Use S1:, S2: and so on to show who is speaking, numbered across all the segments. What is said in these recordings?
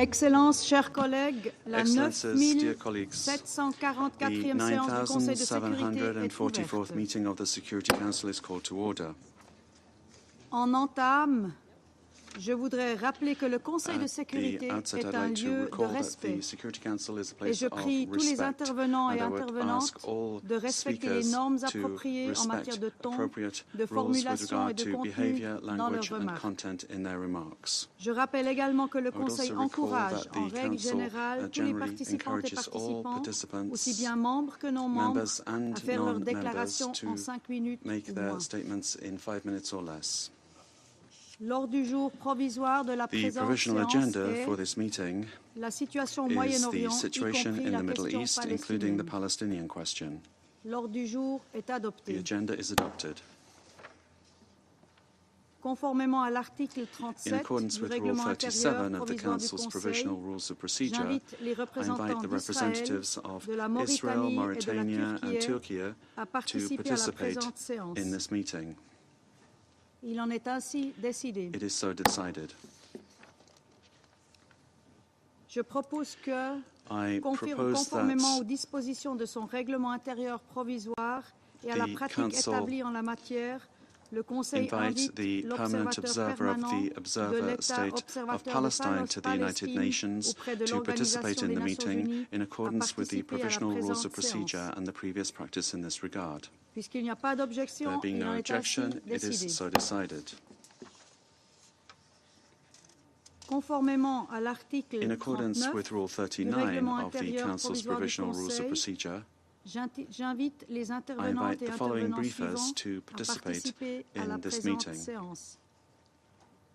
S1: Excellences, chers collègues, la 9744e séance du Conseil de sécurité est ouverte.
S2: meeting of the Security Council is called to order.
S1: En entame, je voudrais rappeler que le Conseil de sécurité est un lieu de respect et je prie tous les intervenants et intervenantes de respecter les normes appropriées en matière de ton, de formulation et de contenu dans leurs remarques. Je rappelle également que le Conseil encourage en règle générale tous les participantes et participants, aussi bien membres que non membres, à faire leurs déclarations en 5 minutes ou moins. L'ordre du jour provisoire de la présente séance est la situation au Moyen-Orient, y compris la question palestinienne. L'ordre du jour est adopté. Conformément à l'article
S2: In
S1: 37
S2: accordance
S1: du
S2: with Rule
S1: règlement
S2: 37
S1: intérieur
S2: of the
S1: provisoire du
S2: Council's
S1: Conseil,
S2: Provisional Rules of Procedure,
S1: j'invite les
S2: I invite
S1: représentants
S2: the
S1: d'Israël,
S2: representatives of
S1: de la
S2: Israel,
S1: Mauritanie et de la
S2: Mauritania, and
S1: Turquie
S2: Turkey
S1: à
S2: to
S1: participer à la
S2: participate
S1: présente séance.
S2: in this meeting.
S1: Il en est ainsi décidé.
S2: It is so decided.
S1: Je propose que,
S2: I propose
S1: conformément aux
S2: that
S1: dispositions de son règlement intérieur provisoire et à la
S2: the
S1: pratique
S2: Council
S1: établie en la matière, le Conseil
S2: invite
S1: invite
S2: the permanent
S1: l'observateur
S2: observer of
S1: permanent
S2: the
S1: de
S2: Observer
S1: l'État
S2: State of
S1: observateur
S2: Palestine
S1: de
S2: to the United
S1: Palestine
S2: Nations
S1: auprès de
S2: to participate
S1: l'Organisation
S2: in
S1: des
S2: the
S1: Nations
S2: meeting
S1: Unies
S2: in
S1: à
S2: accordance with the
S1: participer à la
S2: Provisional Rules
S1: présente
S2: of Procedure
S1: séance.
S2: and the previous practice in this regard.
S1: Puisqu'il n'y a pas
S2: There
S1: d'objection,
S2: being
S1: il
S2: no
S1: en est ainsi
S2: objection, it is
S1: décidé.
S2: so decided.
S1: Conformément à l'article
S2: In accordance
S1: 39
S2: with Rule
S1: du
S2: 39
S1: règlement
S2: of the
S1: intérieur
S2: Council's
S1: provisoire du
S2: Provisional Rules of
S1: Conseil,
S2: Procedure,
S1: j'invite les
S2: I
S1: intervenantes
S2: invite
S1: et
S2: the following
S1: intervenants
S2: briefers
S1: suivants
S2: to
S1: à
S2: participate
S1: participer à la
S2: in this
S1: présente
S2: meeting.
S1: séance.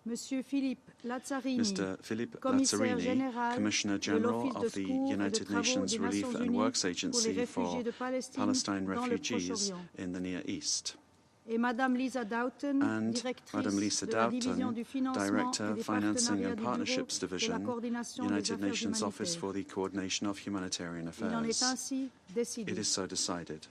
S1: Monsieur Philippe Lazzarini,
S2: Mr. Philippe
S1: commissaire
S2: Lazzarini,
S1: général
S2: Commissioner
S1: de
S2: General
S1: l'Office de
S2: of the
S1: secours et de
S2: United
S1: travaux
S2: Nations
S1: des
S2: Relief
S1: Nations
S2: and
S1: Unies
S2: Works
S1: pour les
S2: Agency
S1: réfugiés
S2: for
S1: de Palestine
S2: Palestine
S1: dans le
S2: refugees
S1: Proche-Orient.
S2: in the Near East,
S1: Et Madame Lisa Doughton,
S2: and
S1: directrice
S2: Madam Lisa
S1: de la division
S2: Doughton,
S1: du financement et
S2: Director,
S1: des
S2: Financing
S1: partenariats
S2: and
S1: du Bureau
S2: Partnerships
S1: de la
S2: Division,
S1: coordination des
S2: United
S1: affaires
S2: Nations Office
S1: humanitaires.
S2: for the Coordination of Humanitarian
S1: Il en est
S2: Affairs.
S1: ainsi décidé.
S2: It is so decided.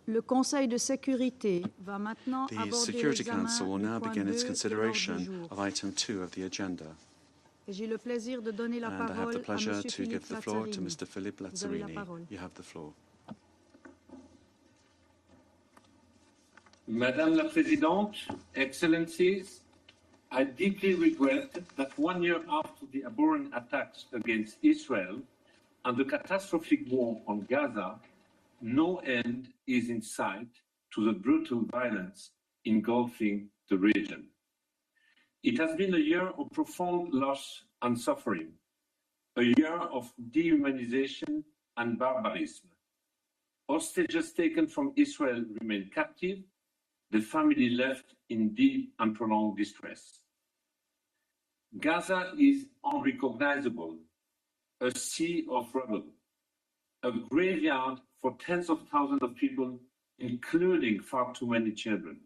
S1: Le Conseil de sécurité va maintenant
S2: The
S1: aborder
S2: Security
S1: l'examen
S2: Council will
S1: du
S2: now
S1: point
S2: begin
S1: 2
S2: its
S1: de l'ordre du
S2: consideration
S1: jour.
S2: of item 2 of the agenda.
S1: Et j'ai le plaisir de donner la
S2: And I have the
S1: parole à
S2: pleasure
S1: Monsieur
S2: to
S1: Philippe
S2: give the floor to
S1: Lazzarini.
S2: Mr. Philippe
S1: Vous avez la
S2: Lazzarini.
S1: parole.
S2: You have the floor.
S3: Madame la Présidente, Excellencies, I deeply regret that 1 year after the abhorrent attacks against Israel and the catastrophic war on Gaza, no end is in sight to the brutal violence engulfing the region. It has been a year of profound loss and suffering, a year of dehumanization and barbarism. Hostages taken from Israel remain captive, the family left in deep and prolonged distress. Gaza is unrecognizable, a sea of rubble, a graveyard for tens of thousands of people, including far too many children.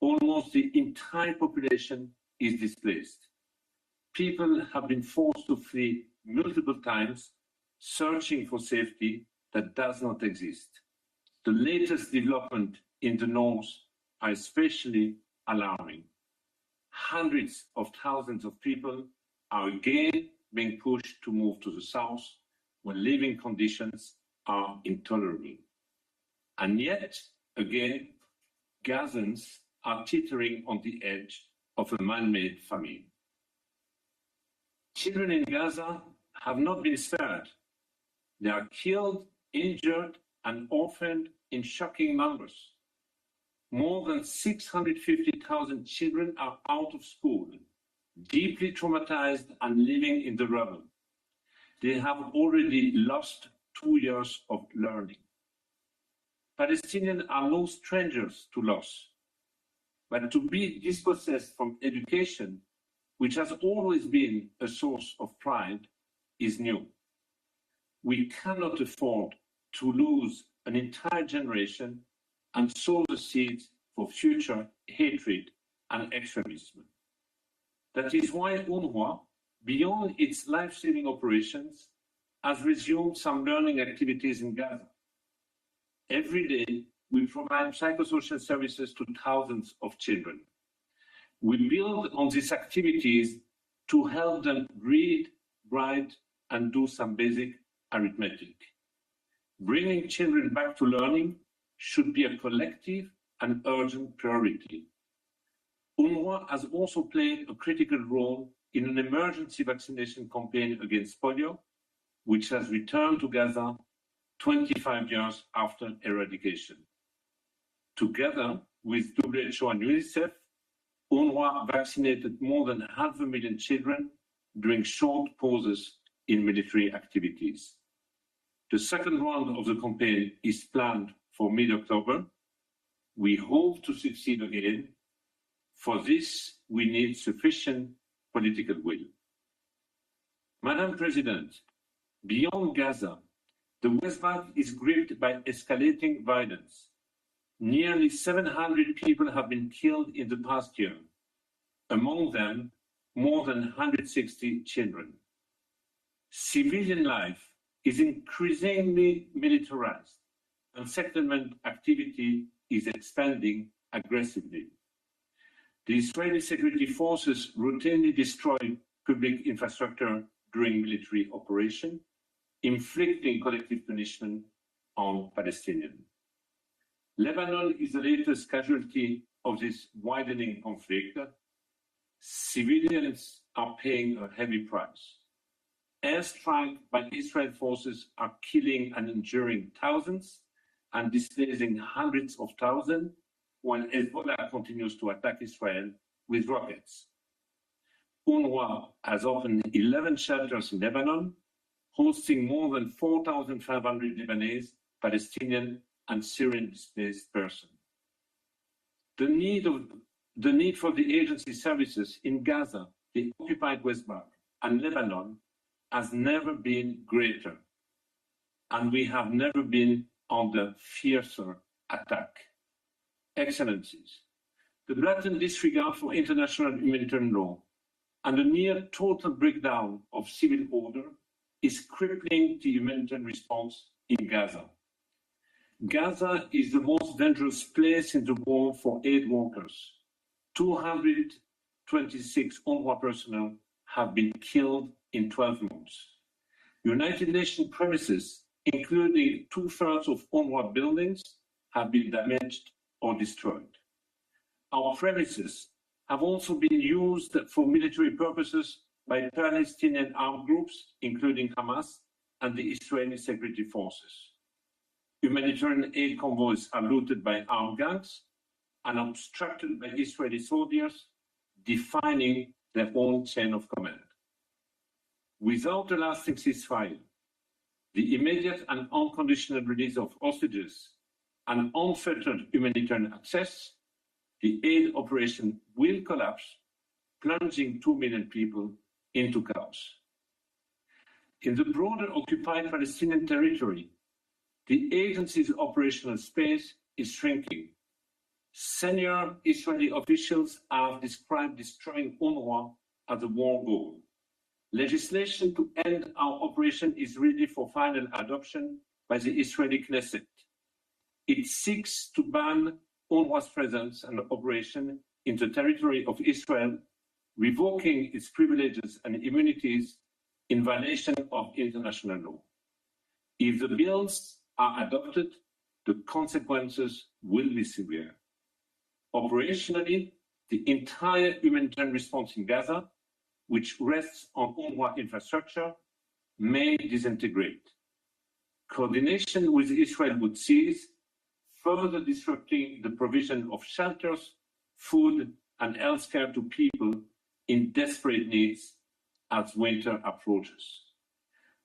S3: Almost the entire population is displaced. People have been forced to flee multiple times, searching for safety that does not exist. The latest development in the north are especially alarming. Hundreds of thousands of people are again being pushed to move to the south, where living conditions are intolerable. And yet, again, Gazans are teetering on the edge of a man-made famine. Children in Gaza have not been spared. They are killed, injured, and orphaned in shocking numbers. More than 650,000 children are out of school, deeply traumatized and living in the rubble. They have already lost 2 years of learning. Palestinians are no strangers to loss, but to be dispossessed from education, which has always been a source of pride, is new. We cannot afford to lose an entire generation and sow the seeds for future hatred and extremism. That is why UNRWA, beyond its life-saving operations, has resumed some learning activities in Gaza. Every day, we provide psychosocial services to thousands of children. We build on these activities to help them read, write, and do some basic arithmetic. Bringing children back to learning should be a collective and urgent priority. UNRWA has also played a critical role in an emergency vaccination campaign against polio, which has returned to Gaza 25 years after eradication. Together with WHO and UNICEF, UNRWA vaccinated more than 500,000 children during short pauses in military activities. The second round of the campaign is planned for mid-October. We hope to succeed again. For this, we need sufficient political will. Madam President, beyond Gaza, The West Bank is gripped by escalating violence. Nearly 700 people have been killed in the past year, among them more than 160 children. Civilian life is increasingly militarized, and settlement activity is expanding aggressively. The Israeli security forces routinely destroy public infrastructure during military operations, inflicting collective punishment on Palestinians. Lebanon is the latest casualty of this widening conflict. Civilians are paying a heavy price. Airstrikes by Israel forces are killing and injuring thousands and displacing hundreds of thousands, while Hezbollah continues to attack Israel with rockets. UNRWA has opened 11 shelters in Lebanon, hosting more than 4,500 Lebanese, Palestinian, and Syrian displaced persons. The need for the agency services in Gaza, the occupied West Bank, and Lebanon has never been greater, and we have never been under fiercer attack. Excellencies, the blatant disregard for international humanitarian law and the near total breakdown of civil order is crippling the humanitarian response in Gaza. Gaza is the most dangerous place in the world for aid workers. 226 UNRWA personnel have been killed in 12 months. United Nations premises, including 2/3 of UNRWA buildings, have been damaged or destroyed. Our premises have also been used for military purposes by Palestinian armed groups, including Hamas and the Israeli security forces. Humanitarian aid convoys are looted by armed gangs and obstructed by Israeli soldiers, defining their own chain of command. Without a lasting ceasefire, the immediate and unconditional release of hostages, and unfettered humanitarian access, the aid operation will collapse, plunging 2 million people into chaos. In the broader occupied Palestinian territory, the agency's operational space is shrinking. Senior Israeli officials have described destroying UNRWA as a war goal. Legislation to end our operation is ready for final adoption by the Israeli Knesset. It seeks to ban UNRWA's presence and operation in the territory of Israel, revoking its privileges and immunities in violation of international law. If the bills are adopted, the consequences will be severe. Operationally, the entire humanitarian response in Gaza, which rests on UNRWA infrastructure, may disintegrate. Coordination with Israel would cease, further disrupting the provision of shelters, food, and healthcare to people in desperate needs as winter approaches.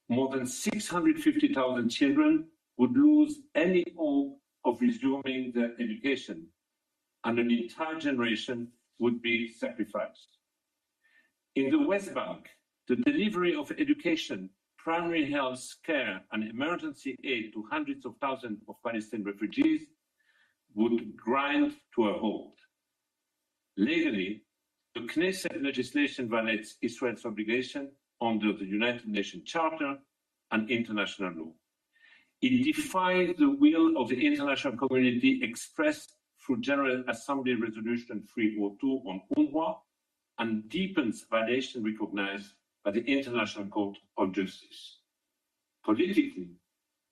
S3: More than 650,000 children would lose any hope of resuming their education, and an entire generation would be sacrificed. In the West Bank, the delivery of education, primary health care, and emergency aid to hundreds of thousands of Palestinian refugees would grind to a halt. Legally, the Knesset legislation violates Israel's obligation under the United Nations Charter and international law. It defies the will of the international community expressed through General Assembly Resolution 302 on UNRWA and deepens violation recognized by the International Court of Justice. Politically,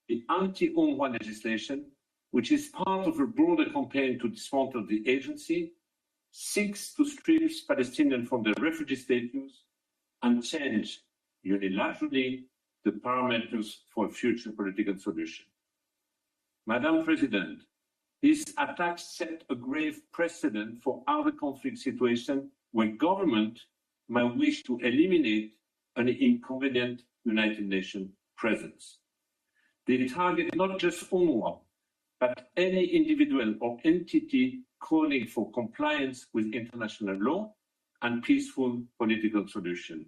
S3: the anti-UNRWA legislation, which is part of a broader campaign to dismantle the agency, seeks to strip Palestinians from their refugee status and change unilaterally the parameters for a future political solution. Madam President, these attacks set a grave precedent for other conflict situations where government might wish to eliminate an inconvenient United Nations presence. They target not just UNRWA, but any individual or entity calling for compliance with international law and peaceful political solution.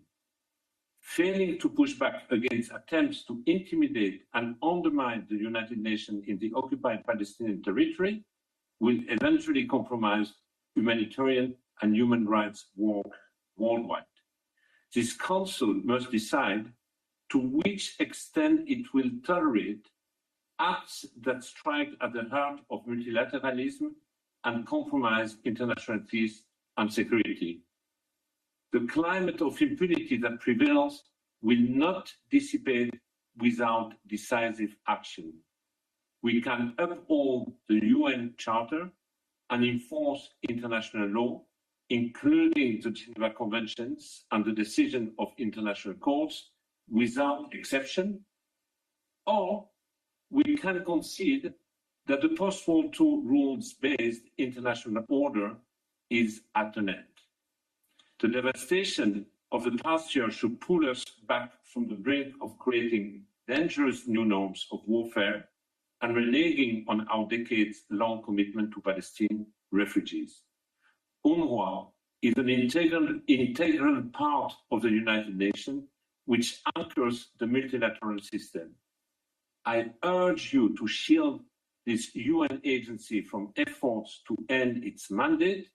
S3: failing to push back against attempts to intimidate and undermine the United Nations in the occupied Palestinian territory will eventually compromise humanitarian and human rights work worldwide. This Council must decide to which extent it will tolerate acts that strike at the heart of multilateralism and compromise international peace and security. The climate of impunity that prevails will not dissipate without decisive action. We can uphold the UN Charter and enforce international law, including the Geneva Conventions and the decision of international courts, without exception, or we can concede that the post-World II rules-based international order is at an end. The devastation of the past year should pull us back from the brink of creating dangerous new norms of warfare and reneging on our decades-long commitment to Palestinian refugees. UNRWA is an integral part of the United Nations, which anchors the multilateral system. I urge you to shield this UN agency from efforts to end its mandate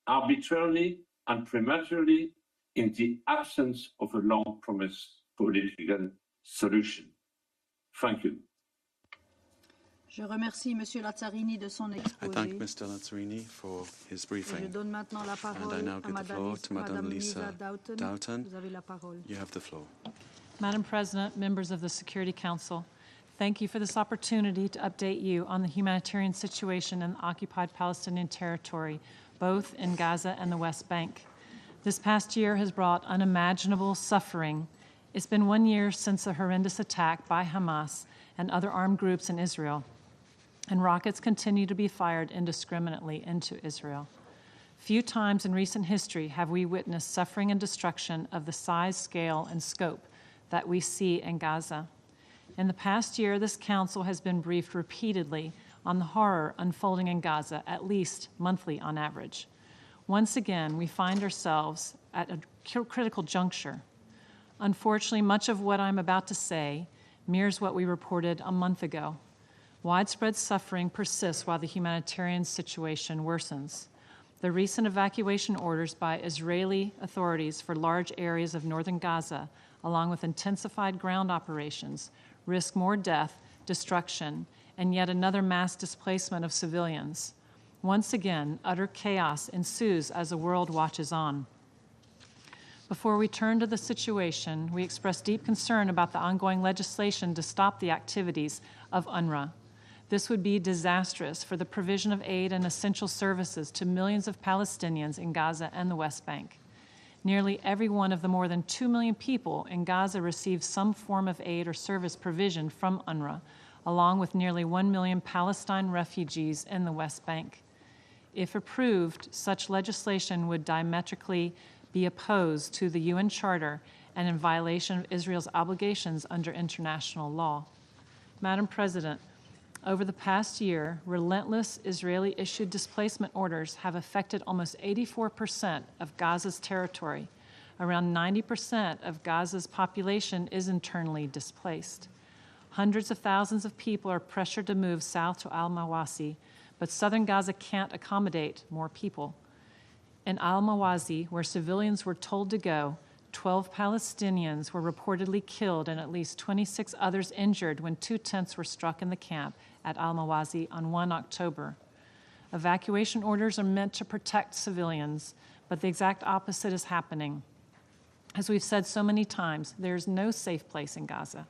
S3: arbitrarily and prematurely in the absence of a long-promised political solution. Thank you.
S1: Je remercie Monsieur Lazzarini de son exposé.
S2: I thank Mr. Lazzarini for his briefing.
S1: Je donne maintenant la parole
S2: And I now give the floor to Madame Lisa Doughton.
S1: Vous avez la parole.
S2: You have the floor.
S4: Madam President, members of the Security Council, thank you for this opportunity to update you on the humanitarian situation in the occupied Palestinian territory, both in Gaza and the West Bank. This past year has brought unimaginable suffering. It's been 1 year since a horrendous attack by Hamas and other armed groups in Israel, and rockets continue to be fired indiscriminately into Israel. Few times in recent history have we witnessed suffering and destruction of the size, scale, and scope that we see in Gaza. In the past year, this Council has been briefed repeatedly on the horror unfolding in Gaza, at least monthly on average. Once again, we find ourselves at a critical juncture. Unfortunately, much of what I'm about to say mirrors what we reported a month ago. Widespread suffering persists while the humanitarian situation worsens. The recent evacuation orders by Israeli authorities for large areas of northern Gaza, along with intensified ground operations, risk more death, destruction, and yet another mass displacement of civilians. Once again, utter chaos ensues as the world watches on. Before we turn to the situation, we express deep concern about the ongoing legislation to stop the activities of UNRWA. This would be disastrous for the provision of aid and essential services to millions of Palestinians in Gaza and the West Bank. Nearly every one of the more than 2 million people in Gaza receives some form of aid or service provision from UNRWA, along with nearly 1 million Palestine refugees in the West Bank. If approved, such legislation would diametrically be opposed to the UN Charter and in violation of Israel's obligations under international law. Madam President, over the past year, relentless Israeli-issued displacement orders have affected almost 84% of Gaza's territory. Around 90% of Gaza's population is internally displaced. Hundreds of thousands of people are pressured to move south to al-Mawasi, but southern Gaza can't accommodate more people. In al-Mawasi, where civilians were told to go, 12 Palestinians were reportedly killed and at least 26 others injured when 2 tents were struck in the camp at al-Mawasi on 1 October. Evacuation orders are meant to protect civilians, but the exact opposite is happening. As we've said so many times, there's no safe place in Gaza.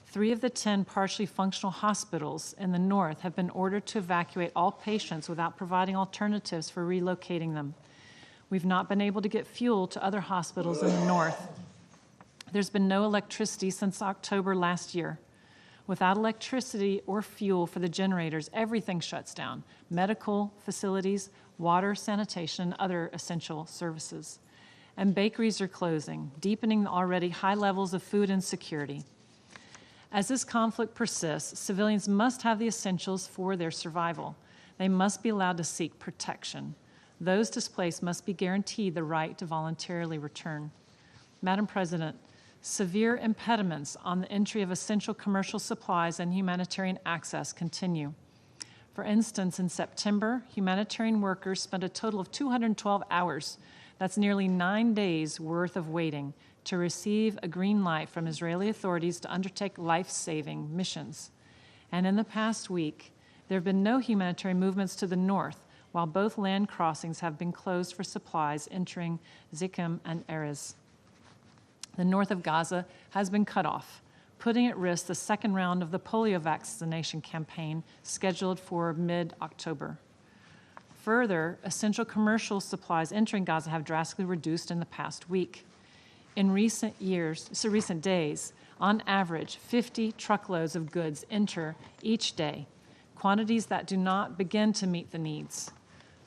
S4: 3 of the 10 partially functional hospitals in the north have been ordered to evacuate all patients without providing alternatives for relocating them. We've not been able to get fuel to other hospitals in the north. There's been no electricity since October last year. Without electricity or fuel for the generators, everything shuts down: medical facilities, water, sanitation, and other essential services. And bakeries are closing, deepening the already high levels of food insecurity. As this conflict persists, civilians must have the essentials for their survival. They must be allowed to seek protection. Those displaced must be guaranteed the right to voluntarily return. Madam President, Severe impediments on the entry of essential commercial supplies and humanitarian access continue. For instance, in September, humanitarian workers spent a total of 212 hours, that's nearly 9 days worth of waiting, to receive a green light from Israeli authorities to undertake life-saving missions. And in the past week, there have been no humanitarian movements to the north, while both land crossings have been closed for supplies entering Zikim and Erez. The north of Gaza has been cut off, putting at risk the second round of the polio vaccination campaign scheduled for mid-October. Further, essential commercial supplies entering Gaza have drastically reduced in the past week. In recent days, on average, 50 truckloads of goods enter each day, quantities that do not begin to meet the needs.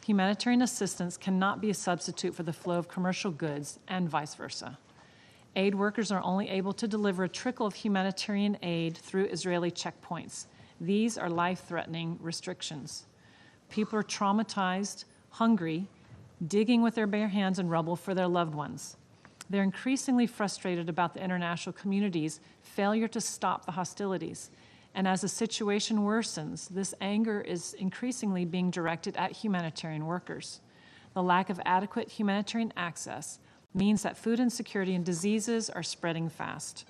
S4: Humanitarian assistance cannot be a substitute for the flow of commercial goods and vice versa. Aid workers are only able to deliver a trickle of humanitarian aid through Israeli checkpoints. These are life-threatening restrictions. People are traumatized, hungry, digging with their bare hands in rubble for their loved ones. They're increasingly frustrated about the international community's failure to stop the hostilities. And as the situation worsens, this anger is increasingly being directed at humanitarian workers. The lack of adequate humanitarian access means that food insecurity and diseases are spreading fast.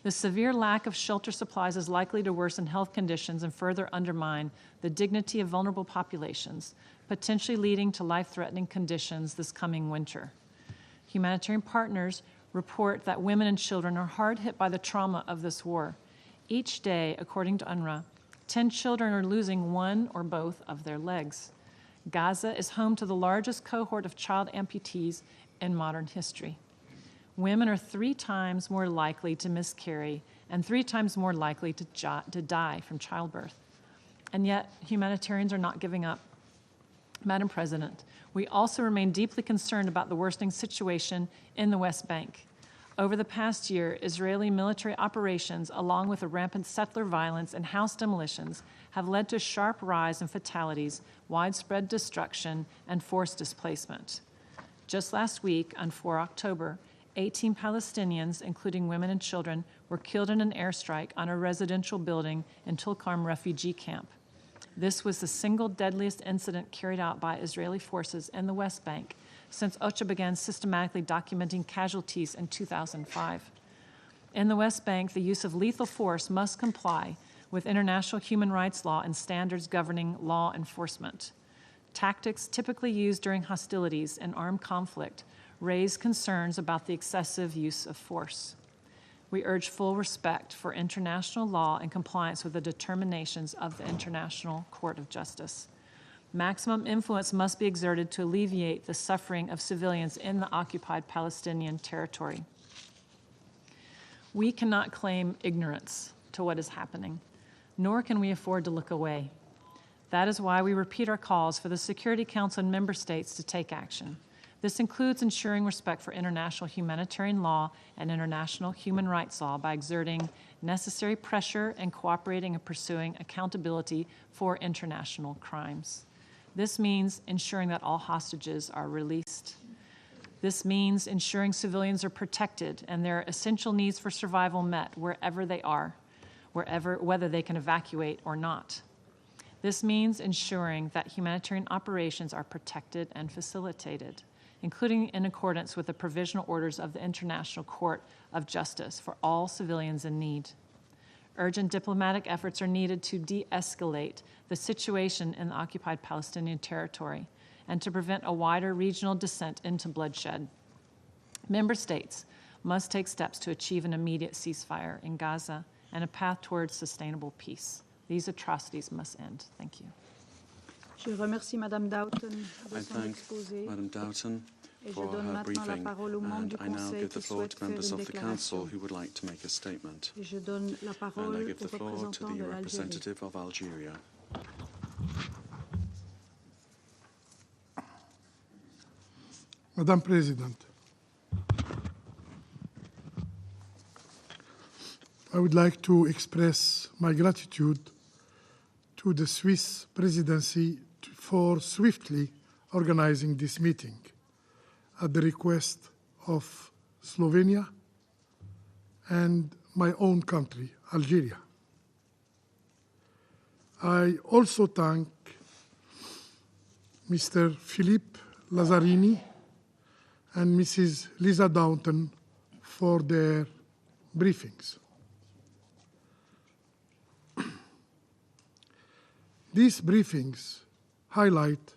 S4: The severe lack of shelter supplies is likely to worsen health conditions and further undermine the dignity of vulnerable populations, potentially leading to life-threatening conditions this coming winter. Humanitarian partners report that women and children are hard hit by the trauma of this war. Each day, according to UNRWA, 10 children are losing one or both of their legs. Gaza is home to the largest cohort of child amputees in modern history. Women are 3 times more likely to miscarry and 3 times more likely to die from childbirth. And yet, humanitarians are not giving up. Madam President, we also remain deeply concerned about the worsening situation in the West Bank. Over the past year, Israeli military operations, along with the rampant settler violence and house demolitions, have led to a sharp rise in fatalities, widespread destruction, and forced displacement. Just last week, on 4 October, 18 Palestinians, including women and children, were killed in an airstrike on a residential building in Tulkarm refugee camp. This was the single deadliest incident carried out by Israeli forces in the West Bank since OCHA began systematically documenting casualties in 2005. In the West Bank, the use of lethal force must comply with international human rights law and standards governing law enforcement. Tactics typically used during hostilities and armed conflict raise concerns about the excessive use of force. We urge full respect for international law and compliance with the determinations of the International Court of Justice. Maximum influence must be exerted to alleviate the suffering of civilians in the occupied Palestinian territory. We cannot claim ignorance to what is happening, nor can we afford to look away. That is why we repeat our calls for the Security Council and member states to take action. This includes ensuring respect for international humanitarian law and international human rights law by exerting necessary pressure and cooperating and pursuing accountability for international crimes. This means ensuring that all hostages are released. This means ensuring civilians are protected and their essential needs for survival met wherever they are, whether they can evacuate or not. This means ensuring that humanitarian operations are protected and facilitated, including in accordance with the provisional orders of the International Court of Justice for all civilians in need. Urgent diplomatic efforts are needed to de-escalate the situation in the occupied Palestinian territory and to prevent a wider regional descent into bloodshed. Member states must take steps to achieve an immediate ceasefire in Gaza and a path towards sustainable peace. These atrocities must end. Thank you.
S1: Je remercie Madame Doughton
S2: I thank Madame Doughton for her briefing, and I now give the floor to members of the Council who would like to make a statement. And I give the floor to the representative of Algeria.
S5: Madam President, I would like to express my gratitude to the Swiss presidency for swiftly organizing this meeting at the request of Slovenia and my own country, Algeria. I also thank Mr. Philippe Lazzarini and Mrs. Lisa Downton for their briefings. These briefings highlight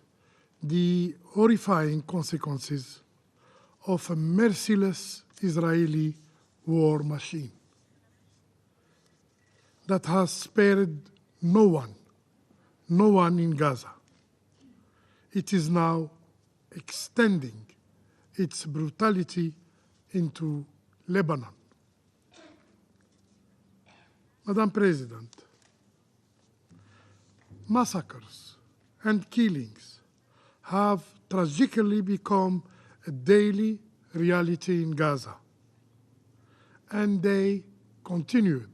S5: the horrifying consequences of a merciless Israeli war machine that has spared no one in Gaza. It is now extending its brutality into Lebanon. Madam President, massacres and killings have tragically become a daily reality in Gaza, and they continued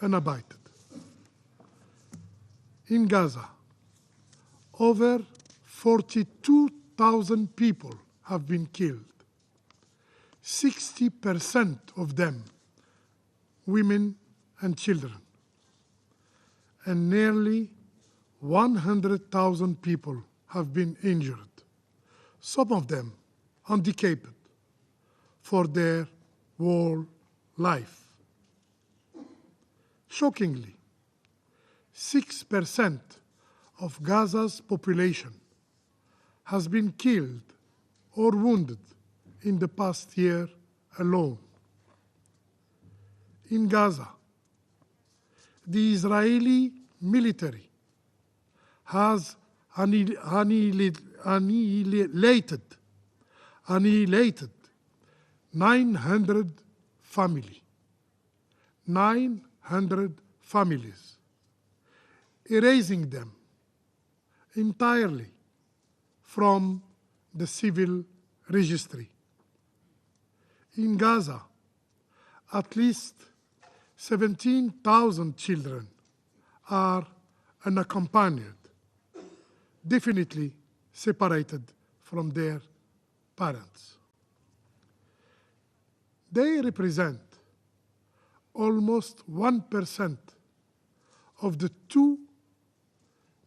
S5: unabated. In Gaza, over 42,000 people have been killed, 60% of them women and children, and nearly 100,000 people have been injured, some of them handicapped for their whole life. Shockingly, 6% of Gaza's population has been killed or wounded in the past year alone. In Gaza, the Israeli military has annihilated 900 families, erasing them entirely from the civil registry. In Gaza, at least 17,000 children are unaccompanied, definitely separated from their parents. They represent almost 1% of the 2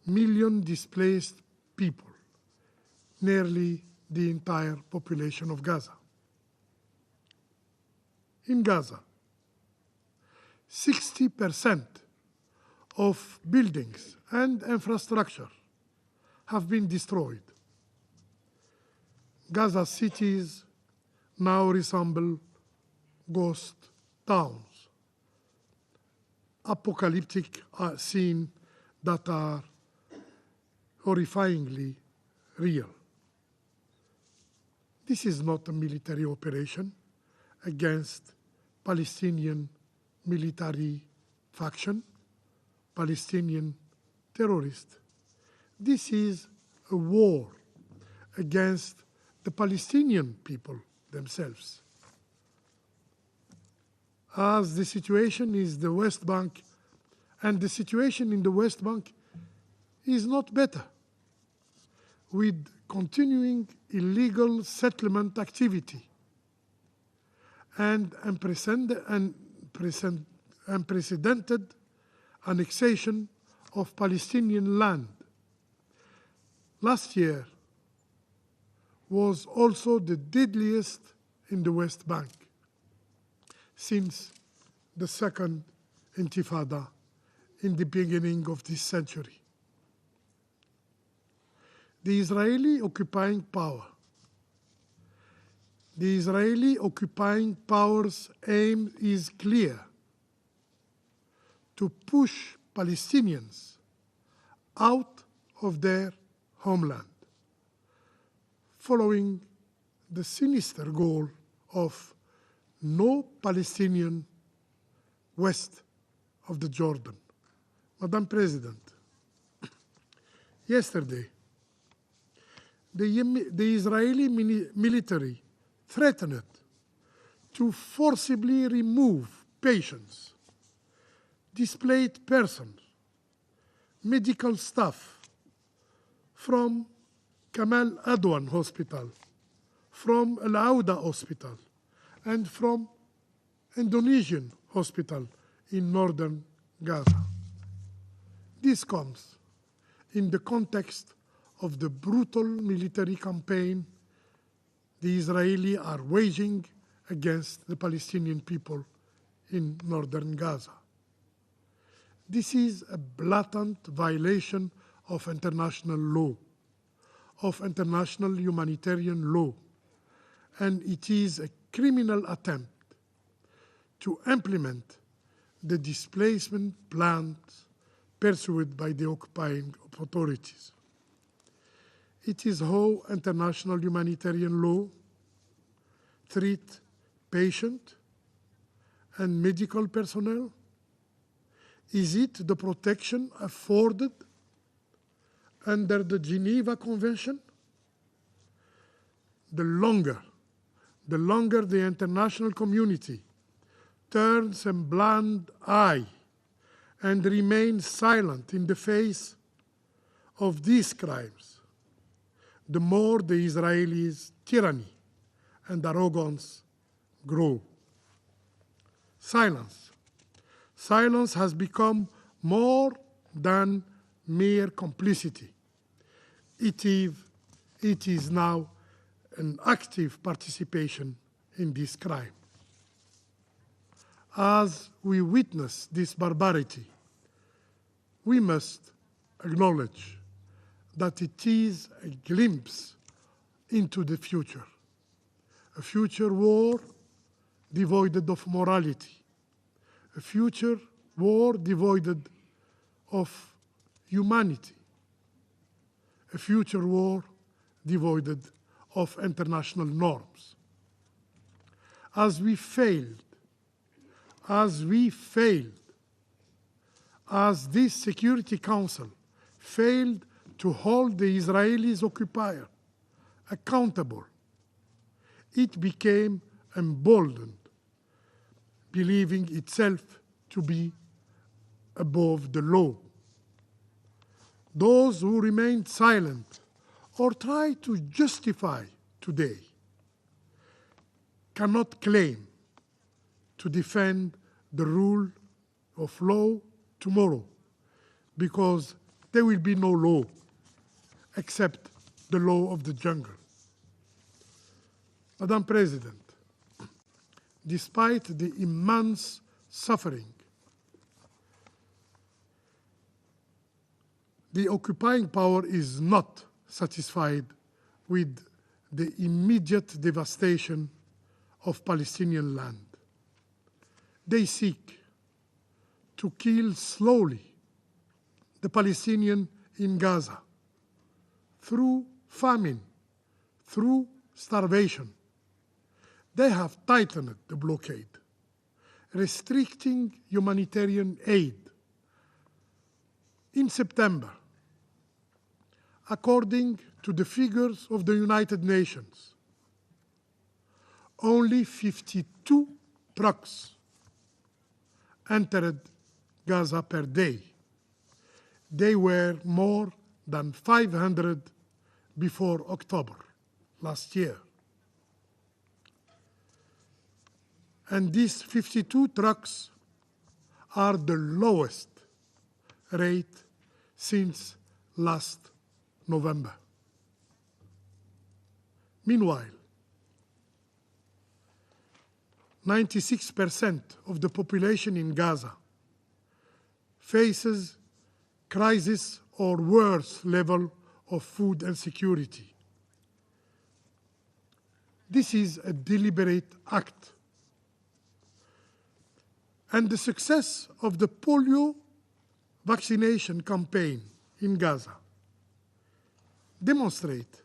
S5: million displaced people, nearly the entire population of Gaza. In Gaza, 60% of buildings and infrastructure have been destroyed. Gaza cities now resemble ghost towns, apocalyptic scenes that are horrifyingly real. This is not a military operation against Palestinian military faction, Palestinian terrorists. This is a war against the Palestinian people themselves. As the situation is the West Bank, and the situation in the West Bank is not better, with continuing illegal settlement activity and unprecedented annexation of Palestinian land. Last year was also the deadliest in the West Bank since the Second Intifada in the beginning of this century. The Israeli occupying power's aim is clear: to push Palestinians out of their homeland, following the sinister goal of no Palestinian west of the Jordan. Madam President, yesterday, the Israeli military threatened to forcibly remove patients, displaced persons, medical staff from Kamal Adwan Hospital, from Al Auda Hospital, and from Indonesian hospital in northern Gaza. This comes in the context of the brutal military campaign the Israelis are waging against the Palestinian people in northern Gaza. This is a blatant violation of international law, of international humanitarian law, and it is a criminal attempt to implement the displacement plans pursued by the occupying authorities. It is how international humanitarian law treat patient and medical personnel. Is it the protection afforded under the Geneva Convention? The longer the international community turns a blind eye and remains silent in the face of these crimes, the more the Israelis' tyranny and arrogance grow. Silence has become more than mere complicity. It is now an active participation in this crime. As we witness this barbarity, we must acknowledge that it is a glimpse into the future, a future war devoid of morality, a future war devoid of humanity, a future war devoid of international norms. As this Security Council failed to hold the Israeli occupier accountable, it became emboldened, believing itself to be above the law. Those who remained silent or try to justify today cannot claim to defend the rule of law tomorrow, because there will be no law except the law of the jungle. Madam President, despite the immense suffering, the occupying power is not satisfied with the immediate devastation of Palestinian land. They seek to kill slowly the Palestinians in Gaza through famine, through starvation. They have tightened the blockade, restricting humanitarian aid. In September, according to the figures of the United Nations, only 52 trucks entered Gaza per day. They were more than 500 before October last year. And these 52 trucks are the lowest rate since last November. Meanwhile, 96% of the population in Gaza faces crisis or worse level of food insecurity. This is a deliberate act. And the success of the polio vaccination campaign in Gaza demonstrate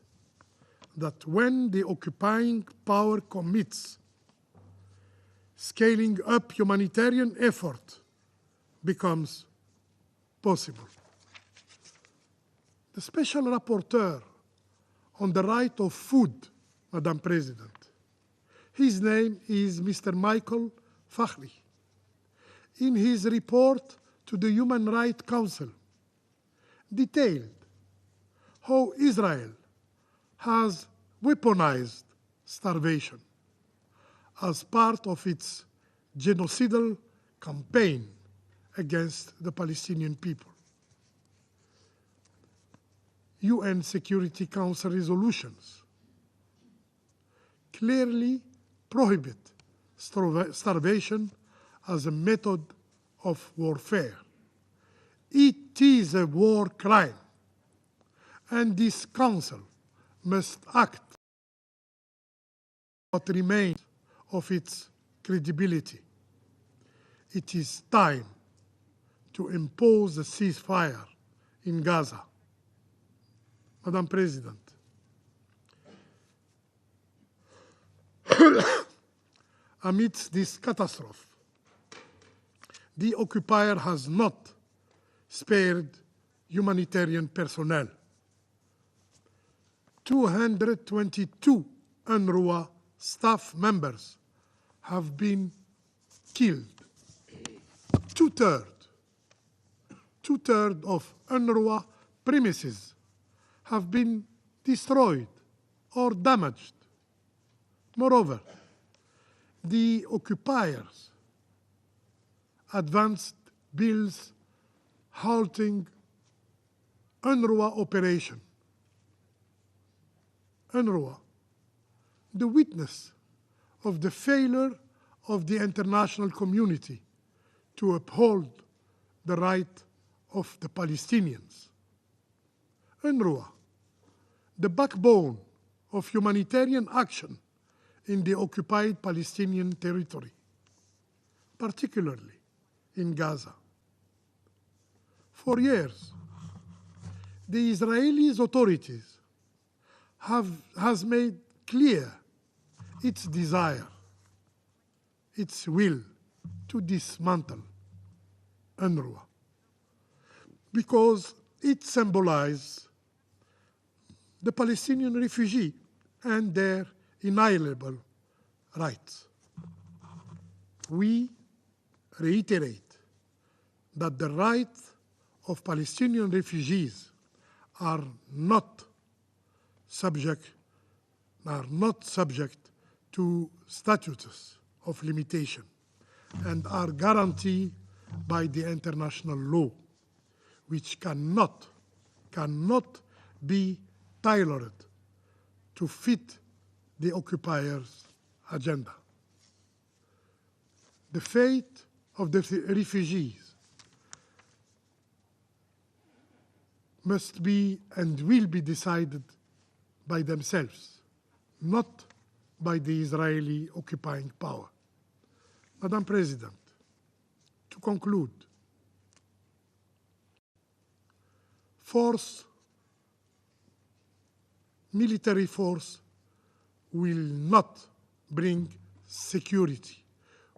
S5: that when the occupying power commits, scaling up humanitarian effort becomes possible. The Special Rapporteur on the right of food, Madam President, his name is Mr. Michael Fahmy. In his report to the Human Rights Council, detailed how Israel has weaponized starvation as part of its genocidal campaign against the Palestinian people. UN Security Council resolutions clearly prohibit starvation as a method of warfare. It is a war crime, and this council must act what remains of its credibility. It is time to impose a ceasefire in Gaza. Madam President, amidst this catastrophe, the occupier has not spared humanitarian personnel. 222 UNRWA staff members have been killed. Two-thirds of UNRWA premises have been destroyed or damaged. Moreover, the occupiers advanced bills halting UNRWA operation. UNRWA, the witness of the failure of the international community to uphold the right of the Palestinians. UNRWA, the backbone of humanitarian action in the occupied Palestinian territory, particularly in Gaza. For years, the Israeli authorities has made clear its desire, its will to dismantle UNRWA because it symbolizes the Palestinian refugee and their inalienable rights. We reiterate that the rights of Palestinian refugees are not subject to statutes of limitation and are guaranteed by the international law, which cannot be tailored to fit the occupier's agenda. The fate of the refugees must be and will be decided by themselves, not by the Israeli occupying power. Madam President, to conclude, military force will not bring security,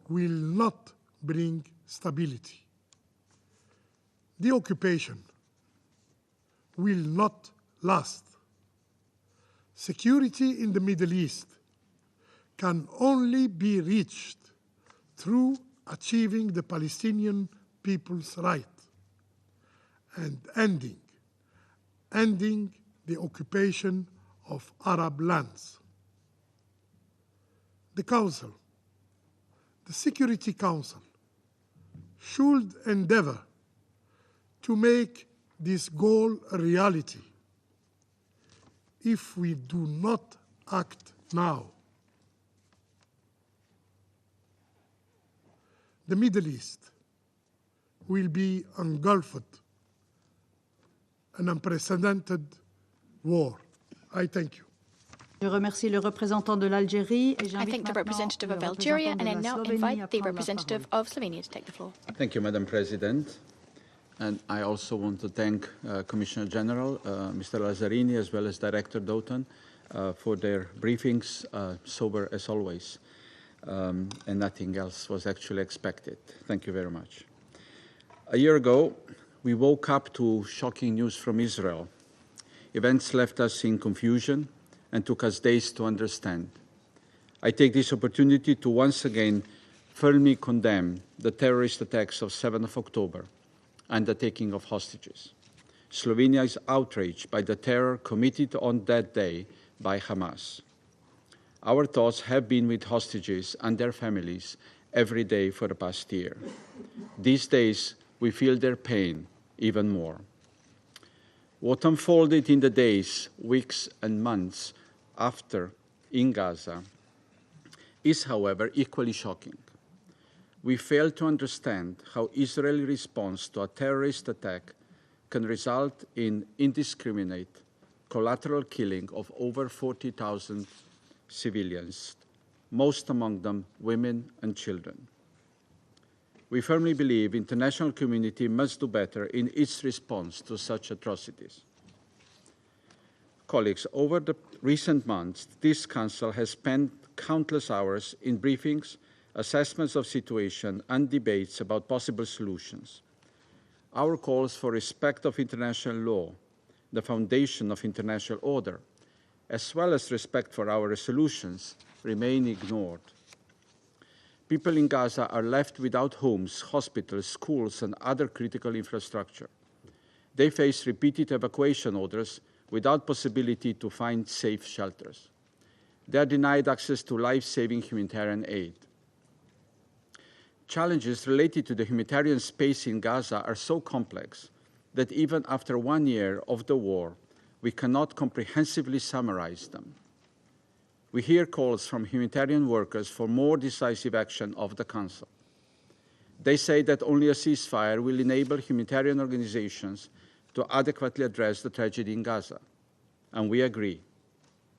S5: will not bring stability. The occupation will not last. Security in the Middle East can only be reached through achieving the Palestinian people's right and ending the occupation of Arab lands. The Council, the Security Council, should endeavor to make this goal a reality. If we do not act now, the Middle East will be engulfed in an unprecedented war. I thank you.
S1: Je remercie le représentant de l'Algérie et
S6: I thank the representative of Algeria and I now invite the representative of Slovenia to take the floor.
S7: Thank you, Madam President. And I also want to thank Commissioner General, Mr. Lazzarini, as well as Director Doughton for their briefings, sober as always, and nothing else was actually expected. Thank you very much. A year ago, we woke up to shocking news from Israel. Events left us in confusion and took us days to understand. I take this opportunity to once again firmly condemn the terrorist attacks of 7th of October and the taking of hostages. Slovenia is outraged by the terror committed on that day by Hamas. Our thoughts have been with hostages and their families every day for the past year. These days, we feel their pain even more. What unfolded in the days, weeks, and months after in Gaza is, however, equally shocking. We fail to understand how Israeli response to a terrorist attack can result in indiscriminate collateral killing of over 40,000 civilians, most among them women and children. We firmly believe the international community must do better in its response to such atrocities. Colleagues, over the recent months, this Council has spent countless hours in briefings, assessments of situation, and debates about possible solutions. Our calls for respect of international law, the foundation of international order, as well as respect for our resolutions, remain ignored. People in Gaza are left without homes, hospitals, schools, and other critical infrastructure. They face repeated evacuation orders without possibility to find safe shelters. They are denied access to life-saving humanitarian aid. Challenges related to the humanitarian space in Gaza are so complex that even after 1 year of the war, we cannot comprehensively summarize them. We hear calls from humanitarian workers for more decisive action of the Council. They say that only a ceasefire will enable humanitarian organizations to adequately address the tragedy in Gaza. And we agree.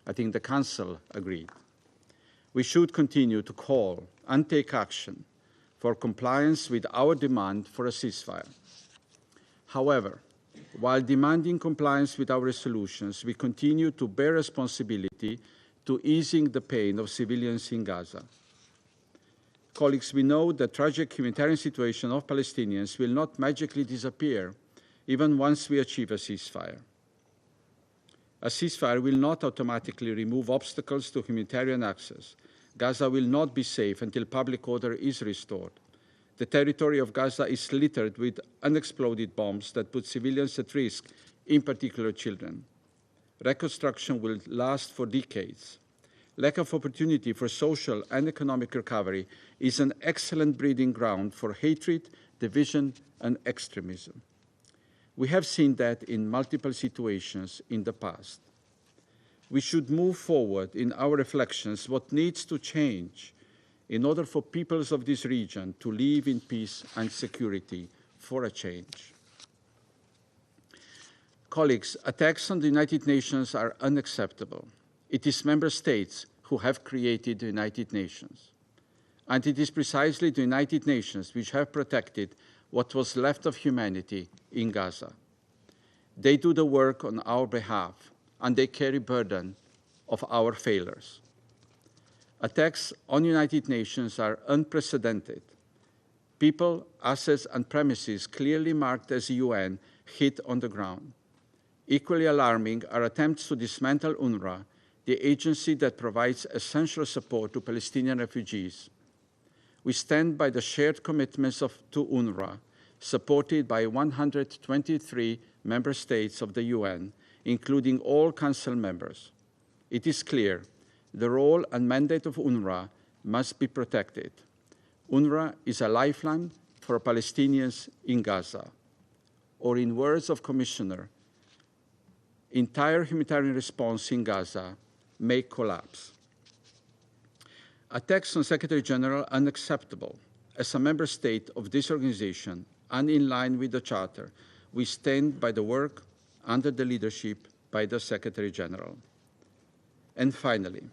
S7: I think the Council agreed. We should continue to call and take action for compliance with our demand for a ceasefire. However, while demanding compliance with our resolutions, we continue to bear responsibility to easing the pain of civilians in Gaza. Colleagues, we know the tragic humanitarian situation of Palestinians will not magically disappear even once we achieve a ceasefire. A ceasefire will not automatically remove obstacles to humanitarian access. Gaza will not be safe until public order is restored. The territory of Gaza is littered with unexploded bombs that put civilians at risk, in particular children. Reconstruction will last for decades. Lack of opportunity for social and economic recovery is an excellent breeding ground for hatred, division, and extremism. We have seen that in multiple situations in the past. We should move forward in our reflections what needs to change in order for peoples of this region to live in peace and security for a change. Colleagues, attacks on the United Nations are unacceptable. It is member states who have created the United Nations. And it is precisely the United Nations which have protected what was left of humanity in Gaza. They do the work on our behalf, and they carry burden of our failures. Attacks on United Nations are unprecedented. People, assets, and premises clearly marked as UN hit on the ground. Equally alarming are attempts to dismantle UNRWA, the agency that provides essential support to Palestinian refugees. We stand by the shared commitments to UNRWA, supported by 123 member states of the UN, including all Council members. It is clear the role and mandate of UNRWA must be protected. UNRWA is a lifeline for Palestinians in Gaza. Or in words of Commissioner, entire humanitarian response in Gaza may collapse. Attacks on Secretary General are unacceptable. As a member state of this organization and in line with the Charter, we stand by the work under the leadership by the Secretary General. And finally,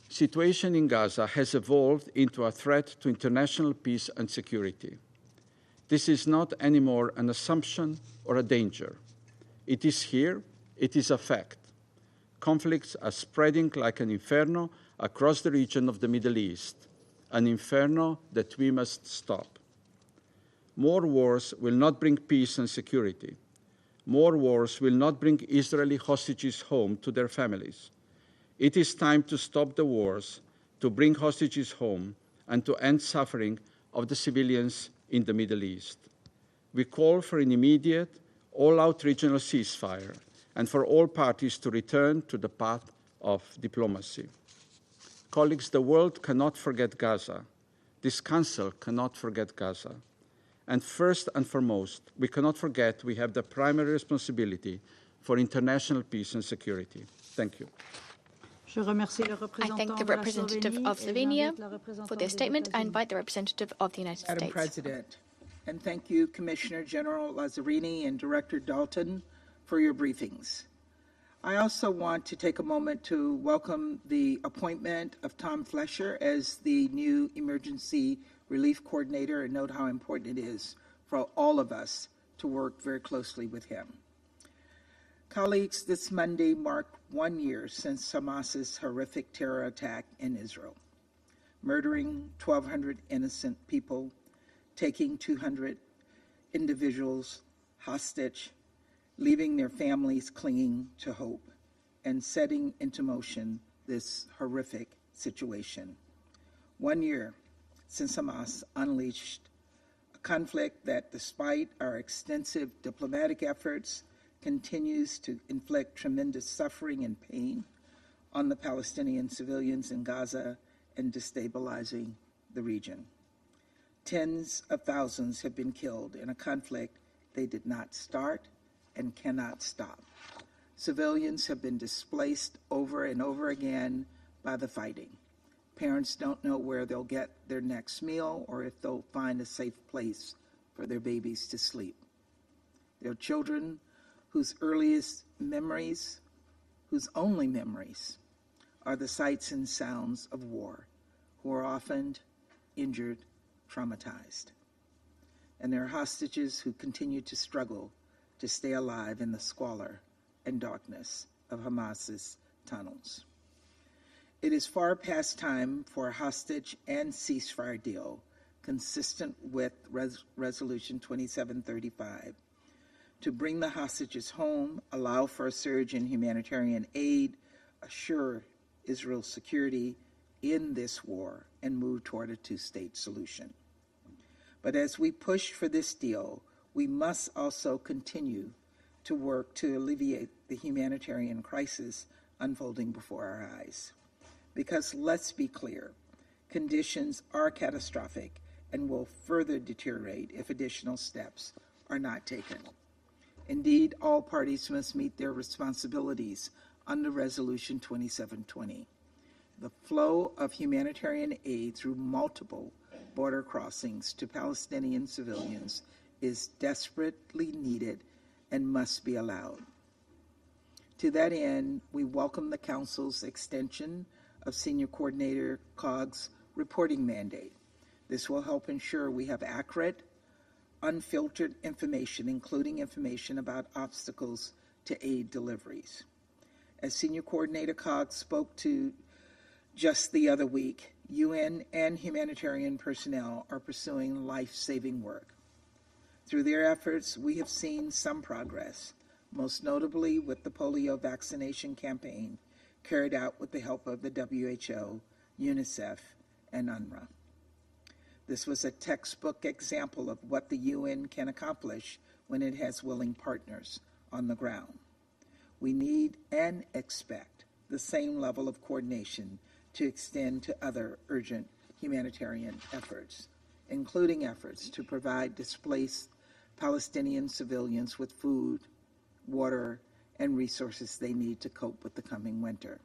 S7: situation in Gaza has evolved into a threat to international peace and security. This is not anymore an assumption or a danger. It is here, it is a fact. Conflicts are spreading like an inferno across the region of the Middle East, an inferno that we must stop. More wars will not bring peace and security. More wars will not bring Israeli hostages home to their families. It is time to stop the wars, to bring hostages home, and to end suffering of the civilians in the Middle East. We call for an immediate, all-out regional ceasefire and for all parties to return to the path of diplomacy. Colleagues, the world cannot forget Gaza. this Council cannot forget Gaza. And first and foremost, we cannot forget we have the primary responsibility for international peace and security. Thank you.
S6: I thank the representative of Slovenia for their statement. I invite the representative of the United States.
S8: Madam President, and thank you, Commissioner General Lazzarini and Director Dalton, for your briefings. I also want to take a moment to welcome the appointment of Tom Flesher as the new Emergency Relief Coordinator and note how important it is for all of us to work very closely with him. Colleagues, this Monday marked 1 year since Hamas's horrific terror attack in Israel, murdering 1,200 innocent people, taking 200 individuals hostage, leaving their families clinging to hope, and setting into motion this horrific situation. 1 year since Hamas unleashed a conflict that, despite our extensive diplomatic efforts, continues to inflict tremendous suffering and pain on the Palestinian civilians in Gaza and destabilizing the region. Tens of thousands have been killed in a conflict they did not start and cannot stop. Civilians have been displaced over and over again by the fighting. Parents don't know where they'll get their next meal or if they'll find a safe place for their babies to sleep. There are children whose earliest memories, whose only memories, are the sights and sounds of war, who are often injured, traumatized. And there are hostages who continue to struggle to stay alive in the squalor and darkness of Hamas's tunnels. It is far past time for a hostage and ceasefire deal consistent with Resolution 2735 to bring the hostages home, allow for a surge in humanitarian aid, assure Israel's security in this war, and move toward a two-state solution. But as we push for this deal, we must also continue to work to alleviate the humanitarian crisis unfolding before our eyes. Because let's be clear, conditions are catastrophic and will further deteriorate if additional steps are not taken. Indeed, all parties must meet their responsibilities under Resolution 2720. The flow of humanitarian aid through multiple border crossings to Palestinian civilians is desperately needed and must be allowed. To that end, we welcome the Council's extension of Senior Coordinator COG's reporting mandate. This will help ensure we have accurate, unfiltered information, including information about obstacles to aid deliveries. As Senior Coordinator COG spoke to just the other week, UN and humanitarian personnel are pursuing life-saving work. Through their efforts, we have seen some progress, most notably with the polio vaccination campaign carried out with the help of the WHO, UNICEF, and UNRWA. This was a textbook example of what the UN can accomplish when it has willing partners on the ground. We need and expect the same level of coordination to extend to other urgent humanitarian efforts, including efforts to provide displaced Palestinian civilians with food, water, and resources they need to cope with the coming winter.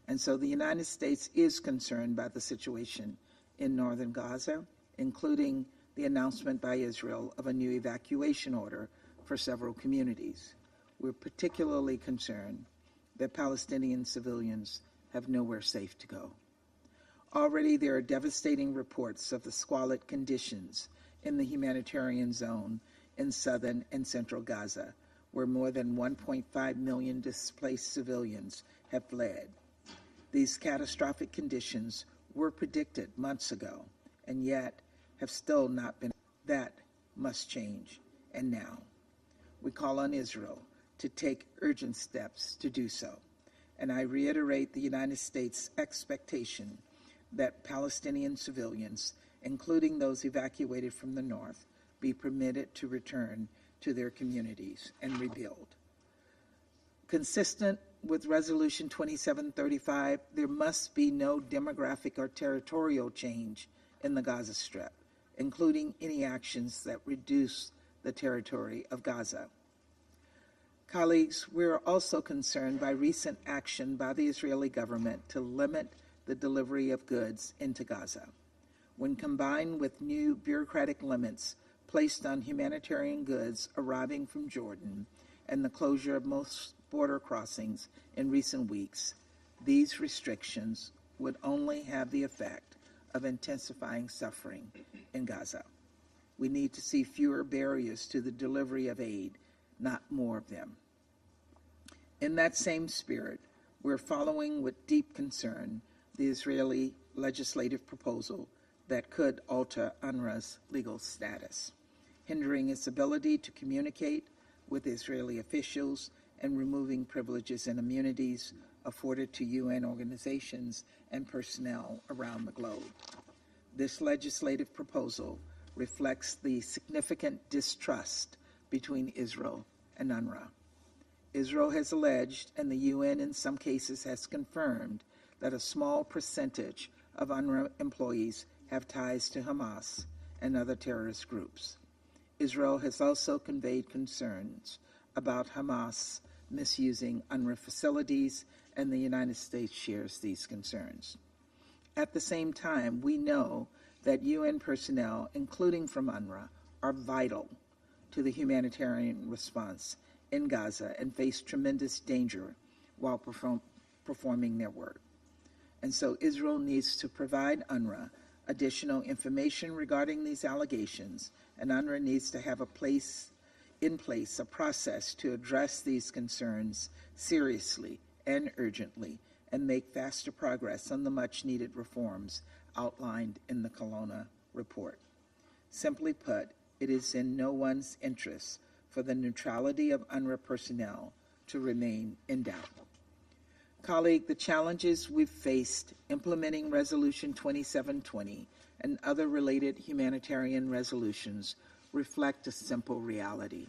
S8: And so the United States is concerned by the situation in northern Gaza, including the announcement by Israel of a new evacuation order for several communities. We're particularly concerned that Palestinian civilians have nowhere safe to go. Already there are devastating reports of the squalid conditions in the humanitarian zone in southern and central Gaza, where more than 1.5 million displaced civilians have fled. These catastrophic conditions were predicted months ago, and yet have still not been. That must change, and now. We call on Israel to take urgent steps to do so, and I reiterate the United States' expectation that Palestinian civilians, including those evacuated from the north, be permitted to return to their communities and rebuild. Consistent with Resolution 2735, there must be no demographic or territorial change in the Gaza Strip, including any actions that reduce the territory of Gaza. Colleagues, we're also concerned by recent action by the Israeli government to limit the delivery of goods into Gaza. When combined with new bureaucratic limits placed on humanitarian goods arriving from Jordan and the closure of most border crossings in recent weeks, these restrictions would only have the effect of intensifying suffering in Gaza. We need to see fewer barriers to the delivery of aid, not more of them. In that same spirit, we're following with deep concern the Israeli legislative proposal that could alter UNRWA's legal status, hindering its ability to communicate with Israeli officials and removing privileges and immunities afforded to UN organizations and personnel around the globe. This legislative proposal reflects the significant distrust between Israel and UNRWA. Israel has alleged, and the UN in some cases has confirmed, that a small percentage of UNRWA employees have ties to Hamas and other terrorist groups. Israel has also conveyed concerns about Hamas misusing UNRWA facilities, and the United States shares these concerns. At the same time, we know that UN personnel, including from UNRWA, are vital to the humanitarian response in Gaza and face tremendous danger while performing their work. And so Israel needs to provide UNRWA additional information regarding these allegations, and UNRWA needs to have a process to address these concerns seriously and urgently and make faster progress on the much-needed reforms outlined in the Kelowna report. Simply put, it is in no one's interest for the neutrality of UNRWA personnel to remain in doubt. Colleague, the challenges we've faced implementing Resolution 2720 and other related humanitarian resolutions reflect a simple reality.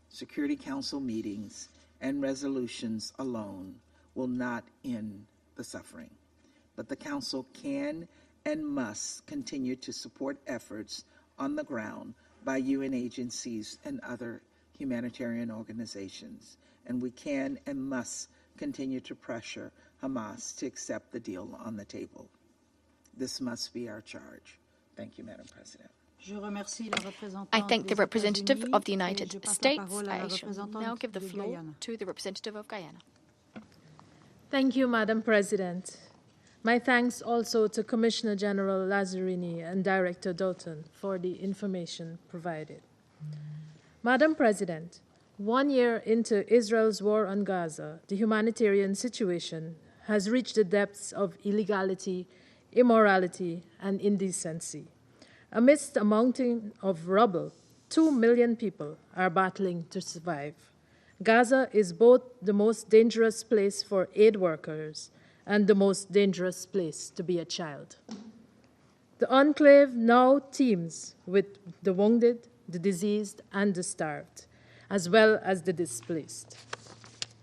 S8: Security Council meetings and resolutions alone will not end the suffering, but the Council can and must continue to support efforts on the ground by UN agencies and other humanitarian organizations, and we can and must continue to pressure Hamas to accept the deal on the table. This must be our charge. Thank you, Madam President.
S6: I thank the representative of the United States. I shall now give the floor to the representative of Guyana.
S9: Thank you, Madam President. My thanks also to Commissioner General Lazzarini and Director Doughton for the information provided. Madam President, 1 year into Israel's war on Gaza, the humanitarian situation has reached the depths of illegality, immorality, and indecency. Amidst a mountain of rubble, 2 million people are battling to survive. Gaza is both the most dangerous place for aid workers and the most dangerous place to be a child. The enclave now teems with the wounded, the diseased, and the starved, as well as the displaced.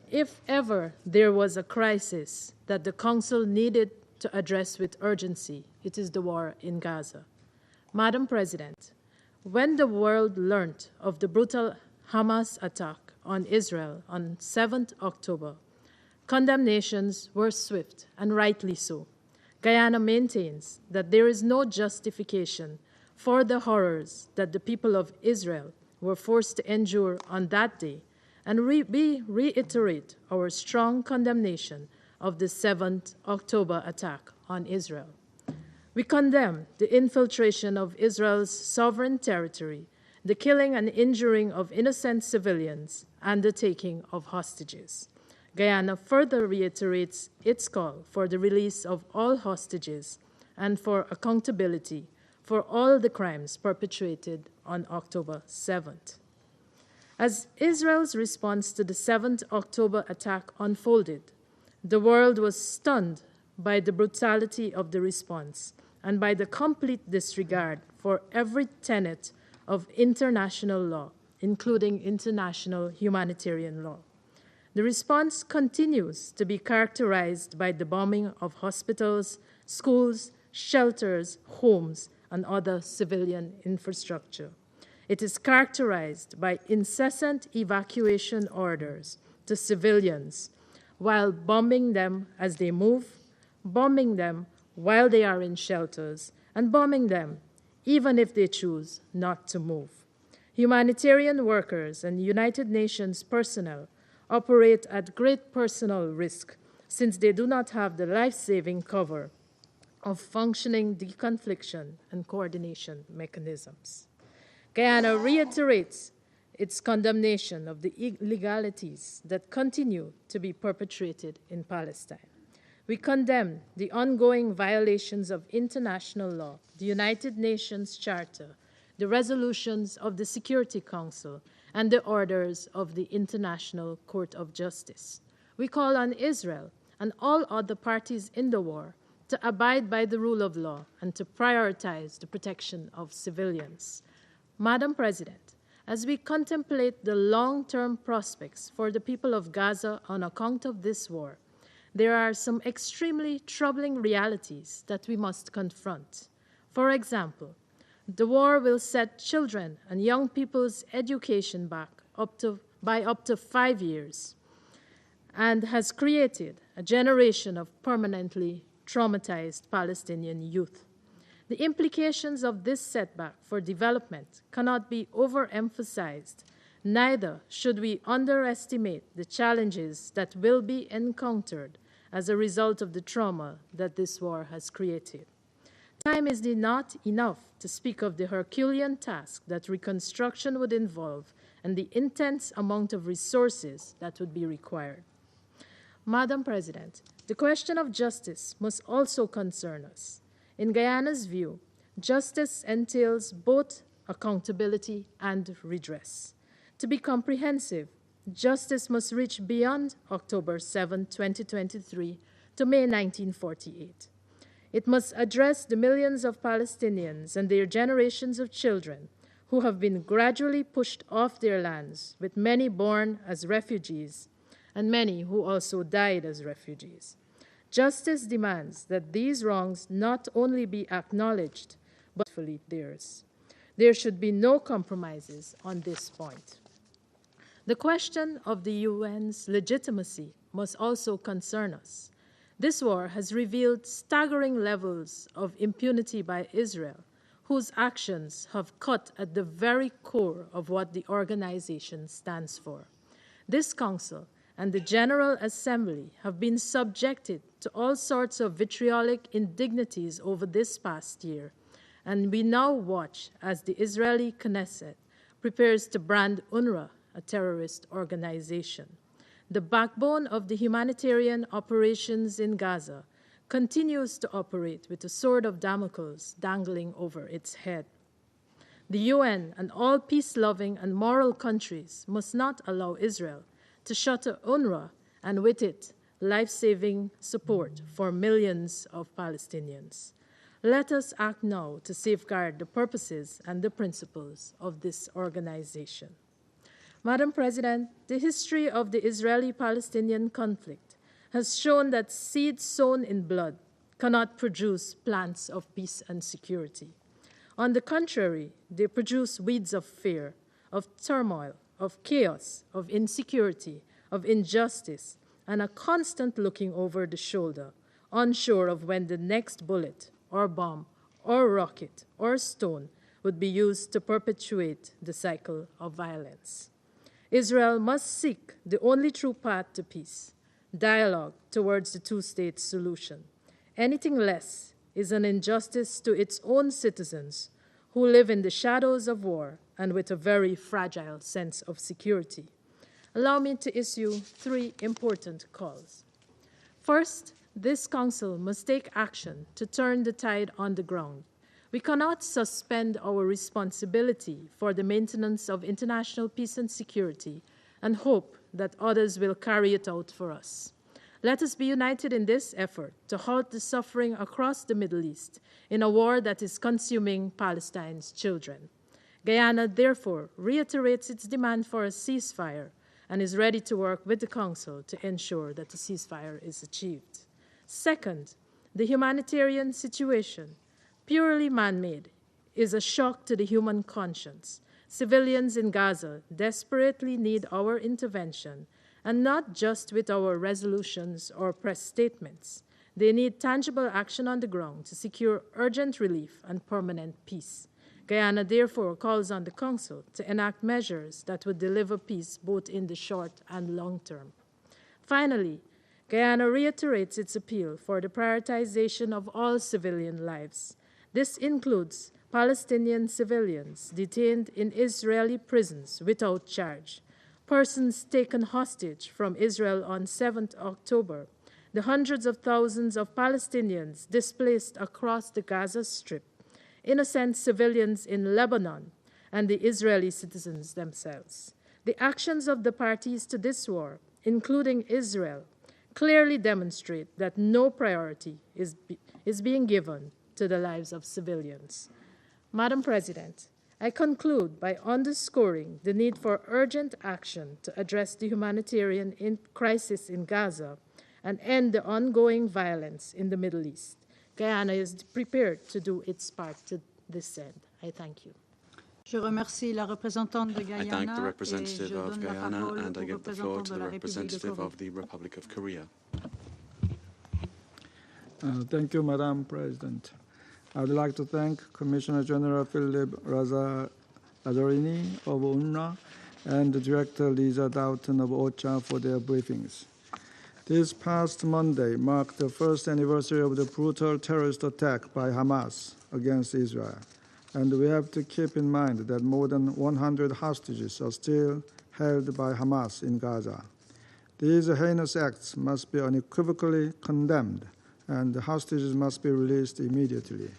S9: If ever there was a crisis that the Council needed to address with urgency, it is the war in Gaza. Madam President, when the world learned of the brutal Hamas attack on Israel on 7th October, condemnations were swift, and rightly so. Guyana maintains that there is no justification for the horrors that the people of Israel were forced to endure on that day, and we reiterate our strong condemnation of the 7th October attack on Israel. We condemn the infiltration of Israel's sovereign territory, the killing and injuring of innocent civilians, and the taking of hostages. Guyana further reiterates its call for the release of all hostages and for accountability for all the crimes perpetrated on October 7th. As Israel's response to the 7th October attack unfolded, the world was stunned by the brutality of the response and by the complete disregard for every tenet of international law, including international humanitarian law. The response continues to be characterized by the bombing of hospitals, schools, shelters, homes, and other civilian infrastructure. It is characterized by incessant evacuation orders to civilians while bombing them as they move, bombing them while they are in shelters, and bombing them even if they choose not to move. Humanitarian workers and United Nations personnel operate at great personal risk since they do not have the life-saving cover of functioning deconfliction and coordination mechanisms. Guyana reiterates its condemnation of the illegalities that continue to be perpetrated in Palestine. We condemn the ongoing violations of international law, the United Nations Charter, the resolutions of the Security Council, and the orders of the International Court of Justice. We call on Israel and all other parties in the war to abide by the rule of law and to prioritize the protection of civilians. Madam President, as we contemplate the long-term prospects for the people of Gaza on account of this war, there are some extremely troubling realities that we must confront. For example, the war will set children and young people's education back by up to 5 years and has created a generation of permanently traumatized Palestinian youth. The implications of this setback for development cannot be overemphasized. Neither should we underestimate the challenges that will be encountered as a result of the trauma that this war has created. Time is not enough to speak of the Herculean task that reconstruction would involve and the intense amount of resources that would be required. Madam President, the question of justice must also concern us. In Guyana's view, justice entails both accountability and redress. To be comprehensive, justice must reach beyond October 7, 2023 to May 1948. It must address the millions of Palestinians and their generations of children who have been gradually pushed off their lands, with many born as refugees and many who also died as refugees. Justice demands that these wrongs not only be acknowledged, but fully theirs. There should be no compromises on this point. The question of the UN's legitimacy must also concern us. This war has revealed staggering levels of impunity by Israel, whose actions have cut at the very core of what the organization stands for. This council and the General Assembly have been subjected to all sorts of vitriolic indignities over this past year, and we now watch as the Israeli Knesset prepares to brand UNRWA a terrorist organization. The backbone of the humanitarian operations in Gaza continues to operate with a sword of Damocles dangling over its head. The UN and all peace-loving and moral countries must not allow Israel to shutter UNRWA and with it, life-saving support for millions of Palestinians. Let us act now to safeguard the purposes and the principles of this organization. Madam President, the history of the Israeli-Palestinian conflict has shown that seeds sown in blood cannot produce plants of peace and security. On the contrary, they produce weeds of fear, of turmoil, of chaos, of insecurity, of injustice, and a constant looking over the shoulder, unsure of when the next bullet or bomb or rocket or stone would be used to perpetuate the cycle of violence. Israel must seek the only true path to peace, dialogue towards the two-state solution. Anything less is an injustice to its own citizens who live in the shadows of war and with a very fragile sense of security. Allow me to issue 3 important calls. First, this Council must take action to turn the tide on the ground. We cannot suspend our responsibility for the maintenance of international peace and security and hope that others will carry it out for us. Let us be united in this effort to halt the suffering across the Middle East in a war that is consuming Palestine's children. Guyana, therefore, reiterates its demand for a ceasefire and is ready to work with the Council to ensure that the ceasefire is achieved. Second, The humanitarian situation, purely man-made, is a shock to the human conscience. Civilians in Gaza desperately need our intervention, and not just with our resolutions or press statements. They need tangible action on the ground to secure urgent relief and permanent peace. Guyana therefore calls on the Council to enact measures that would deliver peace both in the short and long term. Finally, Guyana reiterates its appeal for the prioritization of all civilian lives. This includes Palestinian civilians detained in Israeli prisons without charge, persons taken hostage from Israel on 7th October, the hundreds of thousands of Palestinians displaced across the Gaza Strip, innocent civilians in Lebanon, and the Israeli citizens themselves. The actions of the parties to this war, including Israel, clearly demonstrate that no priority is being given to the lives of civilians. Madam President, I conclude by underscoring the need for urgent action to address the humanitarian crisis in Gaza and end the ongoing violence in the Middle East. Guyana is prepared to do its part to this end. I thank you.
S1: Je remercie la représentante de
S2: I
S1: Guyana.
S2: thank the representative of Guyana and I give the floor to the representative of the Republic of Korea.
S10: Thank you, Madam President. I would like to thank Commissioner General Philip Lazzarini of UNRWA and Director Lisa Doughton of OCHA for their briefings. This past Monday marked the first anniversary of the brutal terrorist attack by Hamas against Israel, and we have to keep in mind that more than 100 hostages are still held by Hamas in Gaza. These heinous acts must be unequivocally condemned, and the hostages must be released immediately.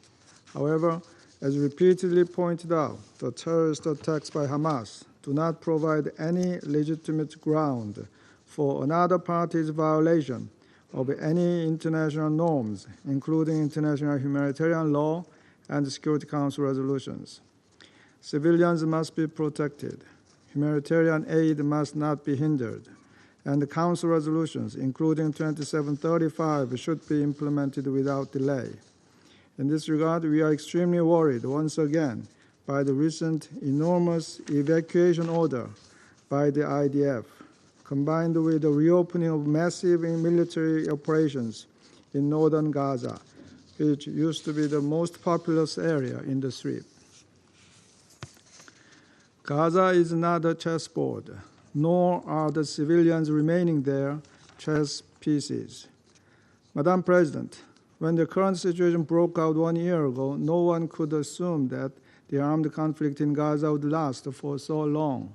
S10: However, as repeatedly pointed out, the terrorist attacks by Hamas do not provide any legitimate ground for another party's violation of any international norms, including international humanitarian law and Security Council resolutions. Civilians must be protected. Humanitarian aid must not be hindered. And the Council resolutions, including 2735, should be implemented without delay. In this regard, we are extremely worried once again by the recent enormous evacuation order by the IDF, combined with the reopening of massive military operations in northern Gaza, which used to be the most populous area in the Strip. Gaza is not a chessboard, nor are the civilians remaining there chess pieces. Madam President, when the current situation broke out 1 year ago, no one could assume that the armed conflict in Gaza would last for so long.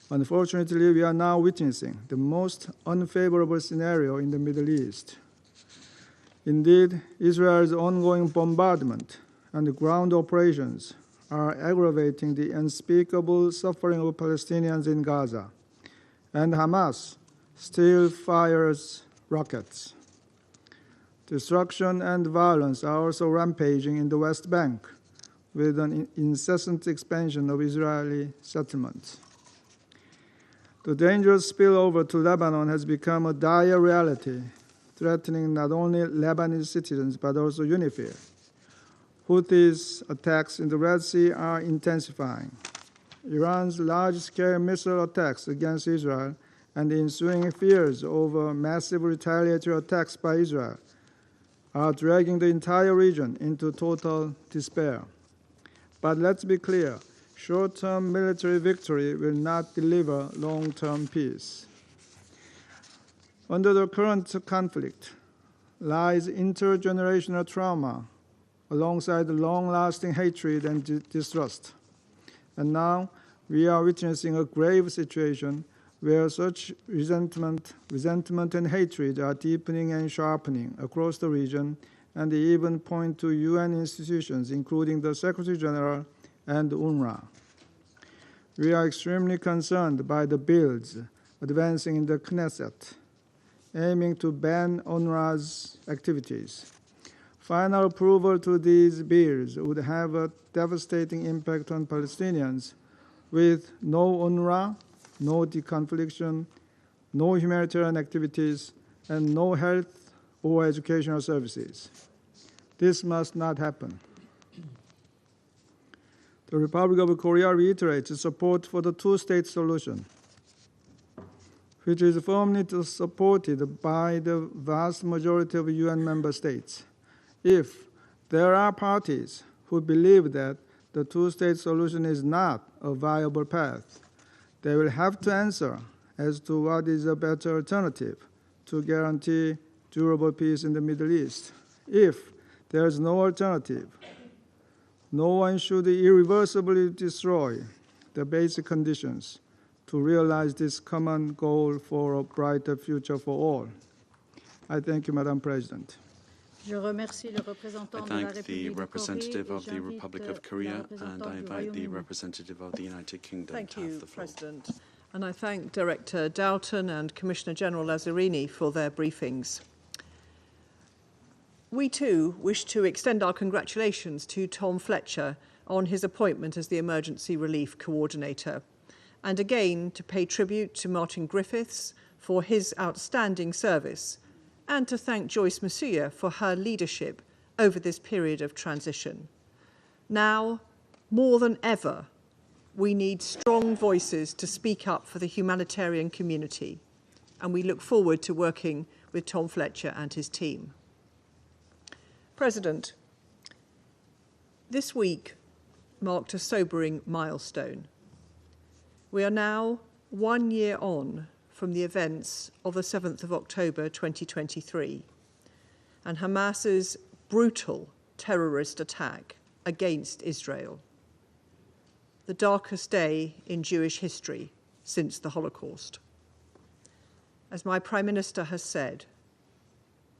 S10: Unfortunately, we are now witnessing the most unfavorable scenario in the Middle East. Indeed, Israel's ongoing bombardment and ground operations are aggravating the unspeakable suffering of Palestinians in Gaza, and Hamas still fires rockets. Destruction and violence are also rampaging in the West Bank, with an incessant expansion of Israeli settlements. The dangerous spillover to Lebanon has become a dire reality, threatening not only Lebanese citizens but also UNIFIL. Houthis' attacks in the Red Sea are intensifying. Iran's large-scale missile attacks against Israel and the ensuing fears over massive retaliatory attacks by Israel are dragging the entire region into total despair. But let's be clear, short-term military victory will not deliver long-term peace. Under the current conflict lies intergenerational trauma alongside long-lasting hatred and distrust. And now we are witnessing a grave situation where such resentment and hatred are deepening and sharpening across the region, and they even point to UN institutions, including the Secretary General and UNRWA. We are extremely concerned by the bills advancing in the Knesset, aiming to ban UNRWA's activities. Final approval to these bills would have a devastating impact on Palestinians, with no UNRWA, no deconfliction, no humanitarian activities, and no health or educational services. This must not happen. The Republic of Korea reiterates support for the two-state solution, which is firmly supported by the vast majority of UN member states. If there are parties who believe that the two-state solution is not a viable path, they will have to answer as to what is a better alternative to guarantee durable peace in the Middle East. If there is no alternative, no one should irreversibly destroy the basic conditions to realize this common goal for a brighter future for all. I thank you, Madam President.
S1: Je remercie le représentant de la
S2: I thank the
S1: République
S2: representative
S1: de
S2: of the Republic of Korea, and I invite the representative of the United Kingdom
S11: Thank
S2: to have
S11: you,
S2: the floor.
S11: President. And I thank Director Dalton and Commissioner General Lazzarini for their briefings. We too wish to extend our congratulations to Tom Fletcher on his appointment as the Emergency Relief Coordinator, and again to pay tribute to Martin Griffiths for his outstanding service, and to thank Joyce Masuya for her leadership over this period of transition. Now, more than ever, we need strong voices to speak up for the humanitarian community, and we look forward to working with Tom Fletcher and his team. President, this week marked a sobering milestone. We are now 1 year on from the events of the 7th of October 2023 and Hamas's brutal terrorist attack against Israel, the darkest day in Jewish history since the Holocaust. As my Prime Minister has said,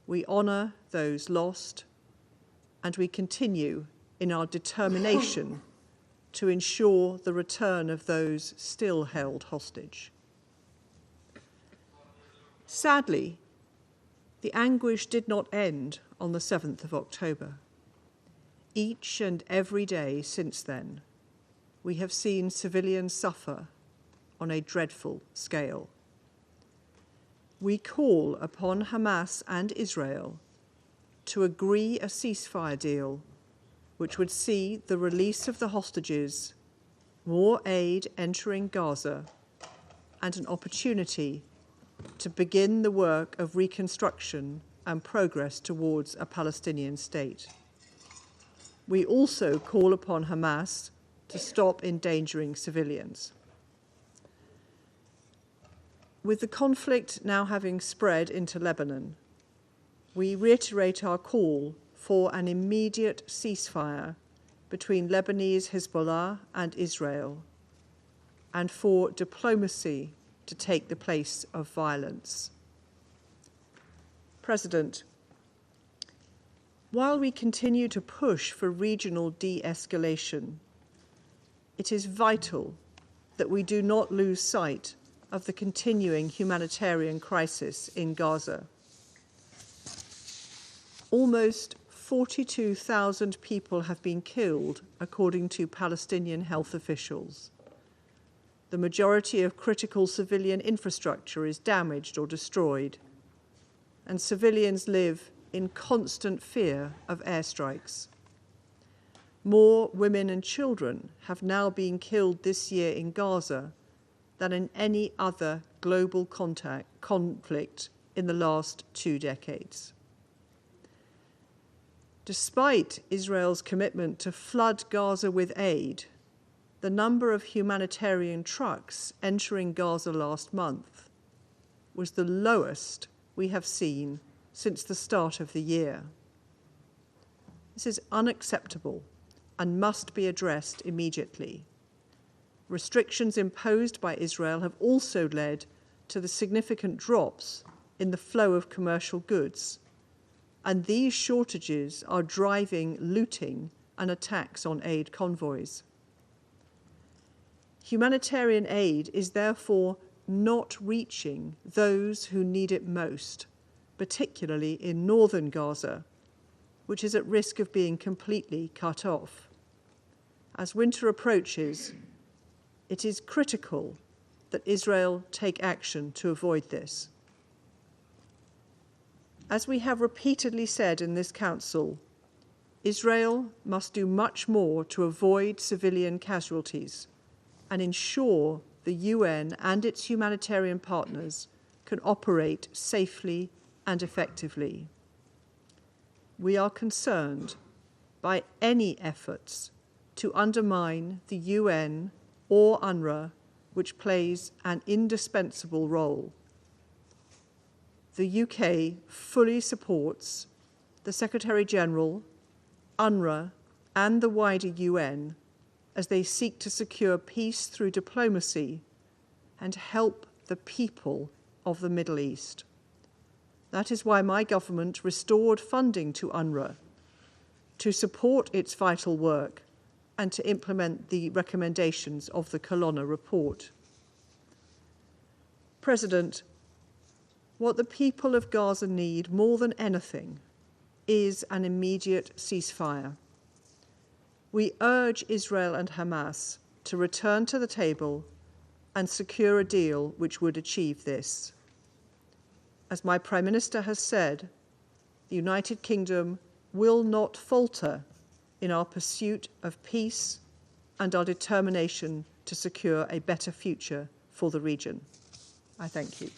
S11: we honour those lost, and we continue in our determination to ensure the return of those still held hostage. Sadly, the anguish did not end on the 7th of October. Each and every day since then, we have seen civilians suffer on a dreadful scale. We call upon Hamas and Israel to agree a ceasefire deal which would see the release of the hostages, more aid entering Gaza, and an opportunity to begin the work of reconstruction and progress towards a Palestinian state. We also call upon Hamas to stop endangering civilians. With the conflict now having spread into Lebanon, we reiterate our call for an immediate ceasefire between Lebanese Hezbollah and Israel, and for diplomacy to take the place of violence. President, while we continue to push for regional de-escalation, it is vital that we do not lose sight of the continuing humanitarian crisis in Gaza. Almost 42,000 people have been killed, according to Palestinian health officials. The majority of critical civilian infrastructure is damaged or destroyed, and civilians live in constant fear of airstrikes. More women and children have now been killed this year in Gaza than in any other global conflict in the last 2 decades. Despite Israel's commitment to flood Gaza with aid, the number of humanitarian trucks entering Gaza last month was the lowest we have seen since the start of the year. This is unacceptable and must be addressed immediately. Restrictions imposed by Israel have also led to the significant drops in the flow of commercial goods, and these shortages are driving looting and attacks on aid convoys. Humanitarian aid is therefore not reaching those who need it most, particularly in northern Gaza, which is at risk of being completely cut off. As winter approaches, it is critical that Israel take action to avoid this. As we have repeatedly said in this Council, Israel must do much more to avoid civilian casualties and ensure the UN and its humanitarian partners can operate safely and effectively. We are concerned by any efforts to undermine the UN or UNRWA, which plays an indispensable role. The UK fully supports the Secretary-General, UNRWA, and the wider UN as they seek to secure peace through diplomacy and help the people of the Middle East. That is why my government restored funding to UNRWA to support its vital work and to implement the recommendations of the Colonna report. President, what the people of Gaza need more than anything is an immediate ceasefire. We urge Israel and Hamas to return to the table and secure a deal which would achieve this. As my Prime Minister has said, the United Kingdom will not falter in our pursuit of peace and our determination to secure a better future for the region. I thank you.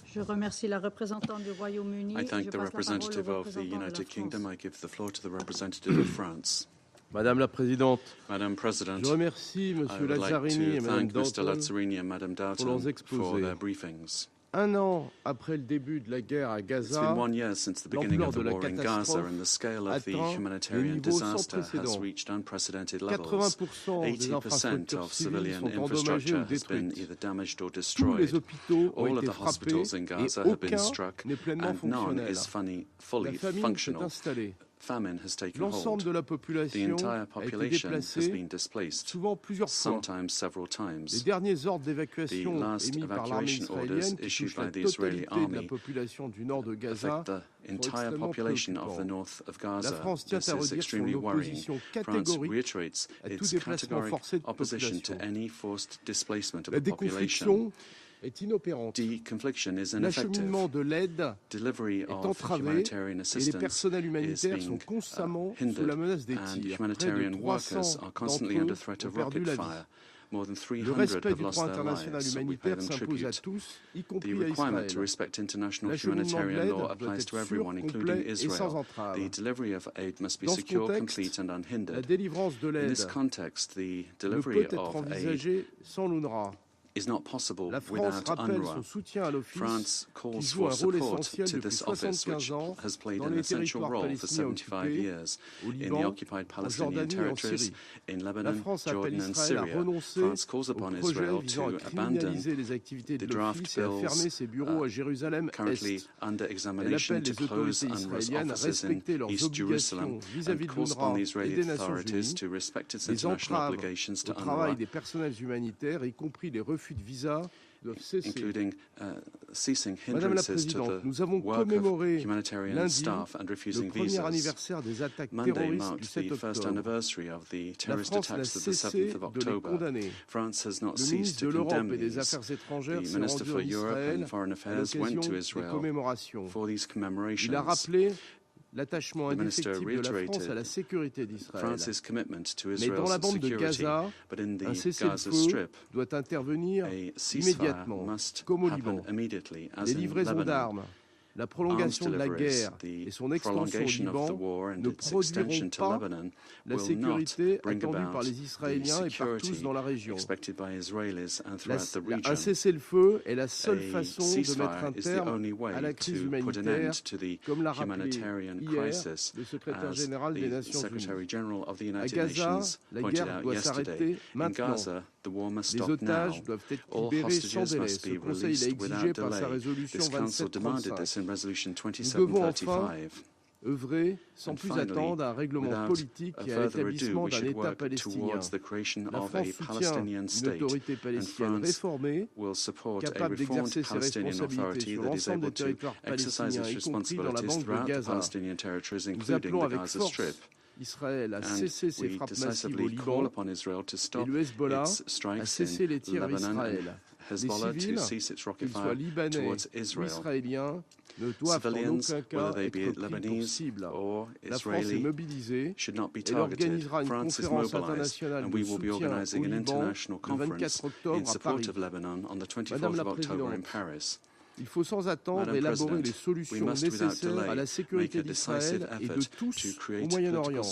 S1: Je remercie la représentante du Royaume-Uni.
S2: I thank the representative of the United Kingdom. I give the floor to the representative of France.
S12: Madame la Présidente,
S2: Madam President,
S12: je remercie
S2: I
S12: Monsieur
S2: would like
S12: Lazzarini et
S2: to
S12: Madame
S2: thank Mr.
S12: Dalton
S2: Lazzarini and Madam Dalton for their briefings.
S12: Un an après le début de la guerre à
S2: It's
S12: Gaza,
S2: been 1 year since the beginning
S12: l'ampleur
S2: of
S12: de
S2: the
S12: la
S2: war in Gaza,
S12: catastrophe
S2: and the scale of the
S12: atteint
S2: humanitarian
S12: des niveaux sans
S2: disaster has
S12: précédent.
S2: reached unprecedented levels.
S12: 80% des
S2: 80%
S12: infrastructures
S2: of
S12: civiles
S2: civilian
S12: sont endommagées
S2: infrastructure
S12: ou
S2: has been
S12: détruites.
S2: either damaged or
S12: Tous les
S2: destroyed.
S12: hôpitaux ont
S2: All of
S12: été
S2: the hospitals in
S12: frappés
S2: Gaza
S12: et
S2: have been
S12: aucun
S2: struck,
S12: n'est pleinement
S2: and none
S12: fonctionnel.
S2: is
S12: La
S2: fully
S12: famine s'est
S2: functional.
S12: installée.
S2: Famine has taken
S12: L'ensemble de
S2: hold.
S12: la
S2: The
S12: population
S2: entire
S12: a été
S2: population has
S12: déplacée,
S2: been displaced,
S12: souvent plusieurs fois.
S2: sometimes several
S12: Les
S2: times.
S12: derniers ordres
S2: The
S12: d'évacuation
S2: last
S12: émis par l'armée
S2: evacuation orders
S12: israélienne, qui
S2: issued
S12: touchent la
S2: by the Israeli
S12: totalité de la
S2: army
S12: population du nord de Gaza,
S2: affect the
S12: sont
S2: entire
S12: extrêmement
S2: population of the
S12: préoccupants.
S2: north of
S12: La
S2: Gaza.
S12: France tient
S2: This
S12: à
S2: is
S12: redire son
S2: extremely worrying.
S12: opposition
S2: France
S12: catégorique
S2: reiterates
S12: à tout
S2: its
S12: déplacement
S2: categoric
S12: forcé de
S2: opposition to
S12: population.
S2: any forced displacement of
S12: La
S2: the population.
S12: déconfliction est inopérante.
S2: Deconfliction is ineffective.
S12: L'acheminement de l'aide
S2: Delivery
S12: est
S2: of
S12: entravé
S2: humanitarian
S12: et les
S2: assistance
S12: personnels
S2: is
S12: humanitaires sont
S2: being
S12: constamment sous
S2: hindered,
S12: la menace des
S2: and
S12: tirs. Près de
S2: humanitarian
S12: 300
S2: workers are constantly
S12: d'entre
S2: under
S12: eux
S2: threat
S12: ont
S2: of
S12: perdu
S2: rocket
S12: la vie.
S2: fire. More than
S12: Le
S2: 300
S12: respect
S2: have
S12: du
S2: lost
S12: droit
S2: their
S12: international
S2: lives. We pay
S12: humanitaire
S2: them
S12: s'impose à
S2: tribute.
S12: tous, y
S2: The
S12: compris à
S2: requirement to
S12: Israël.
S2: respect international
S12: L'acheminement de
S2: humanitarian
S12: l'aide
S2: law
S12: doit
S2: applies
S12: être
S2: to
S12: sûr,
S2: everyone, including
S12: complet et sans
S2: Israel.
S12: entrave.
S2: The delivery of aid must be
S12: Dans ce
S2: secure,
S12: contexte,
S2: complete and
S12: La
S2: unhindered.
S12: délivrance de
S2: In
S12: l'aide
S2: this context, the
S12: ne
S2: delivery
S12: peut être
S2: of aid
S12: envisagée sans l'UNRWA.
S2: is not possible
S12: La France
S2: without
S12: rappelle
S2: UNRWA.
S12: son soutien à l'Office,
S2: France
S12: qui
S2: calls
S12: joue un
S2: for
S12: rôle
S2: support
S12: essentiel
S2: to
S12: depuis
S2: this office,
S12: 75
S2: which
S12: ans
S2: has played
S12: dans
S2: an
S12: les
S2: essential
S12: territoires
S2: role for
S12: palestiniens
S2: 75
S12: occupés,
S2: years
S12: au
S2: in the
S12: Liban,
S2: occupied
S12: en
S2: Palestinian
S12: Jordanie et en
S2: territories,
S12: Syrie.
S2: in
S12: La
S2: Lebanon,
S12: France appelle
S2: Jordan and
S12: Israël à
S2: Syria.
S12: renoncer
S2: France calls
S12: au
S2: upon
S12: projet
S2: Israel
S12: visant à
S2: to abandon
S12: criminaliser les activités de
S2: the draft
S12: l'Office et à
S2: bills
S12: fermer ses bureaux à Jérusalem
S2: currently
S12: Est.
S2: under
S12: Elle
S2: examination
S12: appelle
S2: to
S12: les
S2: close
S12: autorités
S2: UNRWA's
S12: israéliennes à
S2: offices in
S12: respecter leurs
S2: East Jerusalem
S12: obligations vis-à-vis
S2: and
S12: de
S2: calls upon the
S12: l'UNRWA et
S2: Israeli
S12: des Nations
S2: authorities
S12: Unies,
S2: to respect its
S12: les
S2: international
S12: entraves
S2: obligations
S12: au
S2: to
S12: travail
S2: UNRWA,
S12: des personnels humanitaires, y compris les refus de visa, doivent cesser.
S2: including ceasing
S12: Madame la
S2: hindrances to
S12: Présidente,
S2: the
S12: nous avons
S2: work of
S12: commémoré
S2: humanitarian
S12: lundi
S2: staff and
S12: le
S2: refusing
S12: premier
S2: visas.
S12: anniversaire des attaques
S2: Monday
S12: terroristes du
S2: marked
S12: 7
S2: the first
S12: octobre.
S2: anniversary of the
S12: La
S2: terrorist
S12: France n'a
S2: attacks of the
S12: cessé
S2: 7th of
S12: de les
S2: October.
S12: condamner.
S2: France has not
S12: Le
S2: ceased
S12: ministre
S2: to
S12: de l'Europe
S2: condemn
S12: et des
S2: these.
S12: Affaires étrangères
S2: The
S12: s'est
S2: Minister
S12: rendu
S2: for
S12: en
S2: Europe
S12: Israël
S2: and Foreign
S12: à
S2: Affairs went
S12: l'occasion
S2: to
S12: des
S2: Israel
S12: commémorations.
S2: for these
S12: Il a
S2: commemorations.
S12: rappelé l'attachement
S2: The minister
S12: indéfectible de la France à la
S2: reiterated
S12: sécurité d'Israël.
S2: France's commitment to
S12: Mais dans la
S2: Israel's
S12: bande de
S2: security,
S12: Gaza,
S2: but in
S12: un
S2: the Gaza
S12: cessez-le-feu
S2: Strip,
S12: doit intervenir
S2: a ceasefire
S12: immédiatement,
S2: must
S12: comme au
S2: happen
S12: Liban.
S2: immediately, as
S12: Les
S2: in
S12: livraisons
S2: Lebanon.
S12: d'armes, la
S2: Arms
S12: prolongation de la
S2: deliveries,
S12: guerre
S2: the
S12: et son extension au
S2: prolongation of the
S12: Liban
S2: war and
S12: ne
S2: its extension
S12: produiront
S2: to
S12: pas
S2: Lebanon
S12: la
S2: will not
S12: sécurité
S2: bring
S12: attendue par
S2: about
S12: les
S2: the
S12: Israéliens et par tous
S2: security
S12: dans la région.
S2: expected by Israelis and throughout the
S12: Un
S2: region.
S12: cessez-le-feu est la seule
S2: A
S12: façon de mettre un
S2: ceasefire is the
S12: terme
S2: only
S12: à
S2: way
S12: la crise
S2: to put an
S12: humanitaire,
S2: end to the
S12: comme l'a rappelé
S2: humanitarian
S12: hier
S2: crisis,
S12: le secrétaire
S2: as
S12: général des
S2: the
S12: Nations
S2: Secretary
S12: Unies.
S2: General of the
S12: À
S2: United
S12: Gaza,
S2: Nations
S12: la
S2: pointed
S12: guerre
S2: out
S12: doit
S2: yesterday.
S12: s'arrêter
S2: In
S12: maintenant.
S2: Gaza, the war must
S12: Les
S2: stop now.
S12: otages doivent être
S2: All
S12: libérés sans
S2: hostages
S12: délai.
S2: must
S12: Ce
S2: be
S12: Conseil l'a
S2: released
S12: exigé
S2: without
S12: par sa
S2: delay.
S12: résolution
S2: This Council demanded
S12: 2735.
S2: this in Resolution
S12: Nous devons enfin
S2: 2735.
S12: œuvrer sans
S2: And
S12: plus
S2: finally,
S12: attendre à un règlement
S2: without
S12: politique et à
S2: further ado,
S12: l'établissement
S2: we
S12: d'un
S2: should
S12: État
S2: work
S12: palestinien.
S2: towards the creation
S12: La
S2: of a
S12: France soutient
S2: Palestinian
S12: une
S2: state,
S12: autorité
S2: and
S12: palestinienne
S2: France
S12: réformée,
S2: will support a
S12: capable
S2: reformed
S12: d'exercer ses
S2: Palestinian
S12: responsabilités
S2: authority
S12: sur
S2: that is
S12: l'ensemble
S2: able
S12: des
S2: to
S12: territoires
S2: exercise
S12: palestiniens,
S2: its
S12: y compris dans la
S2: responsibilities
S12: bande de
S2: throughout the
S12: Gaza.
S2: Palestinian territories,
S12: Nous
S2: including
S12: appelons
S2: the
S12: avec
S2: Gaza
S12: force
S2: Strip.
S12: Israël à
S2: And
S12: cesser ses
S2: we
S12: frappes massives au
S2: decisively call
S12: Liban
S2: upon Israel to
S12: et
S2: stop
S12: le Hezbollah
S2: its
S12: à
S2: strikes
S12: cesser
S2: in
S12: les tirs à
S2: Lebanon
S12: Israël.
S2: and Hezbollah to cease its rocket fire towards Israel. Civilians, whether they be Lebanese or Israeli, should not be targeted. France is mobilized, and we will be organizing an international conference in support of Lebanon on the 24th of October in Paris.
S12: Il faut sans attendre élaborer les solutions nécessaires à la sécurité d'Israël et de tous au Moyen-Orient.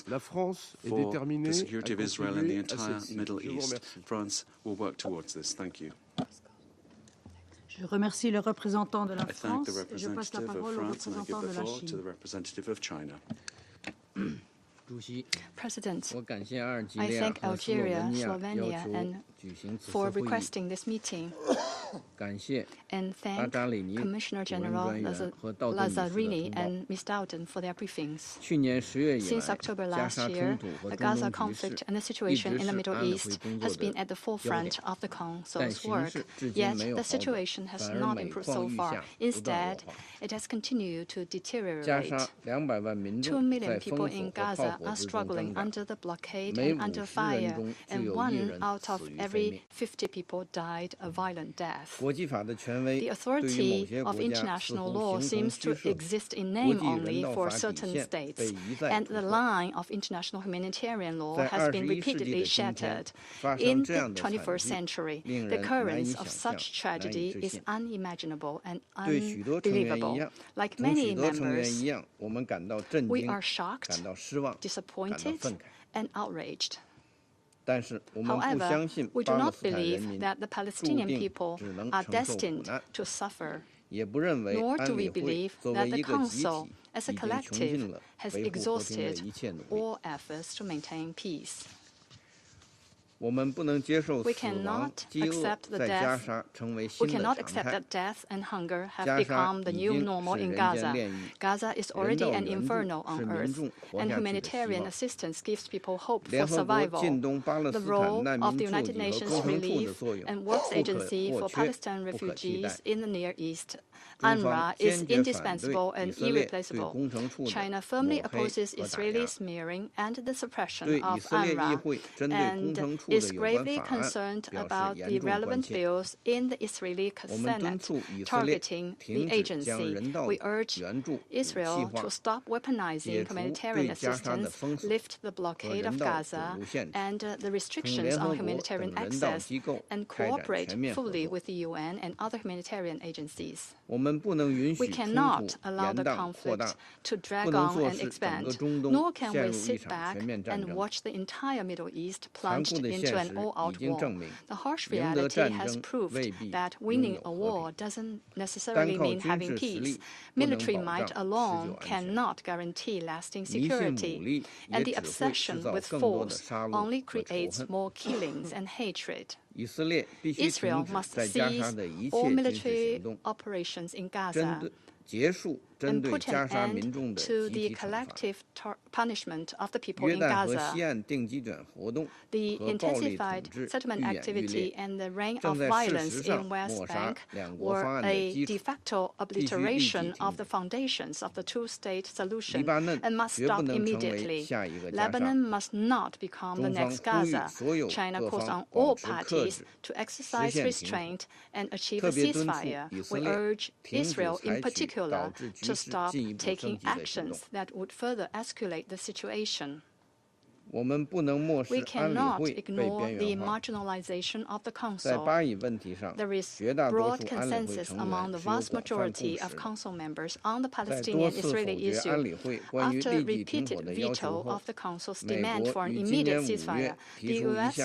S12: La France est déterminée à contribuer à celle-ci. Je vous remercie.
S2: France will work towards this. Thank you.
S1: Je remercie le représentant de la France et je passe la parole au représentant de la Chine.
S6: President, I thank Algeria, Slovenia, and for requesting this meeting, and thank Commissioner General Lazzarini and Ms. Dalton for their briefings. Since October last year, the Gaza conflict and the situation in the Middle East has been at the forefront of the Council's work, yet the situation has not improved so far. Instead, it has continued to deteriorate. 2 million people in Gaza are struggling under the blockade and under fire, and 1 out of every 50 people died a violent death. The authority of international law seems to exist in name only for certain states, and the line of international humanitarian law has been repeatedly shattered. In the 21st century, the occurrence of such tragedy is unimaginable and unbelievable. Like many members, we are shocked, disappointed, and outraged. However, we do not believe that the Palestinian people are destined to suffer, nor do we believe that the Council, as a collective, has exhausted all efforts to maintain peace. We cannot accept that death and hunger have become the new normal in Gaza. Gaza is already an inferno on earth, and humanitarian assistance gives people hope for survival. The role of the United Nations Relief and Works Agency for Palestinian Refugees in the Near East, UNRWA, is indispensable and irreplaceable. China firmly opposes Israeli smearing and the suppression of UNRWA, and is gravely concerned about the relevant bills in the Israeli Senate targeting the agency. We urge Israel to stop weaponizing humanitarian assistance, lift the blockade of Gaza and the restrictions on humanitarian access, and cooperate fully with the UN and other humanitarian agencies. We cannot allow the conflict to drag on and expand, nor can we sit back and watch the entire Middle East plunged into an all-out war. The harsh reality has proved that winning a war doesn't necessarily mean having peace. Military might alone cannot guarantee lasting security, and the obsession with force only creates more killings and hatred. Israel must cease all military operations in Gaza and put an end to the collective punishment of the people in Gaza. The intensified settlement activity and the reign of violence in West Bank were a de facto obliteration of the foundations of the two-state solution and must stop immediately. Lebanon must not become the next Gaza. China calls on all parties to exercise restraint and achieve a ceasefire. We urge Israel in particular to stop taking actions that would further escalate the situation. We cannot ignore the marginalization of the Council. There is broad consensus among the vast majority of Council members on the Palestinian-Israeli issue. After repeated veto of the Council's demand for an immediate ceasefire, the U.S.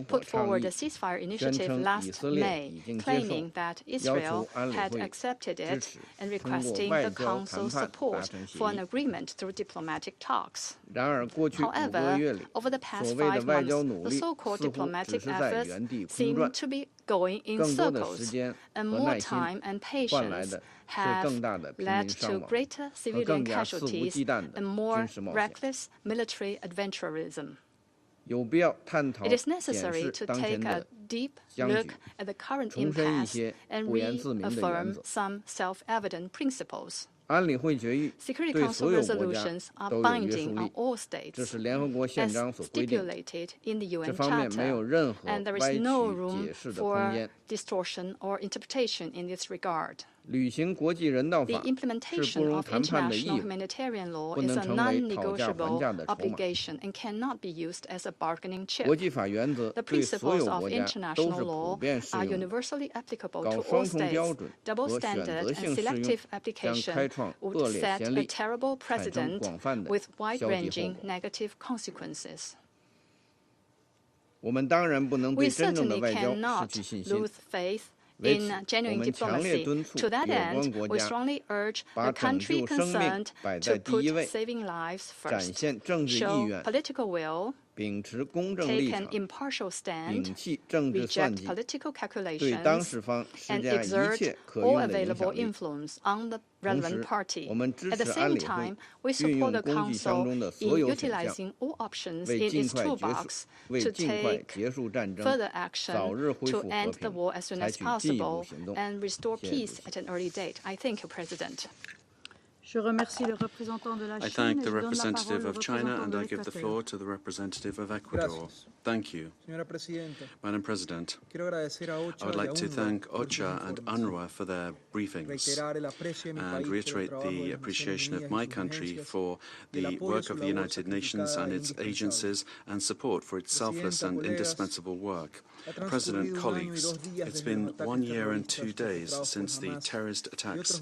S6: put forward a ceasefire initiative last May, claiming that Israel had accepted it and requesting the Council's support for an agreement through diplomatic talks. However, over the past 5 months, the so-called diplomatic efforts seem to be going in circles, and more time and patience have led to greater civilian casualties and more reckless military adventurism. It is necessary to take a deep look at the current impasse and reaffirm some self-evident principles. Security Council resolutions are binding on all states, as stipulated in the UN Charter, and there is no room for distortion or interpretation in this regard. The implementation of international humanitarian law is a non-negotiable obligation and cannot be used as a bargaining chip. The principles of international law are universally applicable to all states. Double standard and selective application would set a terrible precedent with wide-ranging negative consequences. We certainly cannot lose faith in genuine diplomacy. To that end, we strongly urge the country concerned to put saving lives first, show political will, take an impartial stand, reject political calculations, and exert all available influence on the relevant party. At the same time, we support the Council in utilizing all options in its toolbox to take further action to end the war as soon as possible and restore peace at an early date. I thank you, President.
S2: I thank the representative of China and I give the floor to the representative of Ecuador. Thank you. Madam President, I would like to thank OCHA and UNRWA for their briefings and reiterate the appreciation of my country for the work of the United Nations and its agencies and support for its selfless and indispensable work. President, colleagues, it's been 1 year and 2 days since the terrorist attacks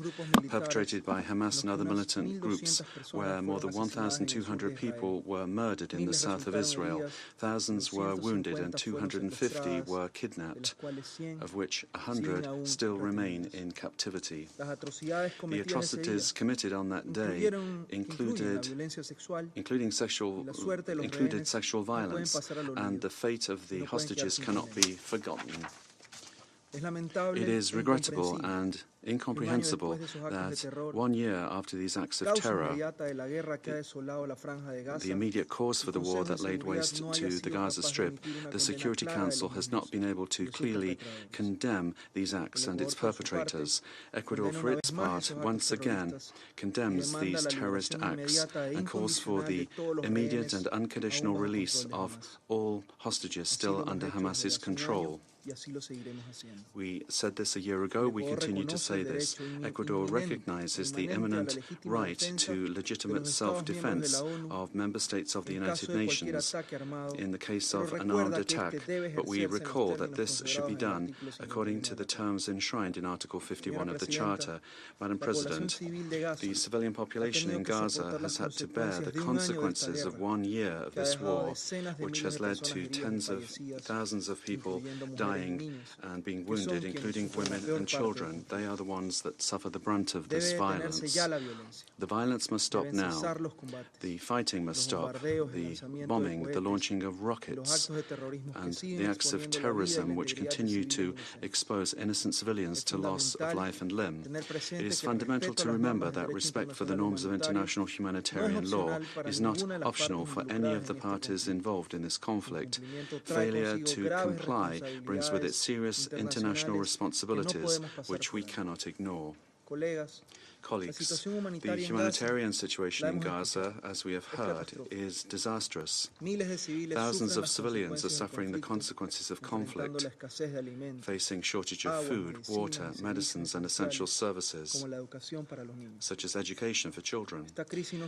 S2: perpetrated by Hamas and other militant groups, where more than 1,200 people were murdered in the south of Israel, thousands were wounded and 250 were kidnapped, of which 100 still remain in captivity. The atrocities committed on that day included sexual violence, and the fate of the hostages cannot be forgotten. It is regrettable and incomprehensible that 1 year after these acts of terror, the immediate cause for the war that laid waste to the Gaza Strip, the Security Council has not been able to clearly condemn these acts and its perpetrators. Ecuador, for its part, once again condemns these terrorist acts and calls for the immediate and unconditional release of all hostages still under Hamas's control. We said this a year ago, we continue to say this. Ecuador recognizes the imminent right to legitimate self-defense of member states of the United Nations in the case of an armed attack, but we recall that this should be done according to the terms enshrined in Article 51 of the Charter. Madam President, the civilian population in Gaza has had to bear the consequences of 1 year of this war, which has led to tens of thousands of people dying and being wounded, including women and children. They are the ones that suffer the brunt of this violence. The violence must stop now. The fighting must stop. The bombing, the launching of rockets, and the acts of terrorism which continue to expose innocent civilians to loss of life and limb. It is fundamental to remember that respect for the norms of international humanitarian law is not optional for any of the parties involved in this conflict. Failure to comply brings with it serious international responsibilities which we cannot ignore. Colleagues, the humanitarian situation in Gaza, as we have heard, is disastrous. Thousands of civilians are suffering the consequences of conflict, facing shortage of food, water, medicines and essential services, such as education for children.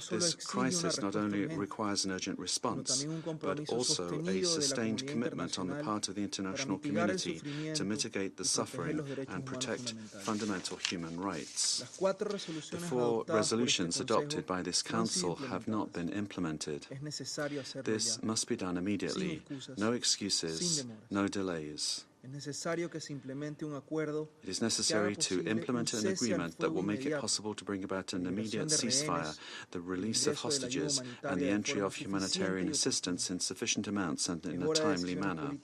S2: This crisis not only requires an urgent response, but also a sustained commitment on the part of the international community to mitigate the suffering and protect fundamental human rights. The 4 resolutions adopted by this Council have not been implemented. This must be done immediately. No excuses, no delays. It is necessary to implement an agreement that will make it possible to bring about an immediate ceasefire, the release of hostages, and the entry of humanitarian assistance in sufficient amounts and in a timely manner.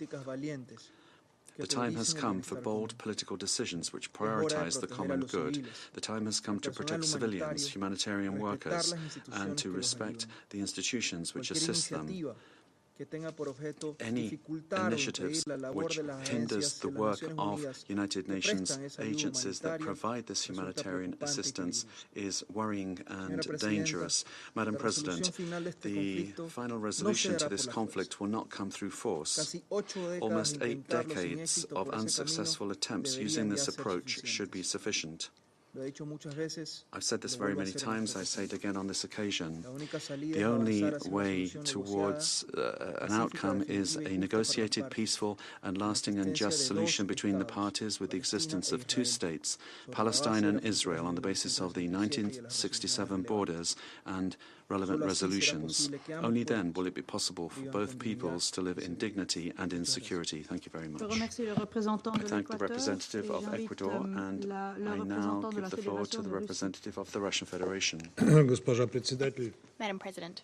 S2: The time has come for bold political decisions which prioritize the common good. The time has come to protect civilians, humanitarian workers, and to respect the institutions which assist them. any initiatives which hinders the work of United Nations agencies that provide this humanitarian assistance is worrying and dangerous. Madam President, the final resolution to this conflict will not come through force. Almost 8 decades of unsuccessful attempts using this approach should be sufficient. I've said this very many times, I say it again on this occasion. The only way towards an outcome is a negotiated, peaceful and lasting and just solution between the parties with the existence of 2 states, Palestine and Israel, on the basis of the 1967 borders and relevant resolutions. Only then will it be possible for both peoples to live in dignity and in security. Thank you very much. I thank the representative of Ecuador, and I now give the floor to the representative of the Russian Federation.
S6: Madam President,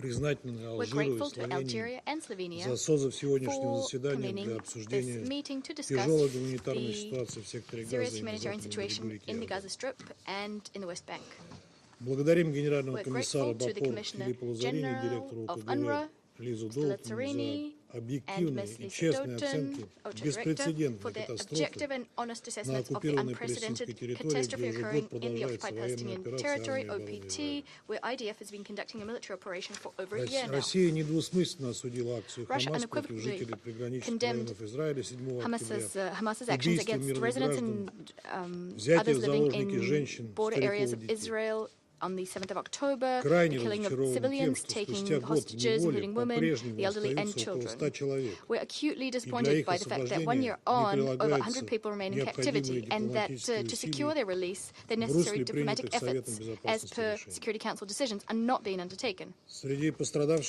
S6: we're grateful to Algeria and Slovenia for convening this meeting to discuss the serious humanitarian situation in the Gaza Strip and in the West Bank. We're grateful to the Commissioner General of UNRWA, Mr. Lazzarini, and Ms. Lisa Doughton, OCHA Director, for their objective and honest assessment of the unprecedented catastrophe occurring in the occupied Palestinian territory, OPT, where IDF has been conducting a military operation for over a year now. Russia unequivocally condemned Hamas's actions against residents and others living in border areas of Israel on the 7th of October, the killing of civilians, taking hostages, including women, the elderly and children. We're acutely disappointed by the fact that 1 year on, over 100 people remain in captivity, and that to secure their release, the necessary diplomatic efforts, as per Security Council decisions, are not being undertaken.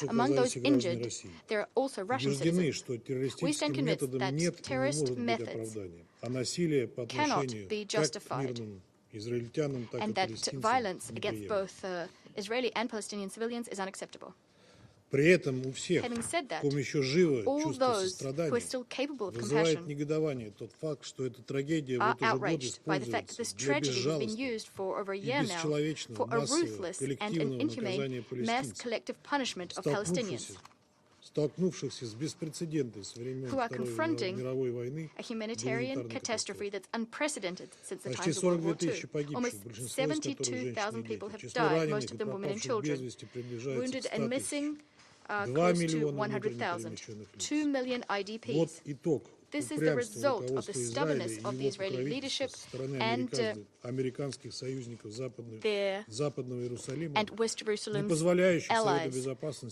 S6: Among those injured, there are also Russian citizens. We stand convinced that terrorist methods cannot be justified, and that violence against both Israeli and Palestinian civilians is unacceptable. Having said that, all those who are still capable of compassion are outraged by the fact that this tragedy has been used for over a year now for a ruthless and an inhumane mass collective punishment of Palestinians, who are confronting a humanitarian catastrophe that's unprecedented since the times of World War II. Almost 72,000 people have died, most of them women and children. Wounded and missing close to 100,000. 2 million IDPs. This is the result of the stubbornness of the Israeli leadership and their and West Jerusalem's allies,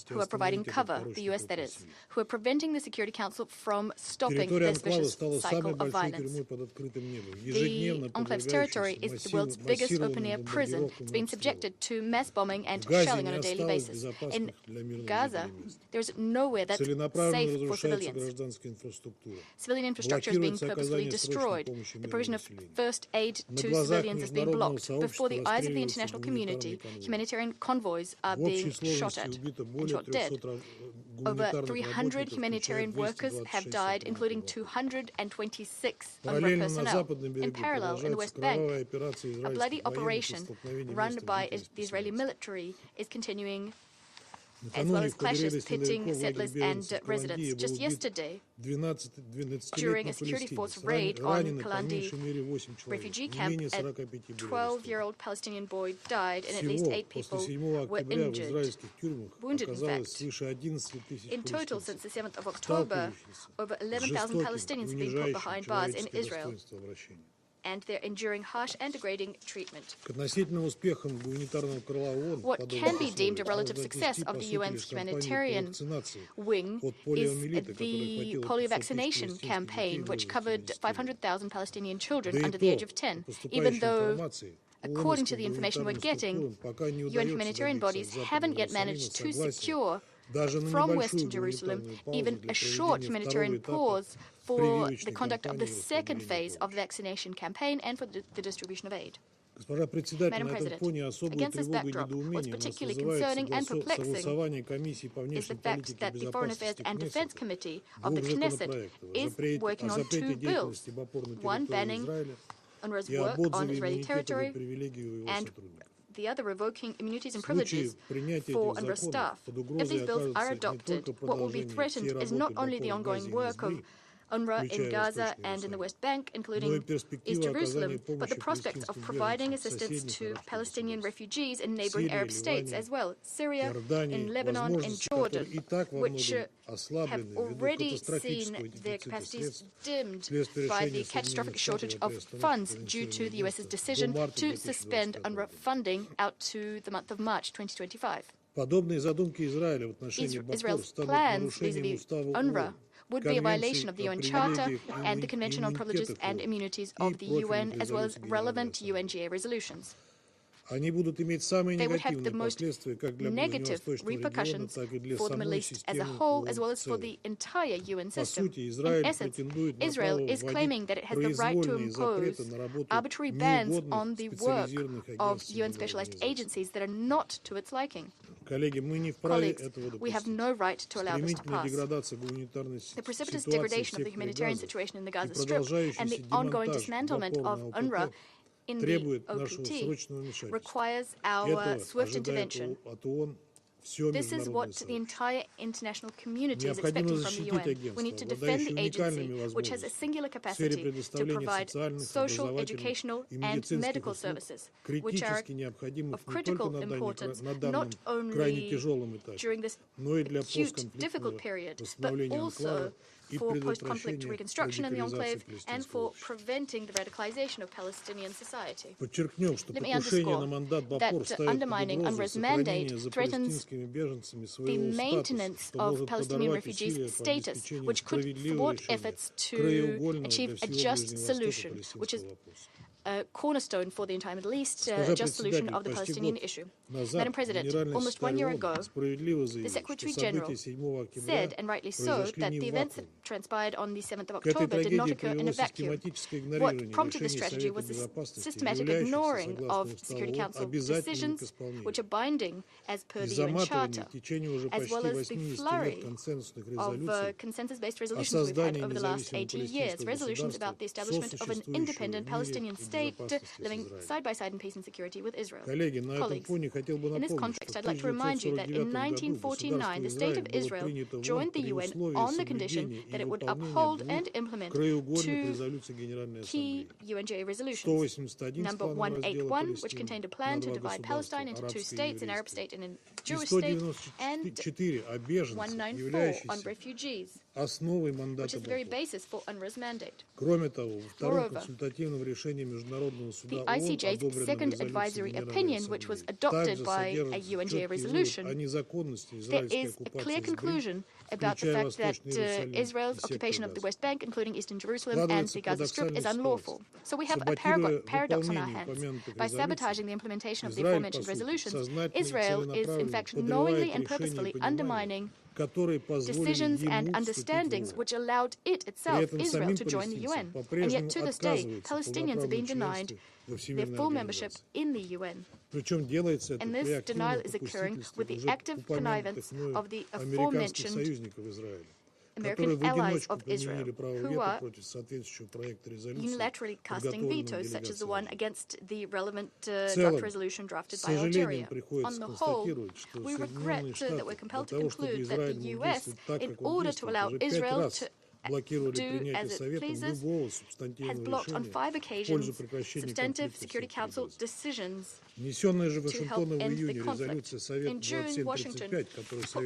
S6: who are providing cover, the U.S. that is, who are preventing the Security Council from stopping this vicious cycle of violence. The Enclave's territory is the world's biggest open-air prison. It's being subjected to mass bombing and shelling on a daily basis. In Gaza, there's nowhere that's safe for civilians. Civilian infrastructure is being purposefully destroyed. The provision of first aid to civilians is being blocked. Before the eyes of the international community, humanitarian convoys are being shot at and shot dead. Over 300 humanitarian workers have died, including 226 UNRWA personnel. In parallel, in the West Bank, a bloody operation run by the Israeli military is continuing, as well as clashes pitting settlers and residents. Just yesterday, during a security force raid on Kalandi refugee camp, a 12-year-old Palestinian boy died and at least 8 people were injured, wounded in fact. In total, since the 7th of October, over 11,000 Palestinians have been put behind bars in Israel, and they're enduring harsh and degrading treatment. What can be deemed a relative success of the UN's humanitarian wing is the polio vaccination campaign, which covered 500,000 Palestinian children under the age of 10, even though, according to the information we're getting, UN humanitarian bodies haven't yet managed to secure from Western Jerusalem even a short humanitarian pause for the conduct of the second phase of the vaccination campaign and for the distribution of aid. Madam President, against this backdrop, what's particularly concerning and perplexing is the fact that the Foreign Affairs and Defense Committee of the Knesset is working on 2 bills, one banning UNRWA's work on Israeli territory and the other revoking immunities and privileges for UNRWA staff. If these bills are adopted, what will be threatened is not only the ongoing work of UNRWA in Gaza and in the West Bank, including East Jerusalem, but the prospect of providing assistance to Palestinian refugees in neighboring Arab states as well, Syria, in Lebanon, and Jordan, which have already seen their capacities dimmed by the catastrophic shortage of funds due to the US's decision to suspend UNRWA funding out to the month of March 2025. Israel's plans vis-à-vis UNRWA would be a violation of the UN Charter and the Convention on Privileges and Immunities of the UN, as well as relevant UNGA resolutions. They would have the most negative repercussions for the Middle East as a whole, as well as for the entire UN system. In essence, Israel is claiming that it has the right to impose arbitrary bans on the work of UN specialized agencies that are not to its liking. Colleagues, we have no right to allow this to pass. The precipitous degradation of the humanitarian situation in the Gaza Strip and the ongoing dismantlement of UNRWA in the OPT requires our swift intervention. This is what the entire international community is expecting from the UN. We need to defend the agency, which has a singular capacity to provide social, educational, and medical services, which are of critical importance, not only during this acute, difficult period, but also for post-conflict reconstruction in the enclave and for preventing the radicalization of Palestinian society. Let me underscore that undermining UNRWA's mandate threatens the maintenance of Palestinian refugees' status, which could thwart efforts to achieve a just solution, which is a cornerstone for the entire Middle East, a just solution of the Palestinian issue. Madam President, almost 1 year ago, the Secretary General said, and rightly so, that the events that transpired on the 7th of October did not occur in a vacuum. What prompted this strategy was the systematic ignoring of Security Council decisions, which are binding as per the UN Charter, as well as the flurry of consensus-based resolutions we've had over the last 80 years, resolutions about the establishment of an independent Palestinian state living side by side in peace and security with Israel. Colleagues, in this context, I'd like to remind you that in 1949, the State of Israel joined the UN on the condition that it would uphold and implement two key UNGA resolutions. Number 181, which contained a plan to divide Palestine into two states, an Arab state and a Jewish state, and 194 on refugees, which is the very basis for UNRWA's mandate. Moreover, the ICJ's second advisory opinion, which was adopted by a UNGA resolution, there is a clear conclusion about the fact that Israel's occupation of the West Bank, including Eastern Jerusalem and the Gaza Strip, is unlawful. So we have a paradox on our hands. By sabotaging the implementation of the aforementioned resolutions, Israel is in fact knowingly and purposefully undermining decisions and understandings which allowed it itself, Israel, to join the UN. And yet to this day, Palestinians are being denied their full membership in the UN. And this denial is occurring with the active connivance of the aforementioned American allies of Israel, who are unilaterally casting vetoes, such as the one against the relevant draft resolution drafted by Algeria. On the whole, we regret that we're compelled to conclude that the U.S., in order to allow Israel to do as it pleases, has blocked on 5 occasions substantive Security Council decisions to help end the conflict. In June, Washington put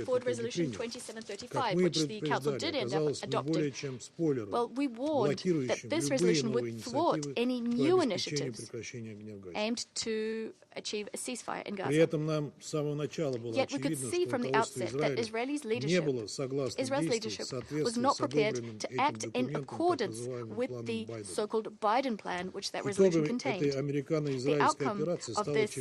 S6: forward Resolution 2735, which the Council did end up adopting. Well, we warned that this resolution would thwart any new initiatives aimed to achieve a ceasefire in Gaza. Yet we could see from the outset that Israel's leadership was not prepared to act in accordance with the so-called Biden plan, which that resolution contained. The outcome of this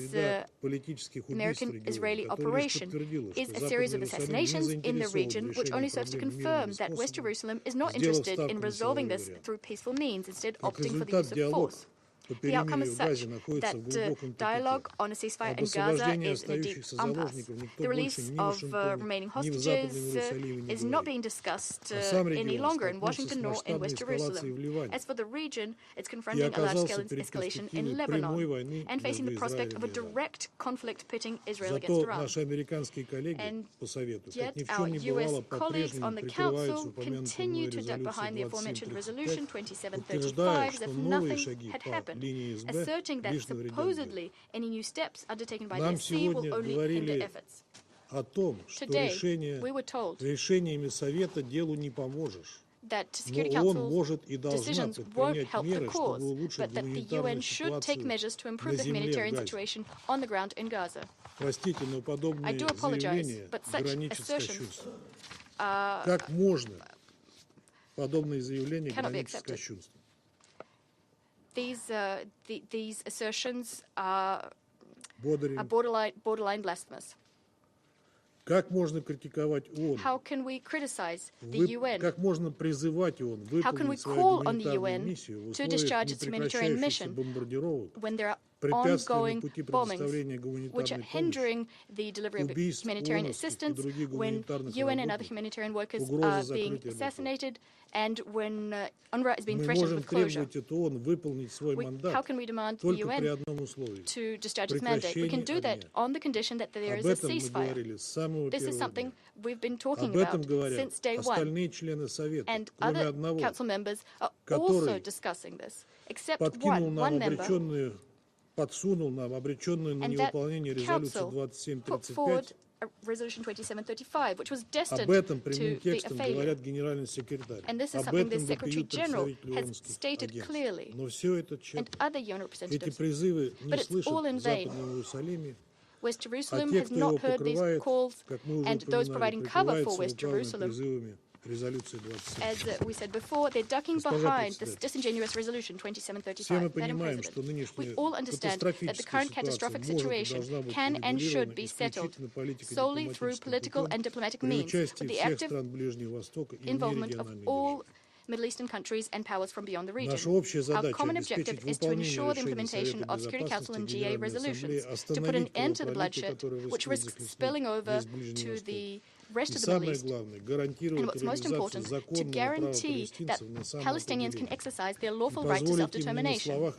S6: American-Israeli operation is a series of assassinations in the region, which only serves to confirm that West Jerusalem is not interested in resolving this through peaceful means, instead opting for the use of force. The outcome is such that dialogue on a ceasefire in Gaza is in a deep impasse. The release of remaining hostages is not being discussed any longer in Washington nor in West Jerusalem. As for the region, it's confronting a large-scale escalation in Lebanon and facing the prospect of a direct conflict pitting Israel against Iran. And yet our U.S. colleagues on the Council continue to duck behind the aforementioned resolution 2735 as if nothing had happened, asserting that supposedly any new steps undertaken by the SC will only hinder efforts. Today, we were told that Security Council decisions won't help the cause, but that the UN should take measures to improve the humanitarian situation on the ground in Gaza. I do apologize, but such assertions cannot be accepted. These assertions are borderline blasphemous. How can we criticize the UN? How can we call on the UN to discharge its humanitarian mission when there are ongoing bombings which are hindering the delivery of humanitarian assistance, when UN and other humanitarian workers are being assassinated, and when UNRWA is being threatened with closure? How can we demand the UN to discharge its mandate? We can do that on the condition that there is a ceasefire. This is something we've been talking about since day one, and other Council members are also discussing this, except one member. And that Council put forward a Resolution 2735, which was destined to be a failure. And this is something the Secretary General has stated clearly, and other UN representatives. But it's all in vain. West Jerusalem has not heard these calls, and those providing cover for West Jerusalem, as we said before, they're ducking behind this disingenuous resolution 2735. Madam President, we all understand that the current catastrophic situation can and should be settled solely through political and diplomatic means, with the active involvement of all Middle Eastern countries and powers from beyond the region. Our common objective is to ensure the implementation of Security Council and GA resolutions, to put an end to the bloodshed which risks spilling over to the rest of the Middle East, and what's most important, to guarantee that Palestinians can exercise their lawful right to self-determination,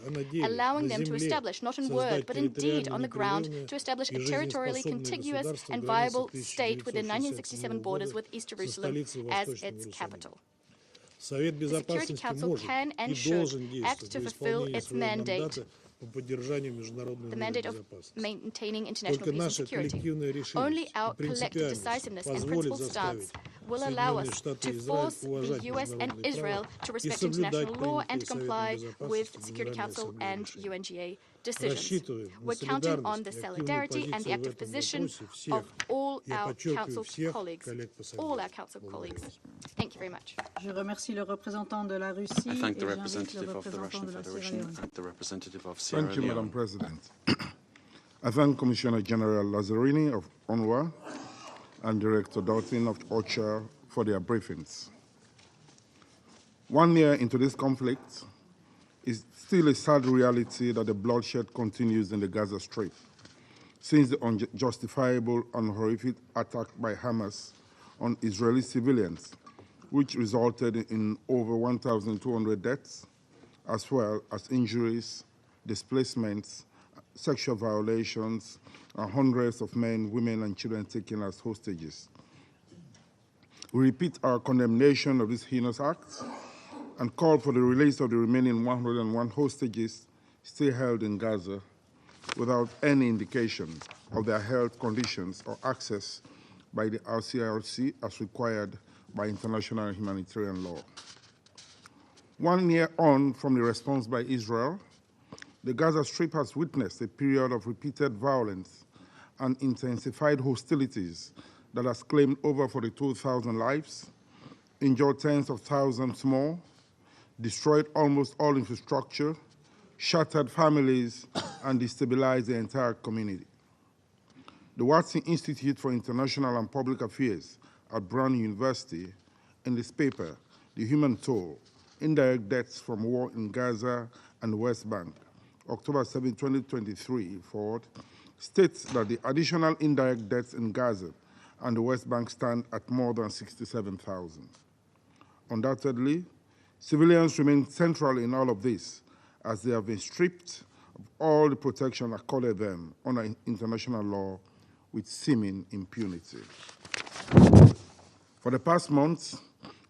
S6: allowing them to establish, not in word, but indeed on the ground, to establish a territorially contiguous and viable state within 1967 borders with East Jerusalem as its capital. The Security Council can and should act to fulfill its mandate, the mandate of maintaining international peace and security. Only our collective decisiveness and principled stance will allow us to force the US and Israel to respect international law and to comply with Security Council and UNGA decisions. We're counting on the solidarity and the active position of all our Council colleagues. All our Council colleagues. Thank you very much.
S1: Je remercie le représentant de la Russie.
S2: I thank the representative of the Russian Federation and the representative of Sierra Leone.
S13: Thank you, Madam President. I thank Commissioner General Lazzarini of UNRWA and Director Dalton of OCHA for their briefings. 1 year into this conflict, it's still a sad reality that the bloodshed continues in the Gaza Strip since the unjustifiable and horrific attack by Hamas on Israeli civilians, which resulted in over 1,200 deaths, as well as injuries, displacements, sexual violations, and hundreds of men, women, and children taken as hostages. We repeat our condemnation of this heinous act and call for the release of the remaining 101 hostages still held in Gaza without any indication of their health conditions or access by the RCRC as required by international humanitarian law. 1 year on from the response by Israel, the Gaza Strip has witnessed a period of repeated violence and intensified hostilities that has claimed over 42,000 lives, injured tens of thousands more, destroyed almost all infrastructure, shattered families, and destabilized the entire community. The Watson Institute for International and Public Affairs at Brown University, in this paper, The Human Toll, Indirect Deaths from War in Gaza and the West Bank, October 7, 2023, forward, states that the additional indirect deaths in Gaza and the West Bank stand at more than 67,000. Undoubtedly, civilians remain central in all of this, as they have been stripped of all the protection accorded them under international law with seeming impunity. For the past months,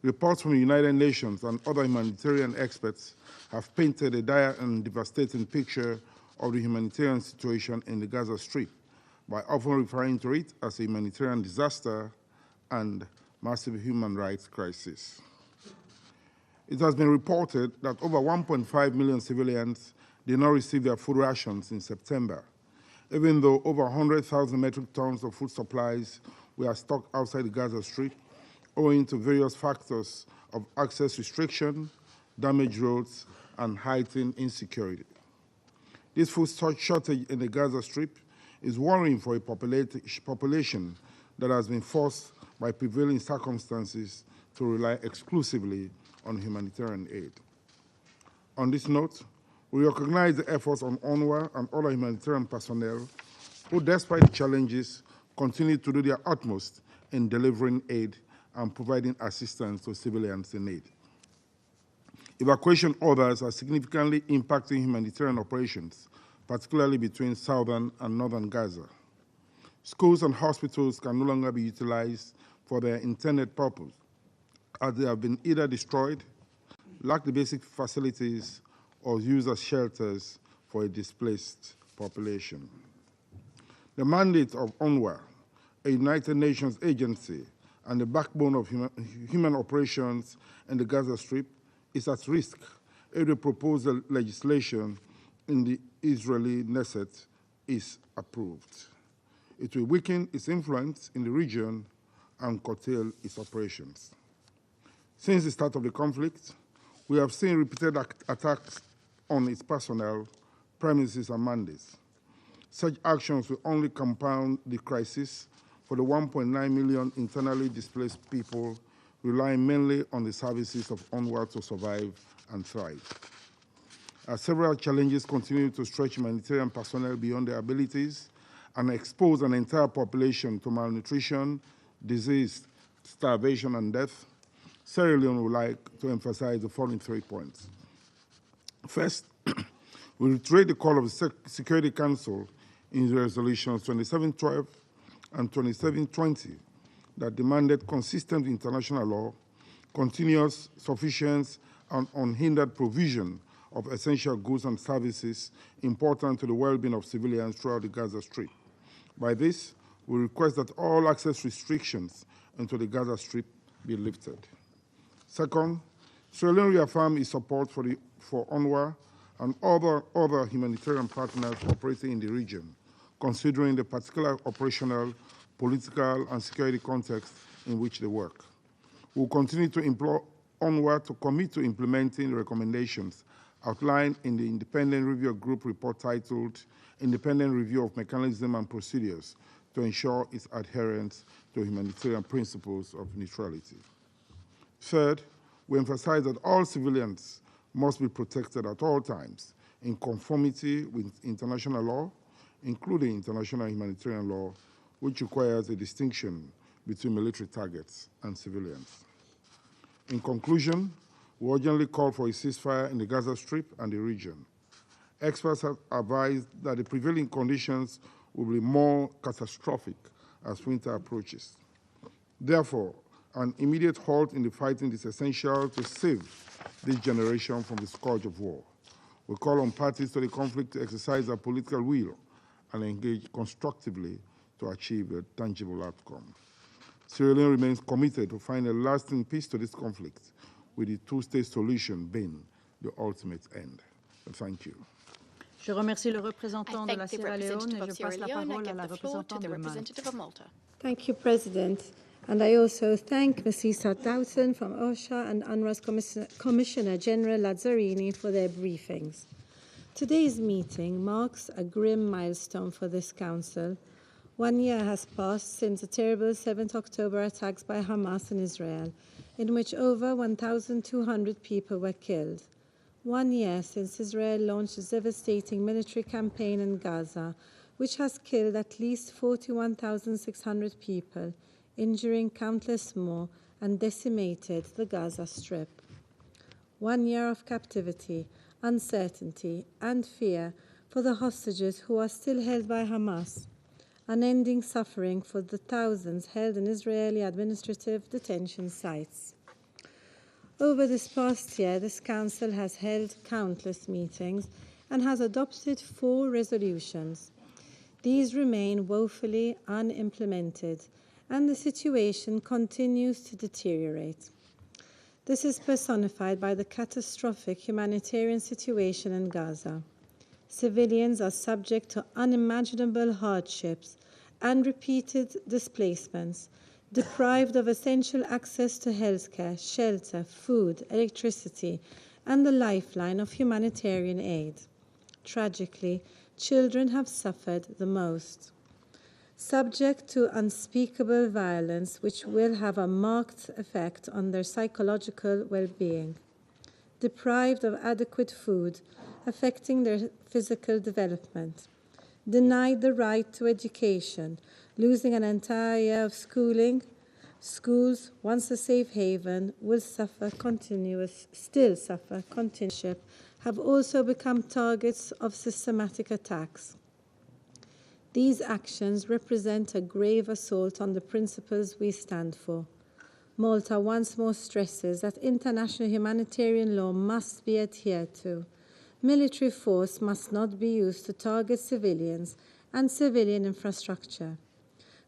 S13: reports from the United Nations and other humanitarian experts have painted a dire and devastating picture of the humanitarian situation in the Gaza Strip by often referring to it as a humanitarian disaster and massive human rights crisis. It has been reported that over 1.5 million civilians did not receive their food rations in September, even though over 100,000 metric tons of food supplies were stocked outside the Gaza Strip, owing to various factors of access restriction, damaged roads, and heightened insecurity. This food shortage in the Gaza Strip is worrying for a population that has been forced by prevailing circumstances to rely exclusively on humanitarian aid. On this note, we recognize the efforts of UNRWA and other humanitarian personnel who, despite the challenges, continue to do their utmost in delivering aid and providing assistance to civilians in need. Evacuation orders are significantly impacting humanitarian operations, particularly between southern and northern Gaza. Schools and hospitals can no longer be utilized for their intended purpose, as they have been either destroyed, lack the basic facilities, or used as shelters for a displaced population. The mandate of UNRWA, a United Nations agency and the backbone of human operations in the Gaza Strip, is at risk if the proposed legislation in the Israeli Knesset is approved. It will weaken its influence in the region and curtail its operations. Since the start of the conflict, we have seen repeated attacks on its personnel, premises, and mandates. Such actions will only compound the crisis for the 1.9 million internally displaced people relying mainly on the services of UNRWA to survive and thrive. As several challenges continue to stretch humanitarian personnel beyond their abilities and expose an entire population to malnutrition, disease, starvation, and death, Sierra Leone would like to emphasize the following 3 points. First, we reiterate the call of the Security Council in the resolutions 2712 and 2720 that demanded consistent international law, continuous, sufficient, and unhindered provision of essential goods and services important to the well-being of civilians throughout the Gaza Strip. By this, we request that all access restrictions into the Gaza Strip be lifted. Second, Sierra Leone reaffirms its support for UNRWA and other humanitarian partners operating in the region, considering the particular operational, political, and security context in which they work. We will continue to implore UNRWA to commit to implementing the recommendations outlined in the Independent Review Group report titled Independent Review of Mechanism and Procedures to ensure its adherence to humanitarian principles of neutrality. Third, we emphasize that all civilians must be protected at all times in conformity with international law, including international humanitarian law, which requires a distinction between military targets and civilians. In conclusion, we urgently call for a ceasefire in the Gaza Strip and the region. Experts have advised that the prevailing conditions will be more catastrophic as winter approaches. Therefore, an immediate halt in the fighting is essential to save this generation from the scourge of war. We call on parties to the conflict to exercise their political will and engage constructively to achieve a tangible outcome. Sierra Leone remains committed to find a lasting peace to this conflict, with the two-state solution being the ultimate end. Thank you.
S1: Je remercie le représentant de la Sierra Leone et je passe la parole à la représentante de Malte.
S14: Thank you, President. And I also thank Mrs. Doughton from OCHA and UNRWA's Commissioner General Lazzarini for their briefings. Today's meeting marks a grim milestone for this Council. 1 year has passed since the terrible 7th October attacks by Hamas in Israel, in which over 1,200 people were killed. 1 year since Israel launched a devastating military campaign in Gaza, which has killed at least 41,600 people, injuring countless more, and decimated the Gaza Strip. 1 year of captivity, uncertainty, and fear for the hostages who are still held by Hamas, unending suffering for the thousands held in Israeli administrative detention sites. Over this past year, this Council has held countless meetings and has adopted 4 resolutions. These remain woefully unimplemented, and the situation continues to deteriorate. This is personified by the catastrophic humanitarian situation in Gaza. Civilians are subject to unimaginable hardships and repeated displacements, deprived of essential access to healthcare, shelter, food, electricity, and the lifeline of humanitarian aid. Tragically, children have suffered the most. Subject to unspeakable violence, which will have a marked effect on their psychological well-being. Deprived of adequate food, affecting their physical development. Denied the right to education, losing an entire year of schooling. Schools, once a safe haven, still suffer continuous have also become targets of systematic attacks. These actions represent a grave assault on the principles we stand for. Malta once more stresses that international humanitarian law must be adhered to. Military force must not be used to target civilians and civilian infrastructure.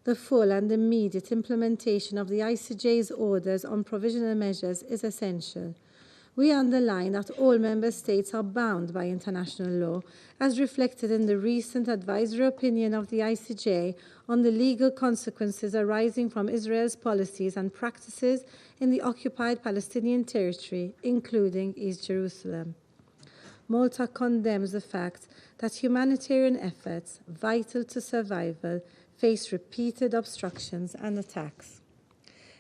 S14: The full and immediate implementation of the ICJ's orders on provisional measures is essential. We underline that all member states are bound by international law, as reflected in the recent advisory opinion of the ICJ on the legal consequences arising from Israel's policies and practices in the occupied Palestinian territory, including East Jerusalem. Malta condemns the fact that humanitarian efforts, vital to survival, face repeated obstructions and attacks.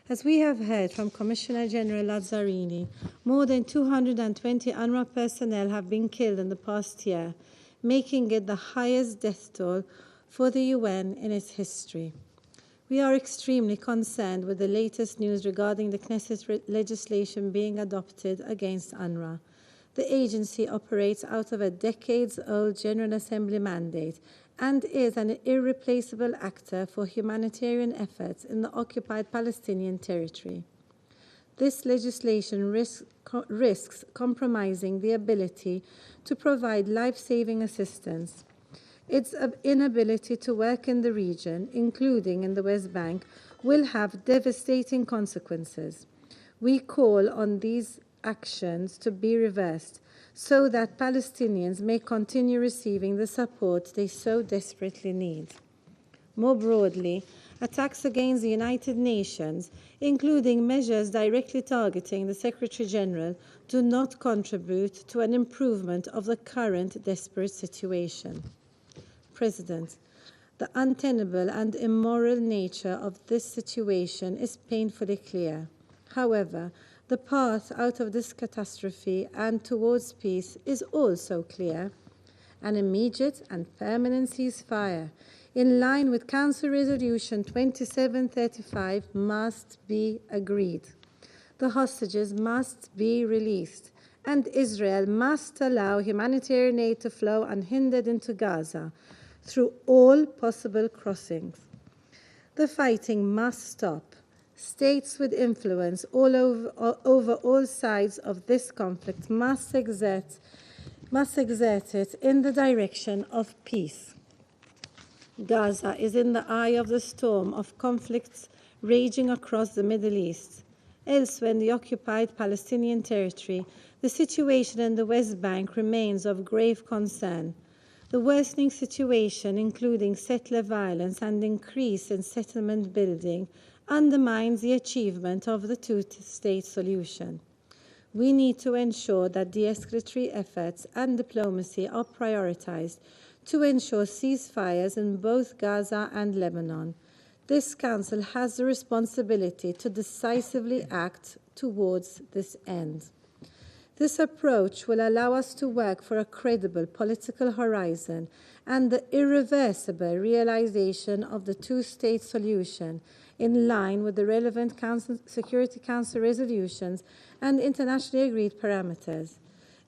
S14: As we have heard from Commissioner General Lazzarini, more than 220 UNRWA personnel have been killed in the past year, making it the highest death toll for the UN in its history. We are extremely concerned with the latest news regarding the Knesset legislation being adopted against UNRWA. The agency operates out of a decades-old General Assembly mandate and is an irreplaceable actor for humanitarian efforts in the occupied Palestinian territory. This legislation risks compromising the ability to provide life-saving assistance. Its inability to work in the region, including in the West Bank, will have devastating consequences. We call on these actions to be reversed so that Palestinians may continue receiving the support they so desperately need. More broadly, attacks against the United Nations, including measures directly targeting the Secretary General, do not contribute to an improvement of the current desperate situation. President, the untenable and immoral nature of this situation is painfully clear. However, the path out of this catastrophe and towards peace is also clear. An immediate and permanent ceasefire, in line with Council Resolution 2735, must be agreed. The hostages must be released, and Israel must allow humanitarian aid to flow unhindered into Gaza through all possible crossings. The fighting must stop. States with influence over all sides of this conflict must exert it in the direction of peace. Gaza is in the eye of the storm of conflicts raging across the Middle East. Elsewhere in the occupied Palestinian territory, the situation in the West Bank remains of grave concern. The worsening situation, including settler violence and increase in settlement building, undermines the achievement of the two-state solution. We need to ensure that de-escalatory efforts and diplomacy are prioritized to ensure ceasefires in both Gaza and Lebanon. This Council has the responsibility to decisively act towards this end. This approach will allow us to work for a credible political horizon and the irreversible realization of the two-state solution in line with the relevant Security Council resolutions and internationally agreed parameters.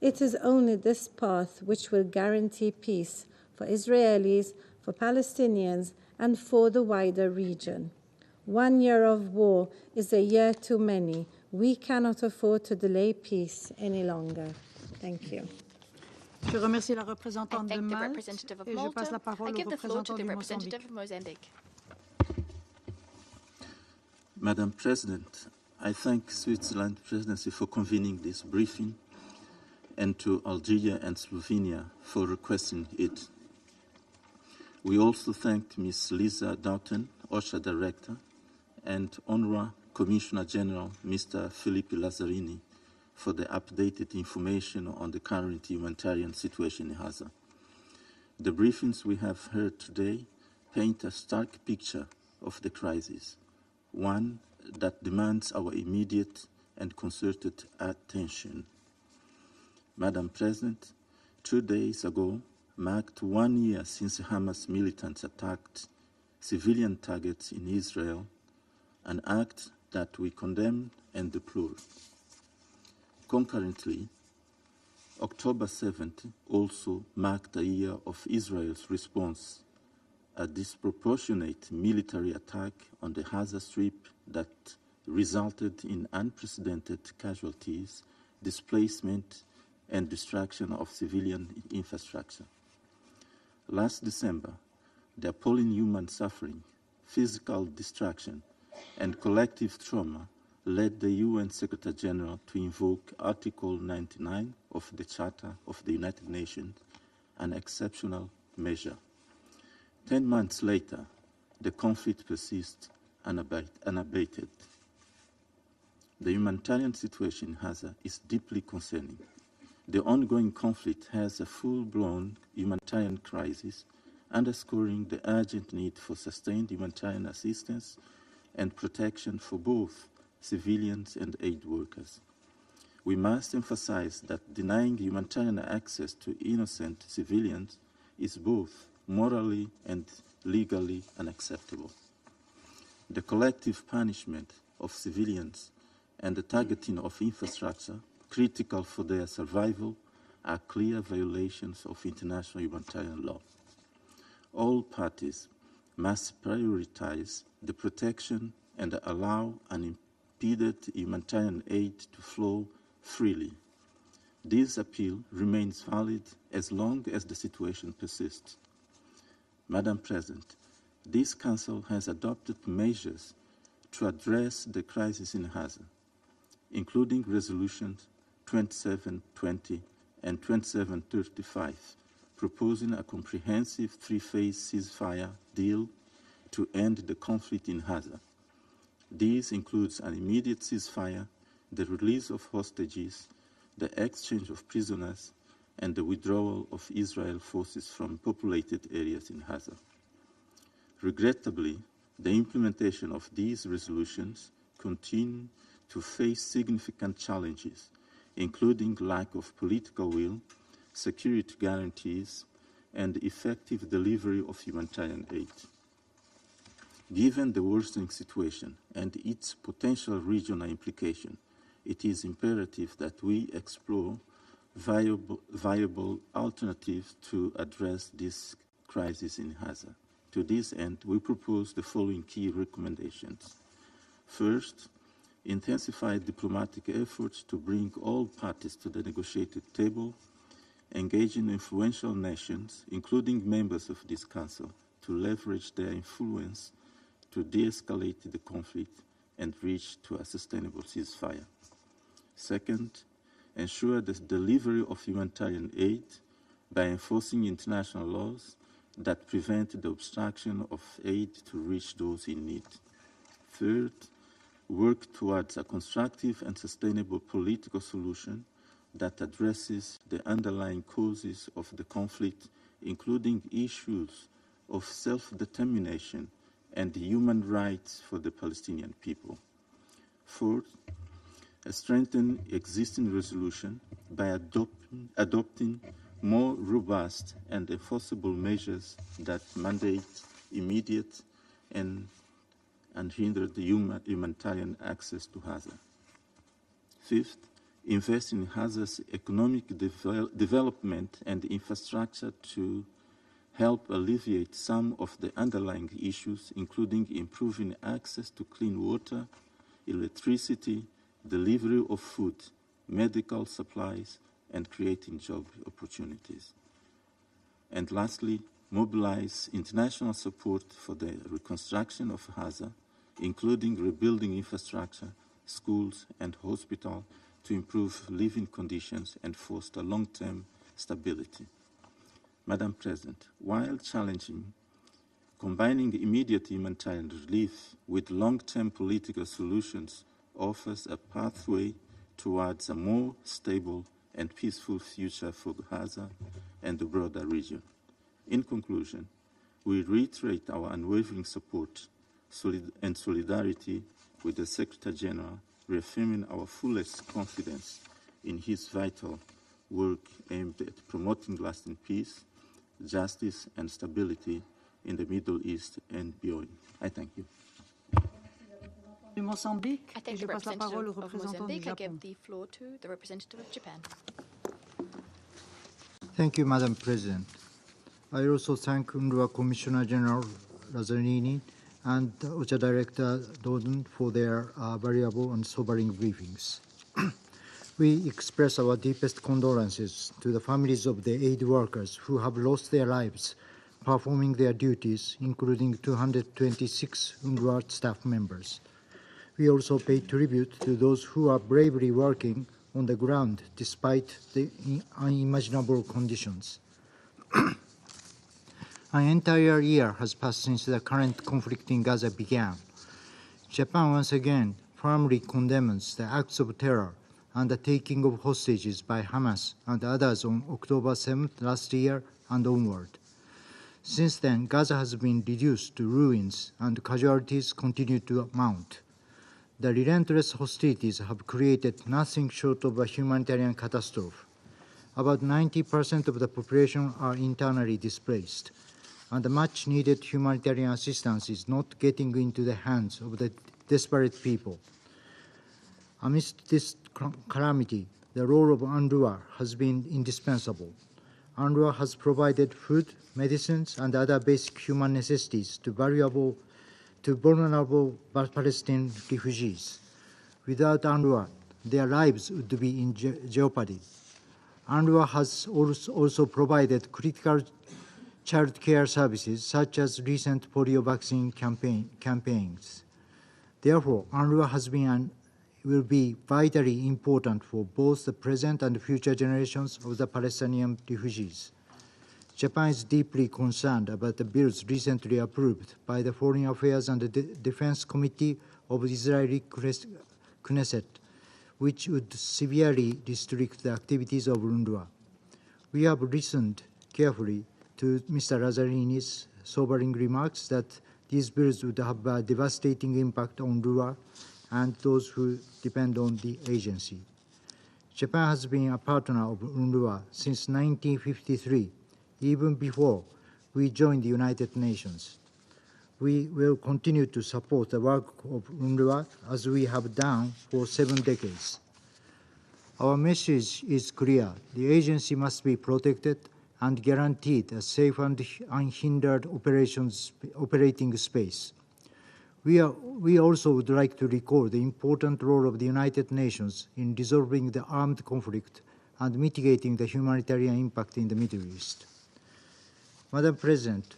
S14: It is only this path which will guarantee peace for Israelis, for Palestinians, and for the wider region. 1 year of war is a year too many. We cannot afford to delay peace any longer. Thank you.
S1: Je remercie la représentante de Malte et je passe la parole au représentant du Mozambique.
S15: Madam President, I thank Switzerland Presidency for convening this briefing and to Algeria and Slovenia for requesting it. We also thank Ms. Lisa Doughton, OCHA Director, and UNRWA Commissioner General, Mr. Filippo Lazzarini, for the updated information on the current humanitarian situation in Gaza. The briefings we have heard today paint a stark picture of the crisis, one that demands our immediate and concerted attention. Madam President, 2 days ago marked 1 year since Hamas militants attacked civilian targets in Israel, an act that we condemn and deplore. Concurrently, October 7th also marked a year of Israel's response, a disproportionate military attack on the Gaza Strip that resulted in unprecedented casualties, displacement, and destruction of civilian infrastructure. Last December, the appalling human suffering, physical destruction, and collective trauma led the UN Secretary General to invoke Article 99 of the Charter of the United Nations, an exceptional measure. 10 months later, the conflict persists unabated. The humanitarian situation in Gaza is deeply concerning. The ongoing conflict has a full-blown humanitarian crisis, underscoring the urgent need for sustained humanitarian assistance and protection for both civilians and aid workers. We must emphasize that denying humanitarian access to innocent civilians is both morally and legally unacceptable. The collective punishment of civilians and the targeting of infrastructure critical for their survival are clear violations of international humanitarian law. All parties must prioritize the protection and allow unimpeded humanitarian aid to flow freely. This appeal remains valid as long as the situation persists. Madam President, this Council has adopted measures to address the crisis in Gaza, including resolutions 2720 and 2735, proposing a comprehensive three-phase ceasefire deal to end the conflict in Gaza. This includes an immediate ceasefire, the release of hostages, the exchange of prisoners, and the withdrawal of Israel forces from populated areas in Gaza. Regrettably, the implementation of these resolutions continue to face significant challenges, including lack of political will, security guarantees, and effective delivery of humanitarian aid. Given the worsening situation and its potential regional implication, it is imperative that we explore viable alternatives to address this crisis in Gaza. To this end, we propose the following key recommendations. First, intensify diplomatic efforts to bring all parties to the negotiated table, engaging influential nations, including members of this Council, to leverage their influence to de-escalate the conflict and reach to a sustainable ceasefire. Second, ensure the delivery of humanitarian aid by enforcing international laws that prevent the obstruction of aid to reach those in need. Third, work towards a constructive and sustainable political solution that addresses the underlying causes of the conflict, including issues of self-determination and human rights for the Palestinian people. Fourth, strengthen existing resolution by adopting more robust and enforceable measures that mandate immediate and unhindered humanitarian access to Gaza. Fifth, invest in Gaza's economic development and infrastructure to help alleviate some of the underlying issues, including improving access to clean water, electricity, delivery of food, medical supplies, and creating job opportunities. And lastly, mobilize international support for the reconstruction of Gaza, including rebuilding infrastructure, schools, and hospitals to improve living conditions and foster long-term stability. Madam President, while challenging, combining immediate humanitarian relief with long-term political solutions offers a pathway towards a more stable and peaceful future for Gaza and the broader region. In conclusion, we reiterate our unwavering support and solidarity with the Secretary General, reaffirming our fullest confidence in his vital work aimed at promoting lasting peace, justice, and stability in the Middle East and beyond. I thank you.
S1: Du Mozambique,
S6: I thank the representative of Mozambique. I give the floor to the representative of Japan.
S16: Thank you, Madam President. I also thank UNRWA Commissioner General Lazzarini and OCHA Director Dodon for their variable and sobering briefings. We express our deepest condolences to the families of the aid workers who have lost their lives performing their duties, including 226 UNRWA staff members. We also pay tribute to those who are bravely working on the ground despite the unimaginable conditions. An entire year has passed since the current conflict in Gaza began. Japan once again firmly condemns the acts of terror and the taking of hostages by Hamas and others on October 7th last year and onward. Since then, Gaza has been reduced to ruins and casualties continue to mount. The relentless hostilities have created nothing short of a humanitarian catastrophe. About 90% of the population are internally displaced, and the much-needed humanitarian assistance is not getting into the hands of the desperate people. Amidst this calamity, the role of UNRWA has been indispensable. UNRWA has provided food, medicines, and other basic human necessities to vulnerable Palestinian refugees. Without UNRWA, their lives would be in jeopardy. UNRWA has also provided critical child care services, such as recent polio vaccine campaigns. Therefore, UNRWA has been and will be vitally important for both the present and future generations of the Palestinian refugees. Japan is deeply concerned about the bills recently approved by the Foreign Affairs and the Defense Committee of the Israeli Knesset, which would severely restrict the activities of UNRWA. We have listened carefully to Mr. Lazarini's sobering remarks that these bills would have a devastating impact on UNRWA and those who depend on the agency. Japan has been a partner of UNRWA since 1953, even before we joined the United Nations. We will continue to support the work of UNRWA as we have done for 7 decades. Our message is clear. The agency must be protected and guaranteed a safe and unhindered operating space. We also would like to recall the important role of the United Nations in resolving the armed conflict and mitigating the humanitarian impact in the Middle East. Madam President,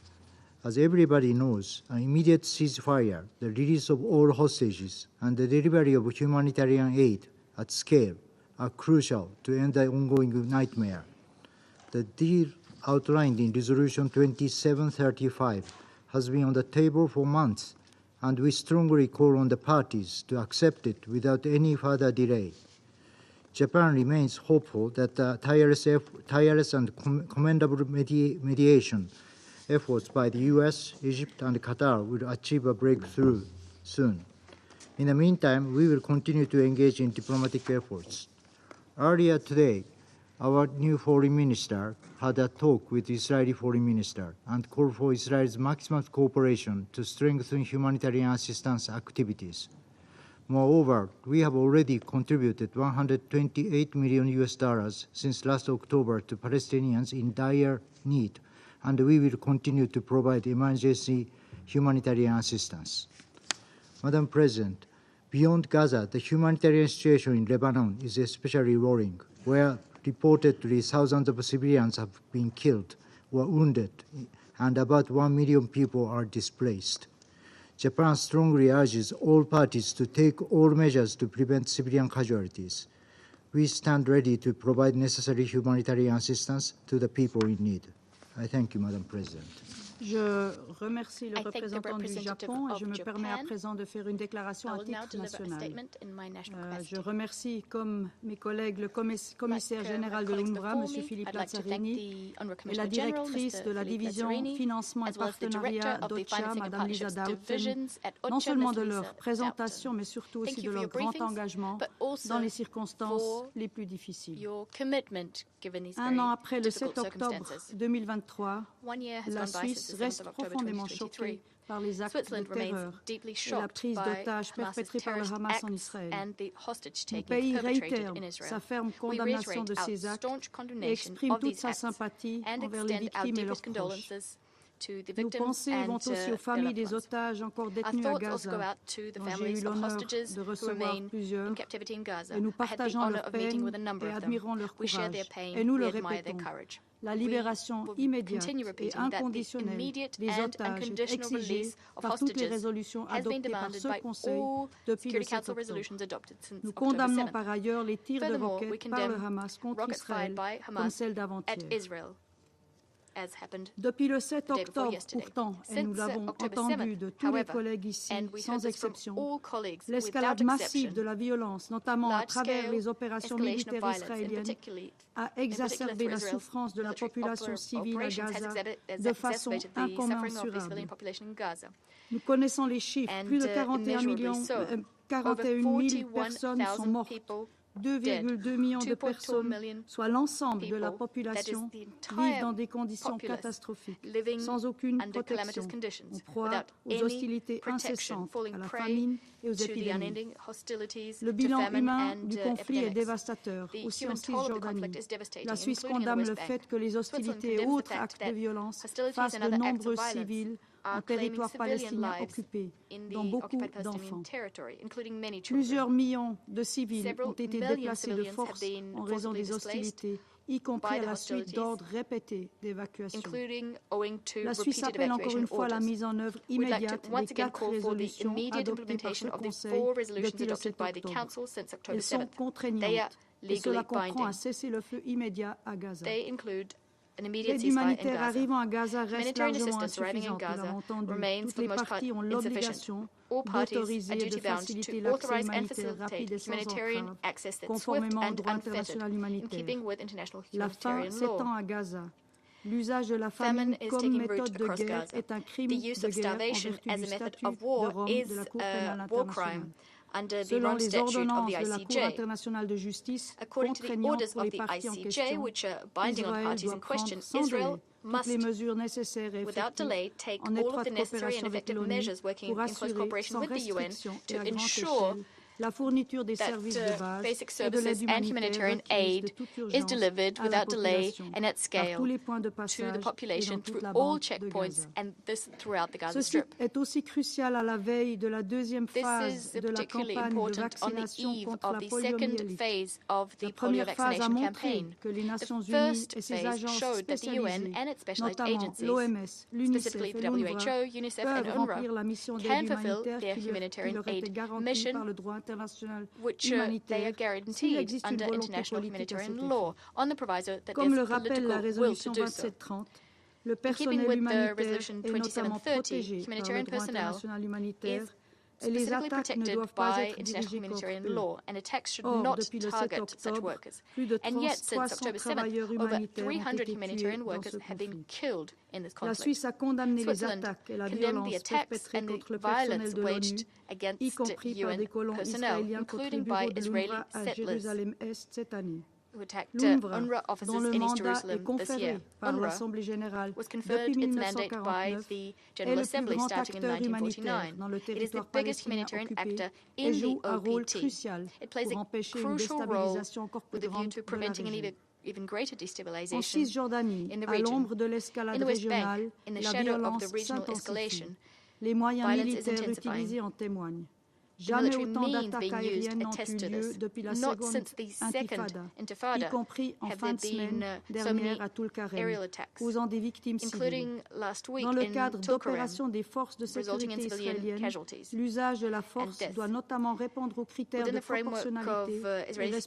S16: as everybody knows, an immediate ceasefire, the release of all hostages, and the delivery of humanitarian aid at scale are crucial to end the ongoing nightmare. The deal outlined in Resolution 2735 has been on the table for months, and we strongly call on the parties to accept it without any further delay. Japan remains hopeful that the tireless and commendable mediation efforts by the US, Egypt, and Qatar will achieve a breakthrough soon. In the meantime, we will continue to engage in diplomatic efforts. Earlier today, our new foreign minister had a talk with the Israeli foreign minister and called for Israel's maximum cooperation to strengthen humanitarian assistance activities. Moreover, we have already contributed $128 million since last October to Palestinians in dire need, and we will continue to provide emergency humanitarian assistance. Madam President, beyond Gaza, the humanitarian situation in Lebanon is especially worrying, where reportedly thousands of civilians have been killed or wounded, and about 1 million people are displaced. Japan strongly urges all parties to take all measures to prevent civilian casualties. We stand ready to provide necessary humanitarian assistance to the people in need. I thank you, Madam President.
S1: Je remercie le représentant du Japon et je me permets à présent de faire une déclaration à titre national. Je remercie, comme mes collègues, le commissaire général de l'UNRWA, M. Philippe Lazzarini, et la directrice de la division financement et partenariat d'OCHA, Mme Lisa Doughton, non seulement de leur présentation, mais surtout aussi de leur grand engagement dans les circonstances les plus difficiles. Un an après le 7 octobre 2023, la Suisse reste profondément choquée par les actes de terreur et la prise d'otages perpétrée par le Hamas en Israël. Mon pays réitère sa ferme condamnation de ces actes et exprime toute sa sympathie envers les victimes et leurs proches. Nos pensées vont aussi aux familles des otages encore détenus à Gaza, dont j'ai eu l'honneur de recevoir plusieurs, et nous partageons leur peine et admirons leur courage. Et nous le répétons, la libération immédiate et inconditionnelle des otages est exigée par toutes les résolutions adoptées par ce Conseil depuis le 7 octobre. Nous condamnons par ailleurs les tirs de roquettes par le Hamas contre Israël, comme celle d'avant-hier. Depuis le 7 octobre, pourtant, et nous l'avons entendu de tous les collègues ici, sans exception, l'escalade massive de la violence, notamment à travers les opérations militaires israéliennes, a exacerbé la souffrance de la population civile à Gaza de façon incommensurable. Nous connaissons les chiffres, plus de 41 000 personnes sont mortes. 2,2 millions de personnes, soit l'ensemble de la population, vivent dans des conditions catastrophiques, sans aucune protection, en proie aux hostilités incessantes, à la famine et aux épidémies. Le bilan humain du conflit est dévastateur, aussi en Cisjordanie. La Suisse condamne le fait que les hostilités et autres actes de violence fassent de nombreux civils en territoire palestinien occupé, dont beaucoup d'enfants. Plusieurs millions de civils ont été déplacés de force en raison des hostilités, y compris à la suite d'ordres répétés d'évacuation. La Suisse appelle encore une fois la mise en œuvre immédiate des 4 résolutions adoptées par ce Conseil depuis le 7 octobre. Elles sont contraignantes et cela comprend un cessez-le-feu immédiat à Gaza. L'aide humanitaire arrivant à Gaza reste largement insuffisante, nous l'avons entendu. Toutes les parties ont l'obligation d'autoriser et de faciliter l'accès humanitaire rapide et sans entrave, conformément au droit international humanitaire. La faim s'étend à Gaza. L'usage de la famine comme méthode de guerre est un crime de guerre en vertu du statut de Rome de la Cour pénale internationale. Selon les ordonnances de la Cour internationale de justice, contraignantes pour les parties en question, Israël doit prendre sans délai toutes les mesures nécessaires et effectives en étroite coopération avec l'ONU pour assurer sans restriction et à grande échelle la fourniture des services de base et de l'aide humanitaire requise de toute urgence à la population par tous les points de passage et dans toute la bande de Gaza. Ceci est aussi crucial à la veille de la deuxième phase de la campagne de vaccination contre la poliomyélite. La première phase a montré que les Nations Unies et ses agences spécialisées, notamment l'OMS, l'UNICEF et l'UNRWA, peuvent remplir la mission d'aide humanitaire qui leur était garantie par le droit international humanitaire s'il existe une volonté politique à cet effet. Comme le rappelle la résolution 2730, le personnel humanitaire est notamment protégé par le droit international humanitaire
S6: specifically protected by international humanitarian law, and attacks should not target such workers. And yet, since October 7th, over 300 humanitarian workers have been killed in this conflict. Switzerland condemned the attacks and the violence waged against UN personnel, including by Israeli settlers who attacked UNRWA offices in East Jerusalem this year. UNRWA was conferred its mandate by the General Assembly starting in 1949. It is the biggest humanitarian actor in the OPT. It plays a crucial role with a view to preventing an even greater destabilization in the region. In the West Bank, in the shadow of the regional escalation, violence is intensifying. The military means being used attest to this. Not since the second Intifada have there been so many aerial attacks, including last week in Tulkarem, resulting in civilian casualties and deaths. Within the framework of Israeli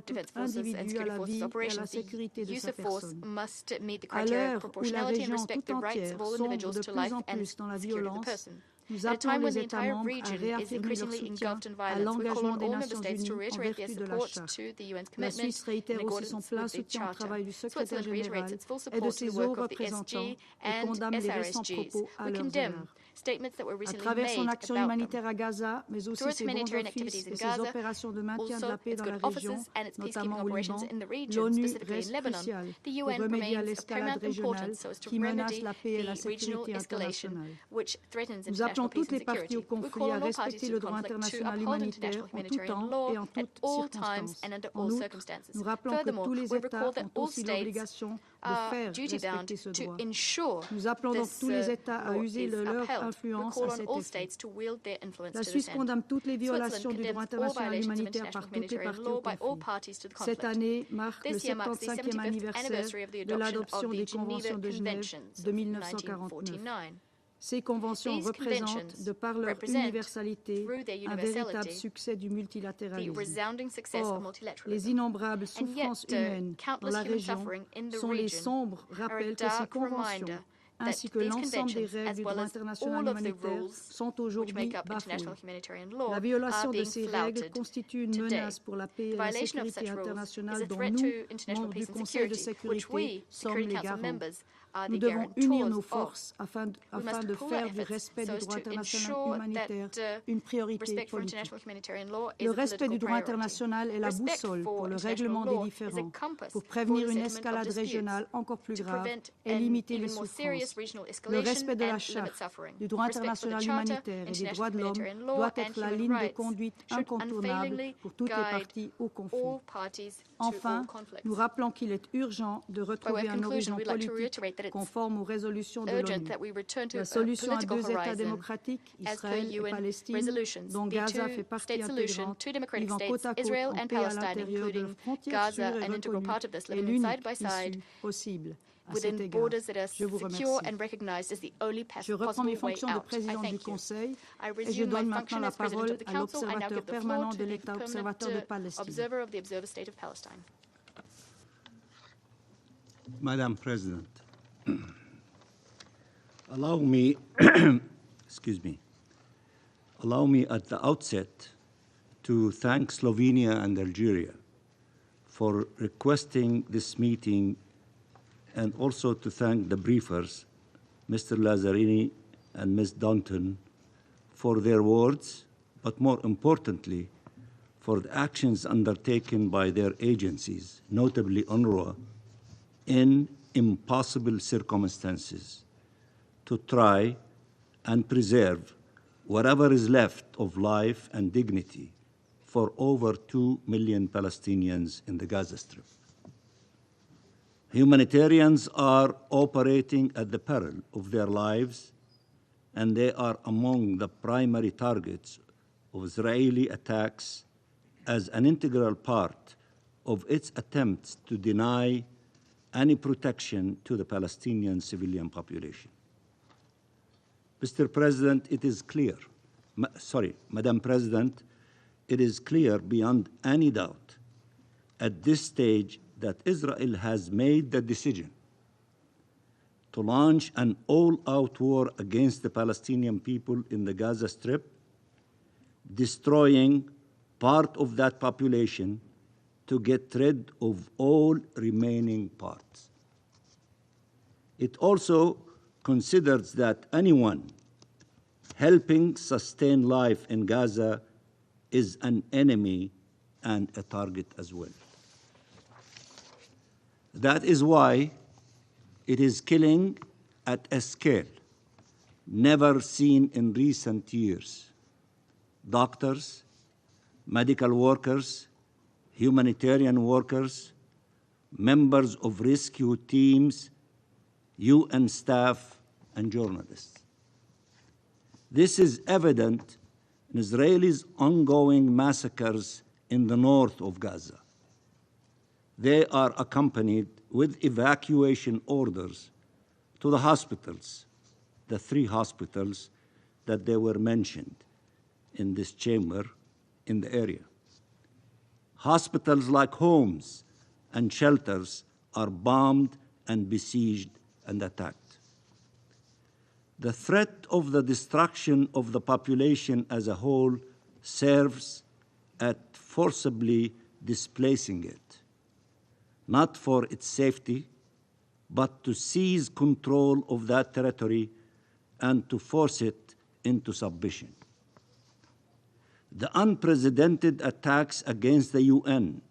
S6: Defense Forces and Security Forces operations, the use of force must meet the criteria of proportionality and respect the rights of all individuals to life and security of the person. At a time when the entire region is increasingly engulfed in violence, we call on all member states to reiterate their support to the UN's commitment in accordance with the Charter. Switzerland reiterates its full support to the work of the SG and SRSGs. We condemn statements that were recently made about them. Through its humanitarian activities in Gaza, also its good offices and its peacekeeping operations in the region, specifically in Lebanon, the UN remains of paramount importance so as to remedy the regional escalation, which threatens international peace and security. We call on all parties to the conflict to uphold international humanitarian law at all times and under all circumstances. Furthermore, we recall that all states are duty-bound to ensure this law is upheld. We call on all states to wield their influence to this end. Switzerland condemns all violations of international humanitarian law by all parties to the conflict. This year marks the 75th anniversary of the adoption of the Geneva Conventions of 1949.
S1: Ces conventions représentent, de par leur universalité, un véritable succès du multilatéralisme. Or, les innombrables souffrances humaines dans la région sont les sombres rappels que ces conventions, ainsi que l'ensemble des règles du droit international humanitaire, sont aujourd'hui bafouées. La violation de ces règles constitue une menace pour la paix et la sécurité internationale dont nous, membres du Conseil de sécurité, sommes les garants. Nous devons unir nos forces afin de faire du respect du droit international humanitaire une priorité politique. Le respect du droit international est la boussole pour le règlement des différends, pour prévenir une escalade régionale encore plus grave et limiter les souffrances. Le respect de la Charte, du droit international humanitaire et des droits de l'homme doit être la ligne de conduite incontournable pour toutes les parties au conflit. Enfin, nous rappelons qu'il est urgent de retrouver un horizon politique conforme aux résolutions de l'ONU. La solution à deux États démocratiques, Israël et Palestine, dont Gaza fait partie intégrante, vivant côte à côte en paix à l'intérieur de frontières sûres et reconnues, est l'unique issue possible.
S6: Within borders that are secure and recognized as the only possible way out. I thank you. I resume my function as President of the Council. I now give the floor to the permanent observer of the Observer State of Palestine.
S17: Madam President, allow me, allow me at the outset to thank Slovenia and Algeria for requesting this meeting, and also to thank the briefers, Mr. Lazzarini and Ms. Dunton, for their words, but more importantly, for the actions undertaken by their agencies, notably UNRWA, in impossible circumstances, to try and preserve whatever is left of life and dignity for over 2 million Palestinians in the Gaza Strip. Humanitarians are operating at the peril of their lives, and they are among the primary targets of Israeli attacks as an integral part of its attempts to deny any protection to the Palestinian civilian population. Mr. President, it is clear, Madam President, it is clear beyond any doubt at this stage that Israel has made the decision to launch an all-out war against the Palestinian people in the Gaza Strip destroying part of that population to get rid of all remaining parts. It also considers that anyone helping sustain life in Gaza is an enemy and a target as well. That is why it is killing at a scale never seen in recent years. Doctors, medical workers, humanitarian workers, members of rescue teams, UN staff, and journalists. This is evident in Israelis' ongoing massacres in the north of Gaza. They are accompanied with evacuation orders to the hospitals, the 3 hospitals that they were mentioned in this chamber in the area. Hospitals like homes and shelters are bombed and besieged and attacked. The threat of the destruction of the population as a whole serves at forcibly displacing it, not for its safety, but to seize control of that territory and to force it into submission. The unprecedented attacks against the UN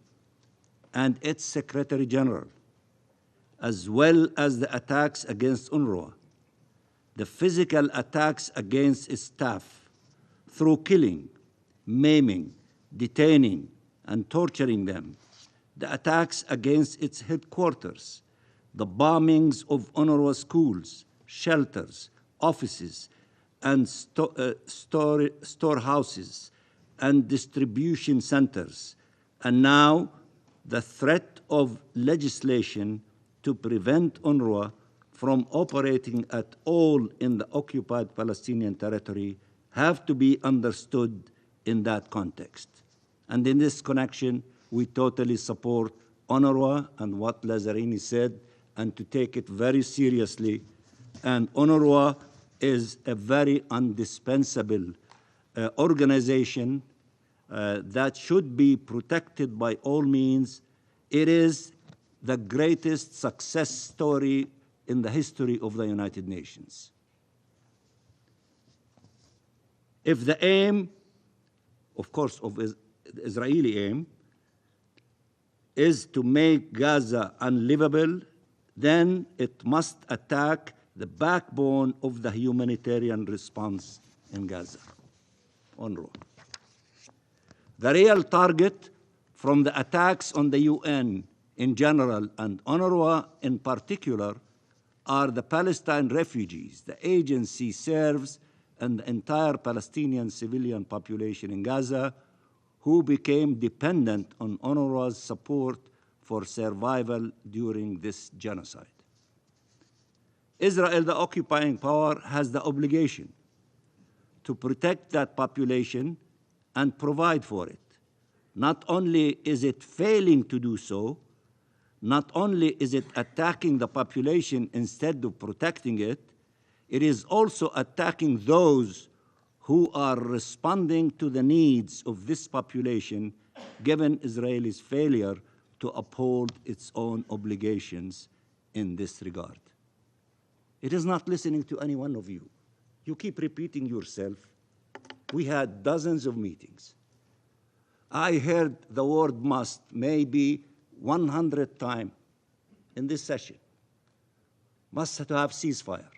S17: and its Secretary General, as well as the attacks against UNRWA, the physical attacks against its staff through killing, maiming, detaining, and torturing them, the attacks against its headquarters, the bombings of UNRWA schools, shelters, offices, and storehouses and distribution centers, and now the threat of legislation to prevent UNRWA from operating at all in the occupied Palestinian territory have to be understood in that context. And in this connection, we totally support UNRWA and what Lazzarini said, and to take it very seriously. And UNRWA is a very indispensable organization that should be protected by all means. It is the greatest success story in the history of the United Nations. If the aim, of course, of the Israeli aim, is to make Gaza unlivable, then it must attack the backbone of the humanitarian response in Gaza, UNRWA. The real target from the attacks on the UN in general and UNRWA in particular are the Palestine refugees the agency serves and the entire Palestinian civilian population in Gaza who became dependent on UNRWA's support for survival during this genocide. Israel, the occupying power, has the obligation to protect that population and provide for it. Not only is it failing to do so, not only is it attacking the population instead of protecting it, it is also attacking those who are responding to the needs of this population, given Israel's failure to uphold its own obligations in this regard. It is not listening to any one of you. You keep repeating yourself. We had dozens of meetings. I heard the word must maybe 100 times in this session. Must to have ceasefire.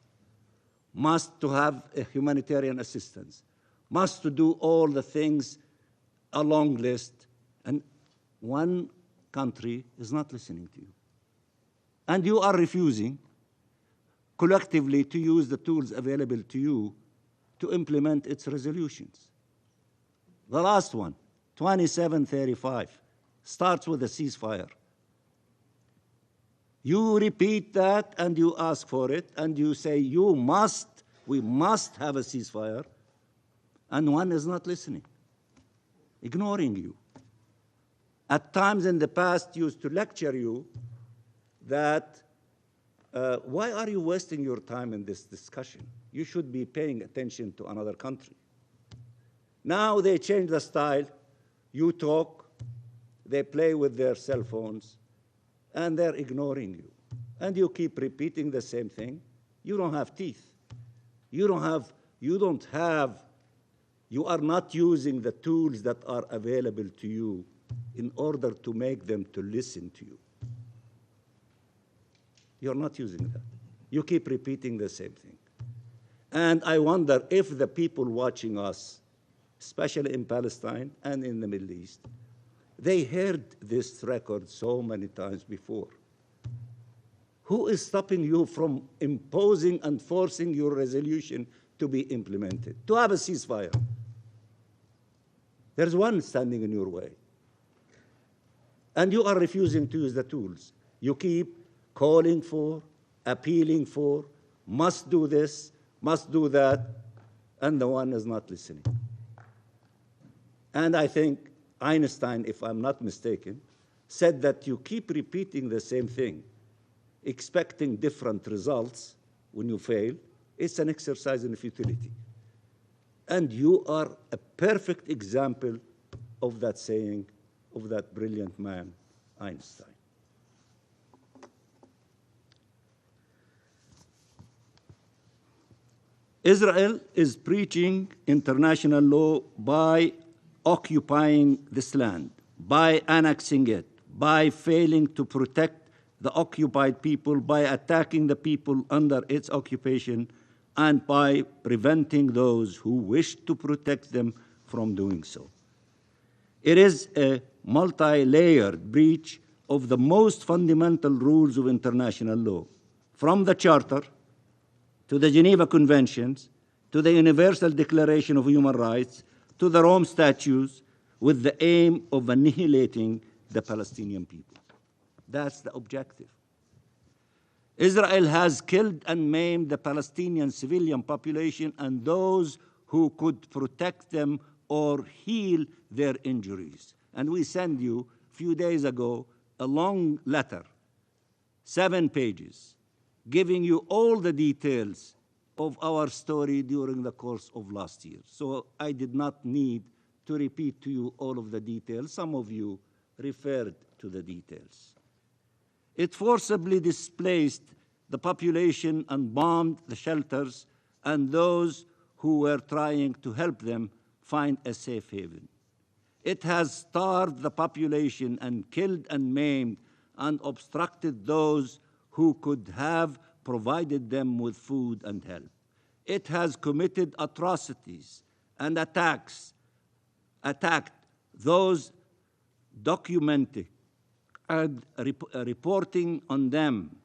S17: Must to have a humanitarian assistance. Must to do all the things, a long list. And one country is not listening to you. And you are refusing collectively to use the tools available to you to implement its resolutions. The last one, 2735, starts with a ceasefire. You repeat that and you ask for it and you say we must have a ceasefire, and one is not listening, ignoring you. At times in the past used to lecture you that why are you wasting your time in this discussion? You should be paying attention to another country. Now they change the style. You talk, they play with their cell phones, and they're ignoring you. And you keep repeating the same thing. You don't have teeth. You are not using the tools that are available to you in order to make them to listen to you. You're not using that. You keep repeating the same thing. And I wonder if the people watching us, especially in Palestine and in the Middle East, they heard this record so many times before. Who is stopping you from imposing and forcing your resolution to be implemented, to have a ceasefire? There's one standing in your way. And you are refusing to use the tools. You keep calling for, appealing for, must do this, must do that, and the one is not listening. And I think Einstein, if I'm not mistaken, said that you keep repeating the same thing, expecting different results when you fail. It's an exercise in futility. And you are a perfect example of that saying of that brilliant man, Einstein. Israel is breaching international law by occupying this land, by annexing it, by failing to protect the occupied people, by attacking the people under its occupation, and by preventing those who wish to protect them from doing so. It is a multi-layered breach of the most fundamental rules of international law, from the Charter to the Geneva Conventions, to the Universal Declaration of Human Rights, to the Rome Statutes, with the aim of annihilating the Palestinian people. That's the objective. Israel has killed and maimed the Palestinian civilian population and those who could protect them or heal their injuries. And we sent you, a few days ago, a long letter, 7 pages, giving you all the details of our story during the course of last year. So I did not need to repeat to you all of the details. Some of you referred to the details. It forcibly displaced the population and bombed the shelters and those who were trying to help them find a safe haven. It has starved the population and killed and maimed and obstructed those who could have provided them with food and help. It has committed atrocities and attacked those documented and reporting on them,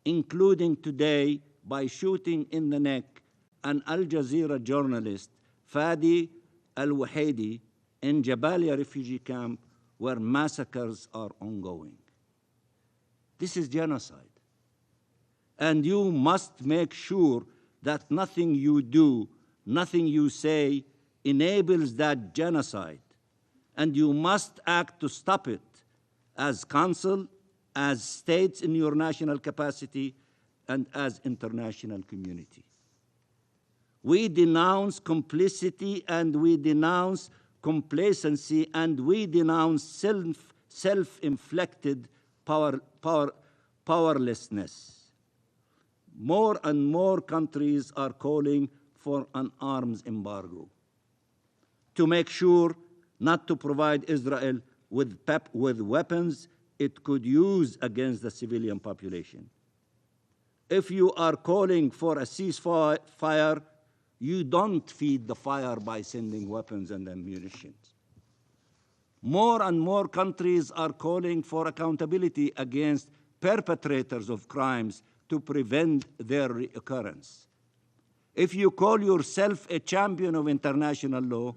S17: including today by shooting in the neck an Al Jazeera journalist, Fadi al-Wahidi, in Jabalia refugee camp where massacres are ongoing. This is genocide. And you must make sure that nothing you do, nothing you say enables that genocide. And you must act to stop it as council, as states in your national capacity, and as international community. We denounce complicity and we denounce complacency and we denounce self-inflicted powerlessness. More and more countries are calling for an arms embargo to make sure not to provide Israel with weapons it could use against the civilian population. If you are calling for a ceasefire, you don't feed the fire by sending weapons and ammunition. More and more countries are calling for accountability against perpetrators of crimes to prevent their reoccurrence. If you call yourself a champion of international law,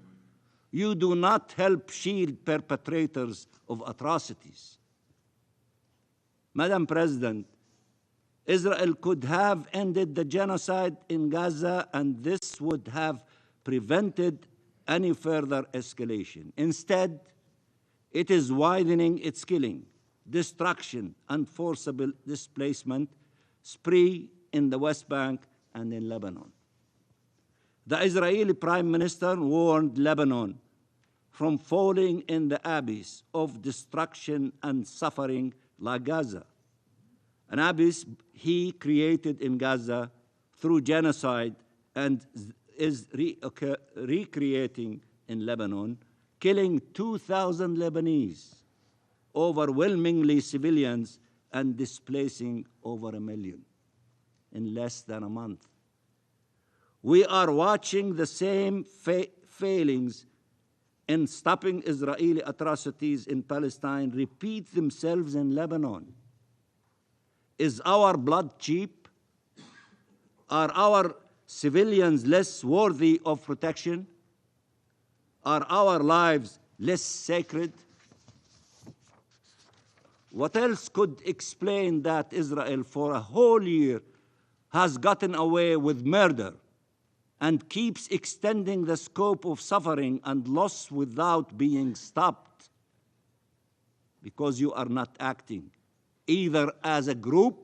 S17: you do not help shield perpetrators of atrocities. Madam President, Israel could have ended the genocide in Gaza, and this would have prevented any further escalation. Instead, it is widening its killing, destruction, and forcible displacement spree in the West Bank and in Lebanon. The Israeli Prime Minister warned Lebanon from falling in the abyss of destruction and suffering like Gaza, an abyss he created in Gaza through genocide and is recreating in Lebanon, killing 2,000 Lebanese, overwhelmingly civilians, and displacing over 1 million in less than a month. We are watching the same failings in stopping Israeli atrocities in Palestine repeat themselves in Lebanon. Is our blood cheap? Are our civilians less worthy of protection? Are our lives less sacred? What else could explain that Israel for a whole year has gotten away with murder and keeps extending the scope of suffering and loss without being stopped? Because you are not acting, either as a group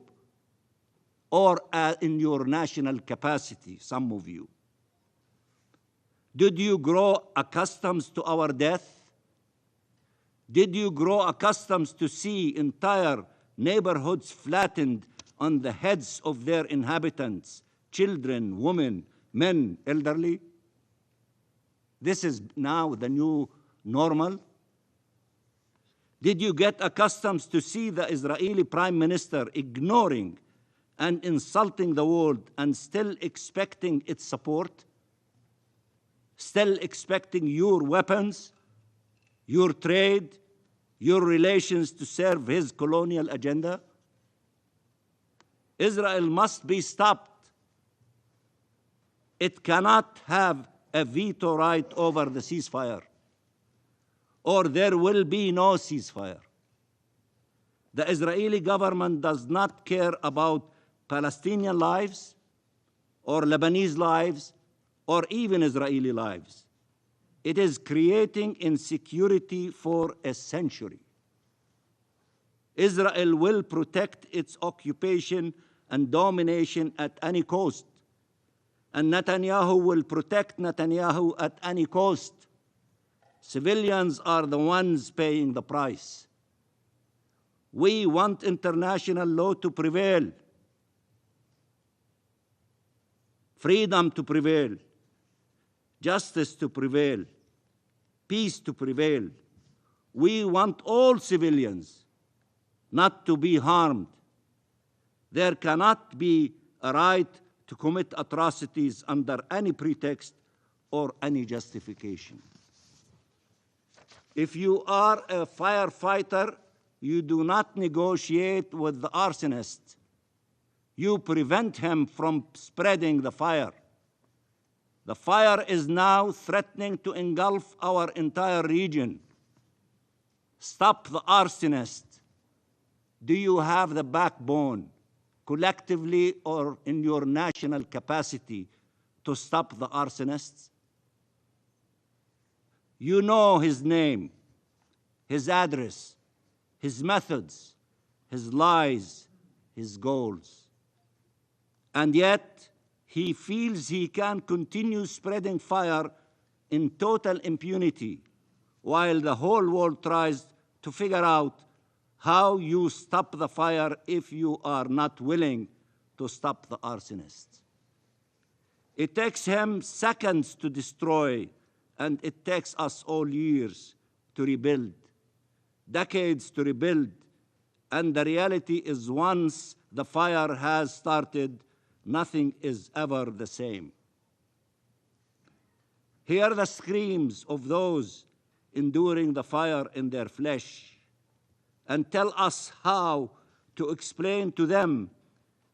S17: or in your national capacity, some of you. Did you grow accustomed to our death? Did you grow accustomed to see entire neighborhoods flattened on the heads of their inhabitants, children, women, men, elderly? This is now the new normal. Did you get accustomed to see the Israeli Prime Minister ignoring and insulting the world and still expecting its support? Still expecting your weapons, your trade, your relations to serve his colonial agenda? Israel must be stopped. It cannot have a veto right over the ceasefire, or there will be no ceasefire. The Israeli government does not care about Palestinian lives, or Lebanese lives, or even Israeli lives. It is creating insecurity for a century. Israel will protect its occupation and domination at any cost, and Netanyahu will protect Netanyahu at any cost. Civilians are the ones paying the price. We want international law to prevail, freedom to prevail, justice to prevail, peace to prevail. We want all civilians not to be harmed. There cannot be a right to commit atrocities under any pretext or any justification. If you are a firefighter, you do not negotiate with the arsonist. You prevent him from spreading the fire. The fire is now threatening to engulf our entire region. Stop the arsonist. Do you have the backbone, collectively or in your national capacity, to stop the arsonists? You know his name, his address, his methods, his lies, his goals. And yet, he feels he can continue spreading fire in total impunity while the whole world tries to figure out how you stop the fire if you are not willing to stop the arsonists. It takes him seconds to destroy, and it takes us all years to rebuild, decades to rebuild, and the reality is once the fire has started, nothing is ever the same. Hear the screams of those enduring the fire in their flesh, and tell us how to explain to them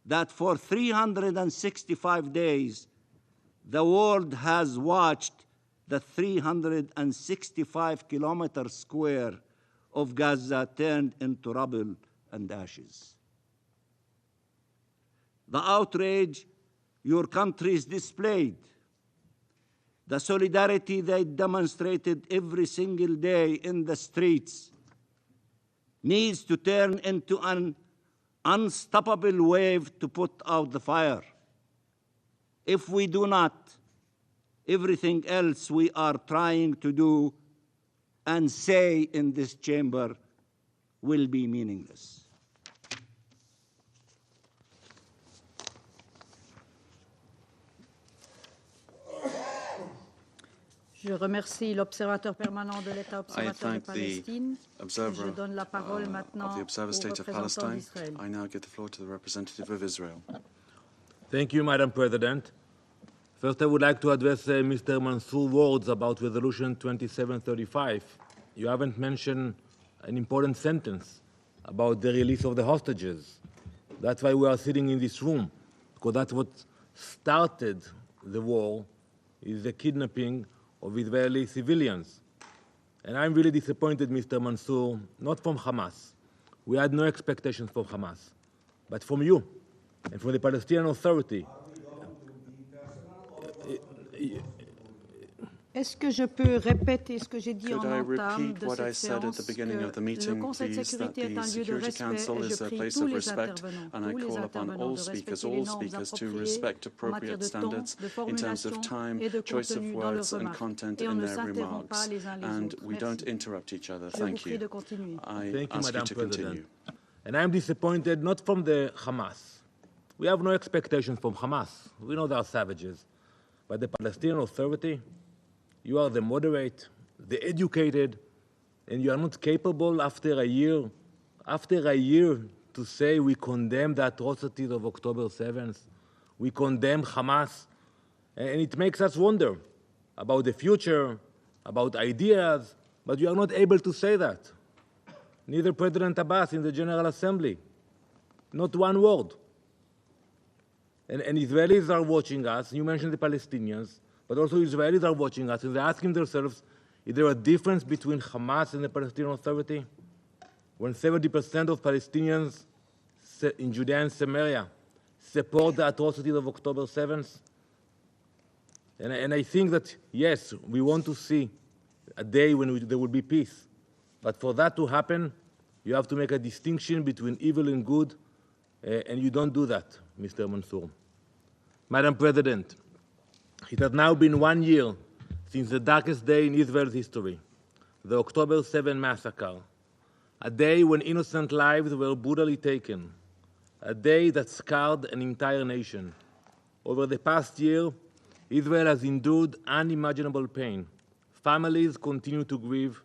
S17: that for 365 days, the world has watched the 365 square kilometers of Gaza turned into rubble and ashes. The outrage your countries displayed, the solidarity they demonstrated every single day in the streets, needs to turn into an unstoppable wave to put out the fire. If we do not, everything else we are trying to do and say in this chamber will be meaningless.
S1: Je remercie l'observateur permanent de l'État observateur de Palestine. Je donne la parole maintenant au représentant d'Israël.
S2: I now give the floor to the representative of Israel.
S18: Thank you, Madam President. First, I would like to address Mr. Mansour's words about Resolution 2735. You haven't mentioned an important sentence about the release of the hostages. That's why we are sitting in this room, because that's what started the war, is the kidnapping of Israeli civilians. And I'm really disappointed, Mr. Mansour, not from Hamas. We had no expectations from Hamas, but from you and from the Palestinian Authority.
S1: Est-ce que je peux répéter ce que j'ai dit en entame de cette séance, que le Conseil de sécurité est un lieu de respect, et je prie tous les intervenants de respecter les normes appropriées en matière de ton, de formulation et de contenu dans leurs remarques. Et on ne s'interrompt pas les uns les autres. Merci. Je vous prie de continuer.
S18: Thank you, Madam President. And I'm disappointed not from the Hamas. We have no expectations from Hamas. We know they are savages. But the Palestinian Authority, you are the moderate, the educated, and you are not capable after a year to say we condemn the atrocities of October 7th, we condemn Hamas, and it makes us wonder about the future, about ideas, but you are not able to say that. Neither President Abbas in the General Assembly, not one word. And Israelis are watching us. You mentioned the Palestinians, but also Israelis are watching us, and they're asking themselves, is there a difference between Hamas and the Palestinian Authority? When 70% of Palestinians in Judea and Samaria support the atrocities of October 7th? And I think that, yes, we want to see a day when there will be peace. But for that to happen, you have to make a distinction between evil and good, and you don't do that, Mr. Mansour. Madam President, it has now been 1 year since the darkest day in Israel's history, the October 7 massacre, a day when innocent lives were brutally taken, a day that scarred an entire nation. Over the past year, Israel has endured unimaginable pain. Families continue to grieve,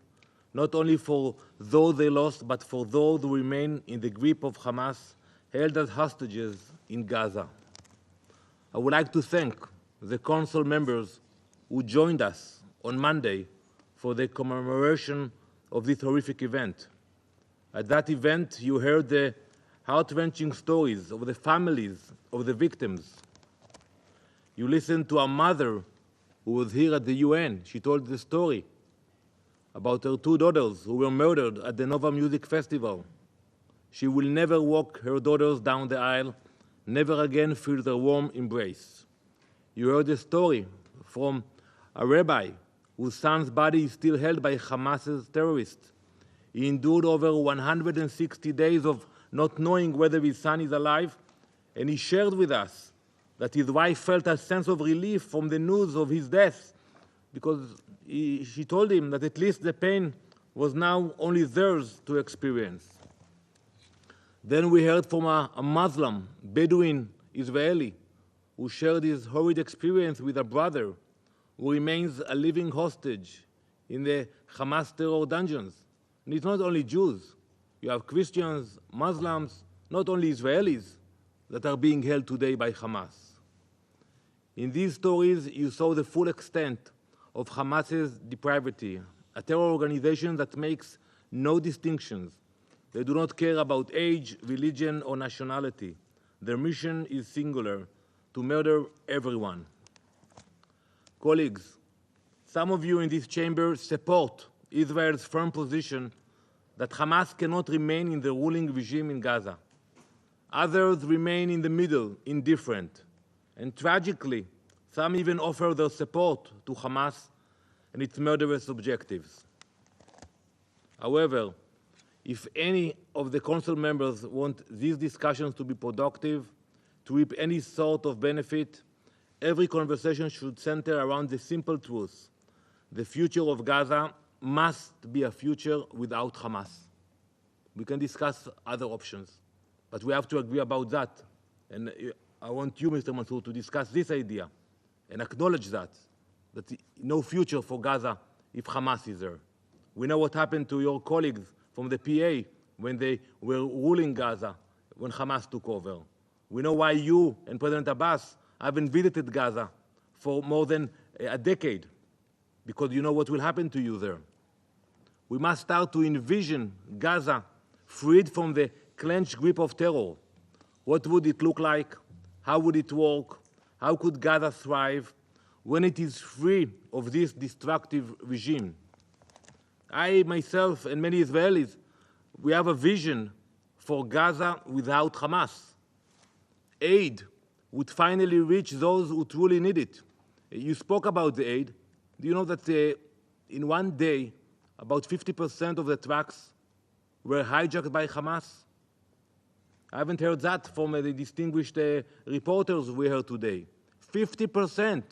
S18: not only for those they lost, but for those who remain in the grip of Hamas, held as hostages in Gaza. I would like to thank the Council members who joined us on Monday for the commemoration of this horrific event. At that event, you heard the heart-wrenching stories of the families of the victims. You listened to a mother who was here at the UN. She told the story about her 2 daughters who were murdered at the Nova Music Festival. She will never walk her daughters down the aisle, never again feel their warm embrace. You heard a story from a rabbi whose son's body is still held by Hamas's terrorists. He endured over 160 days of not knowing whether his son is alive, and he shared with us that his wife felt a sense of relief from the news of his death, because she told him that at least the pain was now only theirs to experience. Then we heard from a Muslim, Bedouin Israeli, who shared his horrid experience with a brother who remains a living hostage in the Hamas terror dungeons. And it's not only Jews. You have Christians, Muslims, not only Israelis, that are being held today by Hamas. In these stories, you saw the full extent of Hamas's depravity, a terror organization that makes no distinctions. They do not care about age, religion, or nationality. Their mission is singular, to murder everyone. Colleagues, some of you in this chamber support Israel's firm position that Hamas cannot remain in the ruling regime in Gaza. Others remain in the middle, indifferent. And tragically, some even offer their support to Hamas and its murderous objectives. However, if any of the Council members want these discussions to be productive, to reap any sort of benefit, every conversation should center around the simple truth. The future of Gaza must be a future without Hamas. We can discuss other options, but we have to agree about that. And I want you, Mr. Mansour, to discuss this idea and acknowledge that no future for Gaza if Hamas is there. We know what happened to your colleagues from the PA when they were ruling Gaza, when Hamas took over. We know why you and President Abbas haven't visited Gaza for more than a decade, because you know what will happen to you there. We must start to envision Gaza freed from the clenched grip of terror. What would it look like? How would it work? How could Gaza thrive when it is free of this destructive regime? I, myself, and many Israelis, we have a vision for Gaza without Hamas. Aid would finally reach those who truly need it. You spoke about the aid. Do you know that in one day, about 50% of the trucks were hijacked by Hamas? I haven't heard that from the distinguished reporters we heard today. 50%,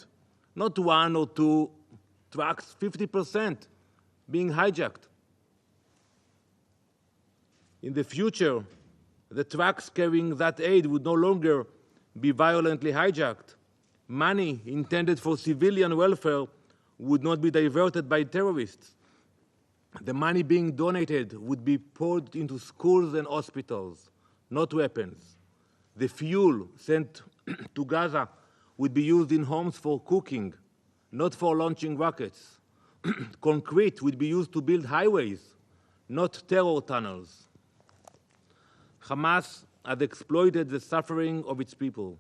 S18: not one or two trucks, 50% being hijacked. In the future, the trucks carrying that aid would no longer be violently hijacked. Money intended for civilian welfare would not be diverted by terrorists. The money being donated would be poured into schools and hospitals, not weapons. The fuel sent to Gaza would be used in homes for cooking, not for launching rockets. Concrete would be used to build highways, not terror tunnels. Hamas has exploited the suffering of its people,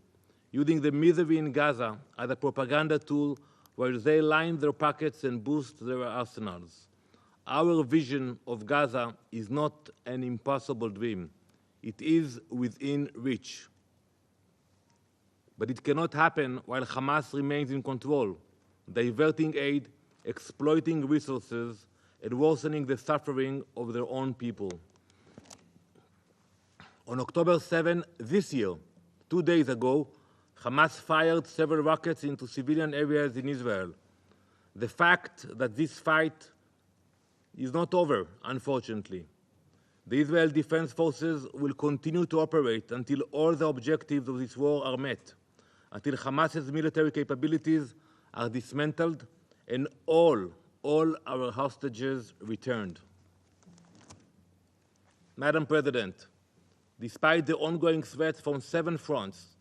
S18: using the misery in Gaza as a propaganda tool where they line their pockets and boost their arsenals. Our vision of Gaza is not an impossible dream. It is within reach. But it cannot happen while Hamas remains in control, diverting aid, exploiting resources, and worsening the suffering of their own people. On October 7 this year, 2 days ago, Hamas fired several rockets into civilian areas in Israel. The fact that this fight is not over, unfortunately. The Israel Defense Forces will continue to operate until all the objectives of this war are met, until Hamas's military capabilities are dismantled and all our hostages returned. Madam President, despite the ongoing threats from 7 fronts,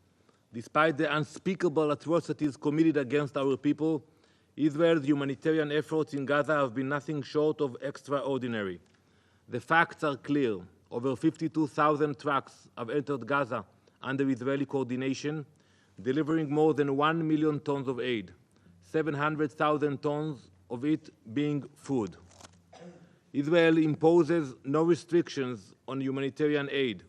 S18: despite the unspeakable atrocities committed against our people, Israel's humanitarian efforts in Gaza have been nothing short of extraordinary. The facts are clear. Over 52,000 trucks have entered Gaza under Israeli coordination, delivering more than 1 million tons of aid, 700,000 tons of it being food. Israel imposes no restrictions on humanitarian aid.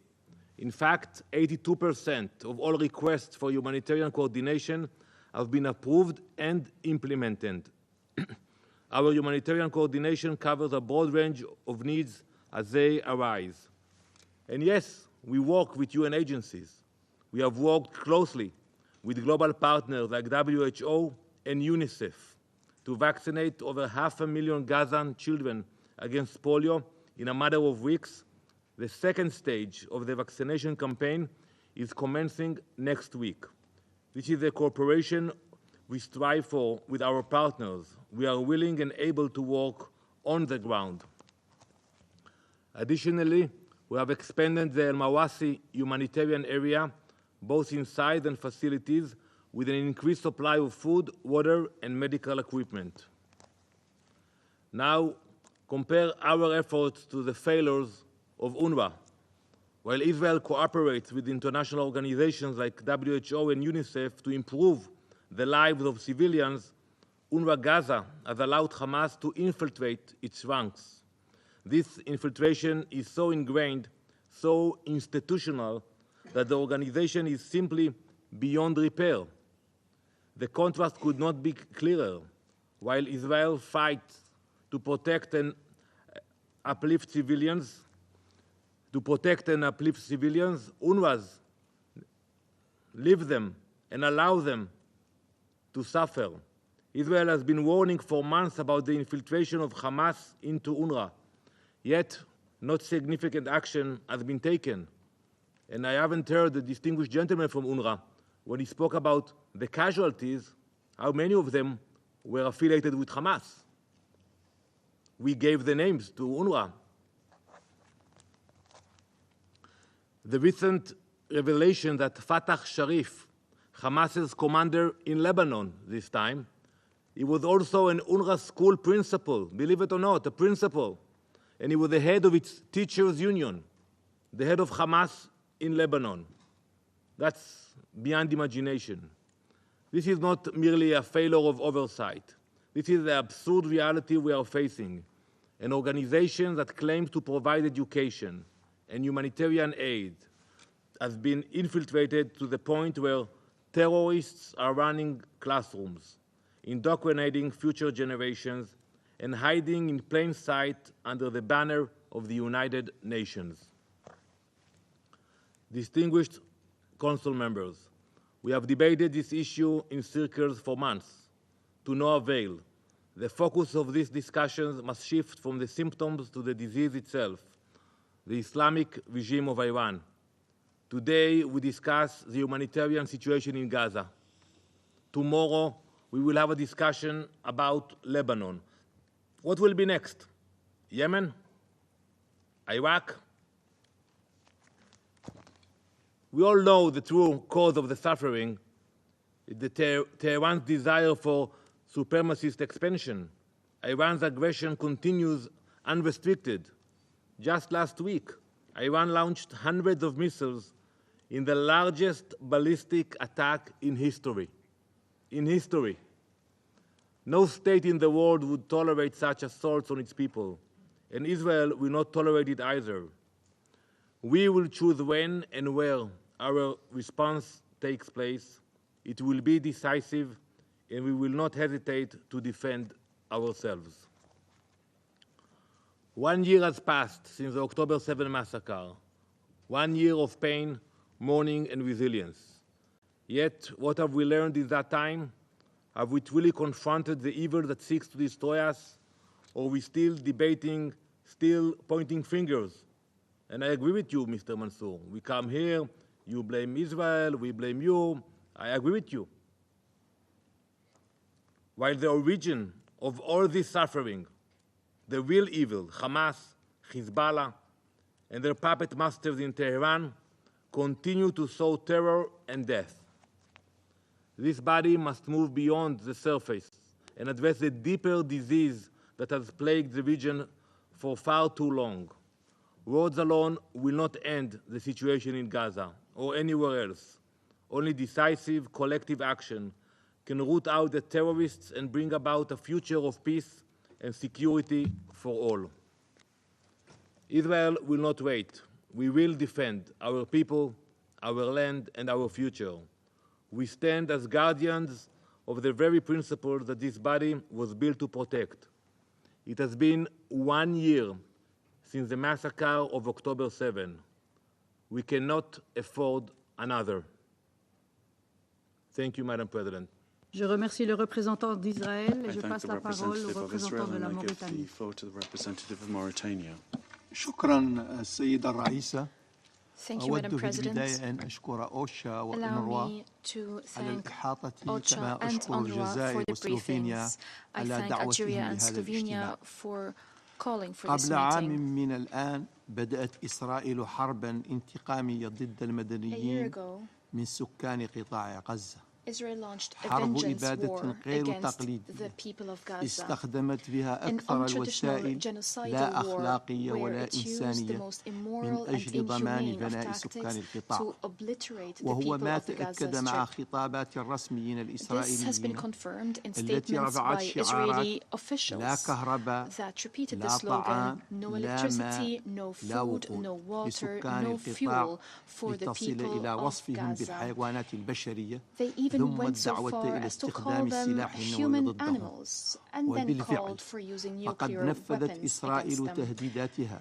S18: In fact, 82% of all requests for humanitarian coordination have been approved and implemented. Our humanitarian coordination covers a broad range of needs as they arise. And yes, we work with UN agencies. We have worked closely with global partners like WHO and UNICEF to vaccinate over 500,000 Gazan children against polio in a matter of weeks. The second stage of the vaccination campaign is commencing next week. This is a cooperation we strive for with our partners. We are willing and able to work on the ground. Additionally, we have expanded the El Mawasi humanitarian area, both inside and facilities, with an increased supply of food, water, and medical equipment. Now, compare our efforts to the failures of UNRWA. While Israel cooperates with international organizations like WHO and UNICEF to improve the lives of civilians, UNRWA Gaza has allowed Hamas to infiltrate its ranks. This infiltration is so ingrained, so institutional, that the organization is simply beyond repair. The contrast could not be clearer. While Israel fights to protect and uplift civilians, UNRWA's leave them and allow them to suffer. Israel has been warning for months about the infiltration of Hamas into UNRWA, yet not significant action has been taken. And I haven't heard the distinguished gentleman from UNRWA, when he spoke about the casualties, how many of them were affiliated with Hamas. We gave the names to UNRWA. The recent revelation that Fatah Sharif, Hamas's commander in Lebanon this time, he was also an UNRWA school principal, believe it or not, a principal. And he was the head of its teachers' union, the head of Hamas in Lebanon. That's beyond imagination. This is not merely a failure of oversight. This is the absurd reality we are facing. An organization that claims to provide education and humanitarian aid has been infiltrated to the point where terrorists are running classrooms, indoctrinating future generations, and hiding in plain sight under the banner of the United Nations. Distinguished Council members, we have debated this issue in circles for months, to no avail. The focus of these discussions must shift from the symptoms to the disease itself, the Islamic regime of Iran. Today, we discuss the humanitarian situation in Gaza. Tomorrow, we will have a discussion about Lebanon. What will be next? Yemen? Iraq? We all know the true cause of the suffering is Tehran's desire for supremacist expansion. Iran's aggression continues unrestricted. Just last week, Iran launched hundreds of missiles in the largest ballistic attack in history. In history. No state in the world would tolerate such assaults on its people, and Israel will not tolerate it either. We will choose when and where our response takes place. It will be decisive, and we will not hesitate to defend ourselves. 1 year has passed since the October 7 massacre. 1 year of pain, mourning, and resilience. Yet, what have we learned in that time? Have we truly confronted the evil that seeks to destroy us? Or are we still debating, still pointing fingers? And I agree with you, Mr. Mansour. We come here, you blame Israel, we blame you. I agree with you. While the origin of all this suffering, the real evil, Hamas, Hezbollah, and their puppet masters in Tehran, continue to sow terror and death. This body must move beyond the surface and address the deeper disease that has plagued the region for far too long. Words alone will not end the situation in Gaza or anywhere else. Only decisive collective action can root out the terrorists and bring about a future of peace and security for all. Israel will not wait. We will defend our people, our land, and our future. We stand as guardians of the very principle that this body was built to protect. It has been 1 year since the massacre of October 7. We cannot afford another. Thank you, Madam President.
S1: Je remercie le représentant d'Israël et je passe la parole au représentant de la Mauritanie.
S19: شكرا السيدة الرئيسة.
S6: Thank you, Madam President.
S19: Allow
S6: me to thank OCHA and UNRWA for the briefings. I thank Algeria and Slovenia for calling for this
S19: قبل عام
S6: meeting.
S19: من الآن بدأت إسرائيل حربا انتقامية ضد المدنيين من سكان قطاع غزة.
S6: Israel launched a
S19: حرب
S6: vengeance
S19: إبادة
S6: war
S19: غير
S6: against
S19: تقليدية
S6: the people of Gaza.
S19: استخدمت فيها
S6: An
S19: أكثر
S6: untraditional
S19: الوسائل
S6: genocidal
S19: لا
S6: war
S19: أخلاقية
S6: where
S19: ولا
S6: it used the
S19: إنسانية
S6: most
S19: من
S6: immoral and
S19: أجل ضمان
S6: inhumane of
S19: بناء سكان
S6: tactics
S19: القطاع
S6: to obliterate the
S19: وهو
S6: people
S19: ما
S6: of the Gaza
S19: تأكد مع
S6: Strip.
S19: خطابات الرسميين
S6: This has been
S19: الإسرائيليين
S6: confirmed in
S19: التي
S6: statements
S19: رفعت
S6: by
S19: شعارات
S6: Israeli officials
S19: لا كهرباء
S6: that repeated the
S19: لا
S6: slogan,
S19: طعام
S6: no
S19: لا
S6: electricity,
S19: ماء
S6: no
S19: لا
S6: food,
S19: وقود
S6: no water,
S19: لسكان
S6: no
S19: القطاع
S6: fuel for the
S19: لتصل
S6: people
S19: إلى
S6: of
S19: وصفهم
S6: Gaza.
S19: بالحيوانات البشرية
S6: They even
S19: ثم
S6: went so
S19: الدعوة
S6: far
S19: إلى
S6: as to call
S19: استخدام
S6: them
S19: السلاح النووي
S6: human
S19: ضدهم
S6: animals and then
S19: وبالفعل
S6: called for using
S19: فقد
S6: nuclear
S19: نفذت
S6: weapons
S19: إسرائيل
S6: against them.
S19: تهديداتها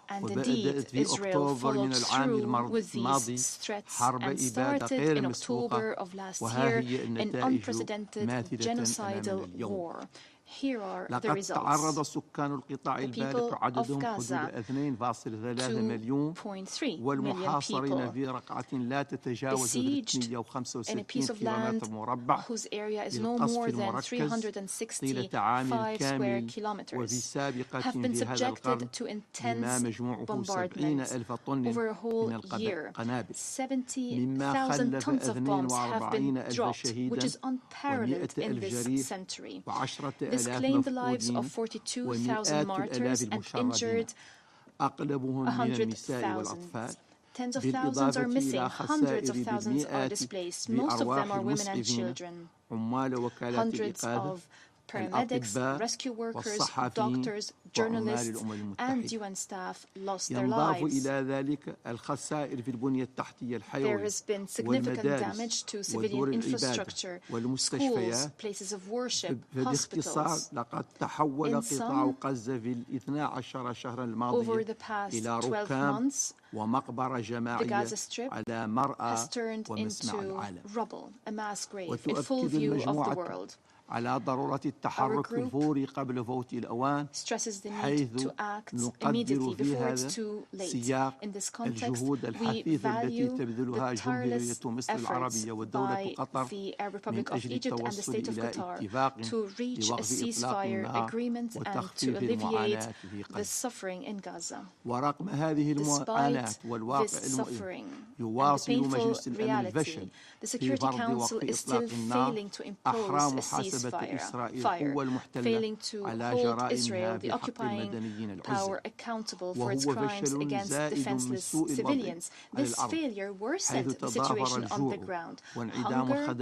S6: And indeed, Israel followed through with these threats and started in October of last year an unprecedented genocidal war. Here are the results. The people of Gaza, 2.3 million people, besieged in a piece of land whose area is no more than 365 square kilometers, have been subjected to intense bombardment over a whole year. 70,000 tons of bombs have been dropped, which is unparalleled in this century. This claimed the lives of 42,000 martyrs and injured 100,000. Tens of thousands are missing, hundreds of thousands are displaced, most of them are women and children. Hundreds of paramedics, rescue workers, doctors, journalists, and UN staff lost their lives. There has been significant damage to civilian infrastructure, schools, places of worship, hospitals. In some, over the past 12 months, the Gaza Strip has turned into rubble, a mass grave, in full view of the world. Our group stresses the need to act immediately before it's too late. In this context, we value the tireless efforts by the Arab Republic of Egypt and the State of Qatar to reach a ceasefire agreement and to alleviate the suffering in Gaza. Despite this suffering and the painful reality, the Security Council is still failing to impose a ceasefire, failing to hold Israel, the occupying power, accountable for its crimes against defenseless civilians. This failure worsened the situation on the ground. Hunger,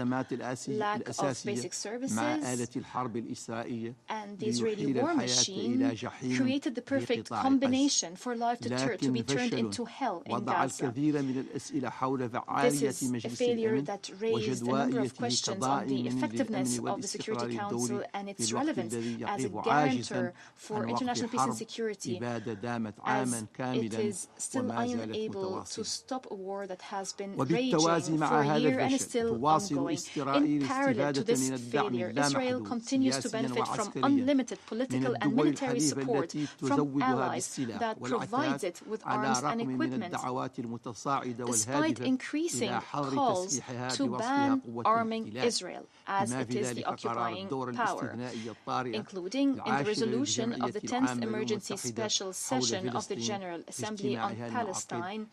S6: lack of basic services, and the Israeli war machine created the perfect combination for life to be turned into hell in Gaza. This is a failure that raised a number of questions on the effectiveness of the Security Council and its relevance as a guarantor for international peace and security, as it is still unable to stop a war that has been raging for a year and is still ongoing. In parallel to this failure, Israel continues to benefit from unlimited political and military support from allies that provides it with arms and equipment, despite increasing calls to ban arming Israel, as it is the occupying power, including in the resolution of the 10th Emergency Special Session of the General Assembly on Palestine,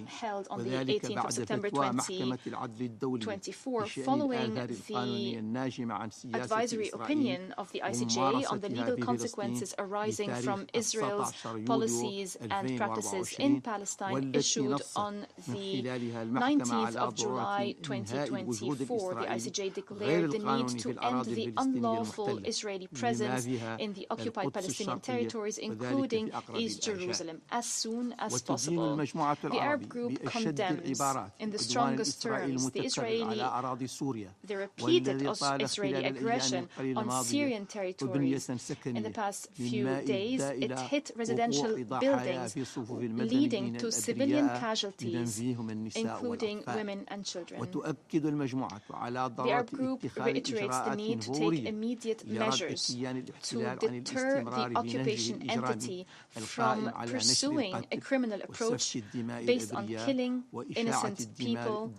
S6: held on the 18th of September 2024, following the advisory opinion of the ICJ on the legal consequences arising from Israel's policies and practices in Palestine, issued on the 19th of July 2024. The ICJ declared the need to end the unlawful Israeli presence in the occupied Palestinian territories, including East Jerusalem, as soon as possible. The Arab group condemns in the strongest terms the repeated Israeli aggression on Syrian territories. In the past few days, it hit residential buildings, leading to civilian casualties, including women and children. The Arab group reiterates the need to take immediate measures to deter the occupation entity from pursuing a criminal approach based on killing innocent people,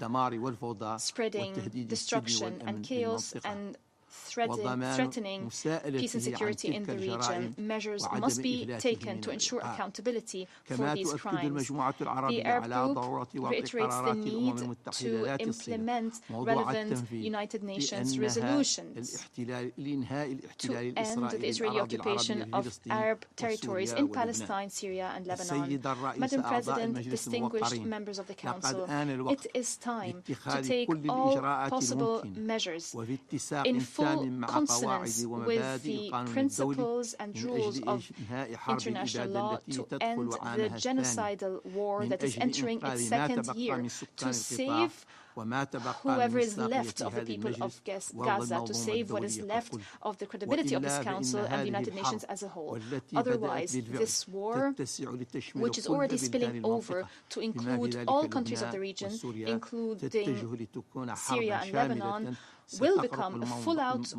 S6: spreading destruction and chaos, and threatening peace and security in the region. Measures must be taken to ensure accountability for these crimes. The Arab group reiterates the need to implement relevant United Nations resolutions to end the Israeli occupation of Arab territories in Palestine, Syria, and Lebanon. Madam President, distinguished members of the Council, it is time to take all possible measures in full consonance with the principles and rules of international law to end the genocidal war that is entering its second year, to save whoever is left of the people of Gaza to save what is left of the credibility of this Council and the United Nations as a whole. Otherwise, this war, which is already spilling over to include all countries of the region, including Syria and Lebanon, will become a full-out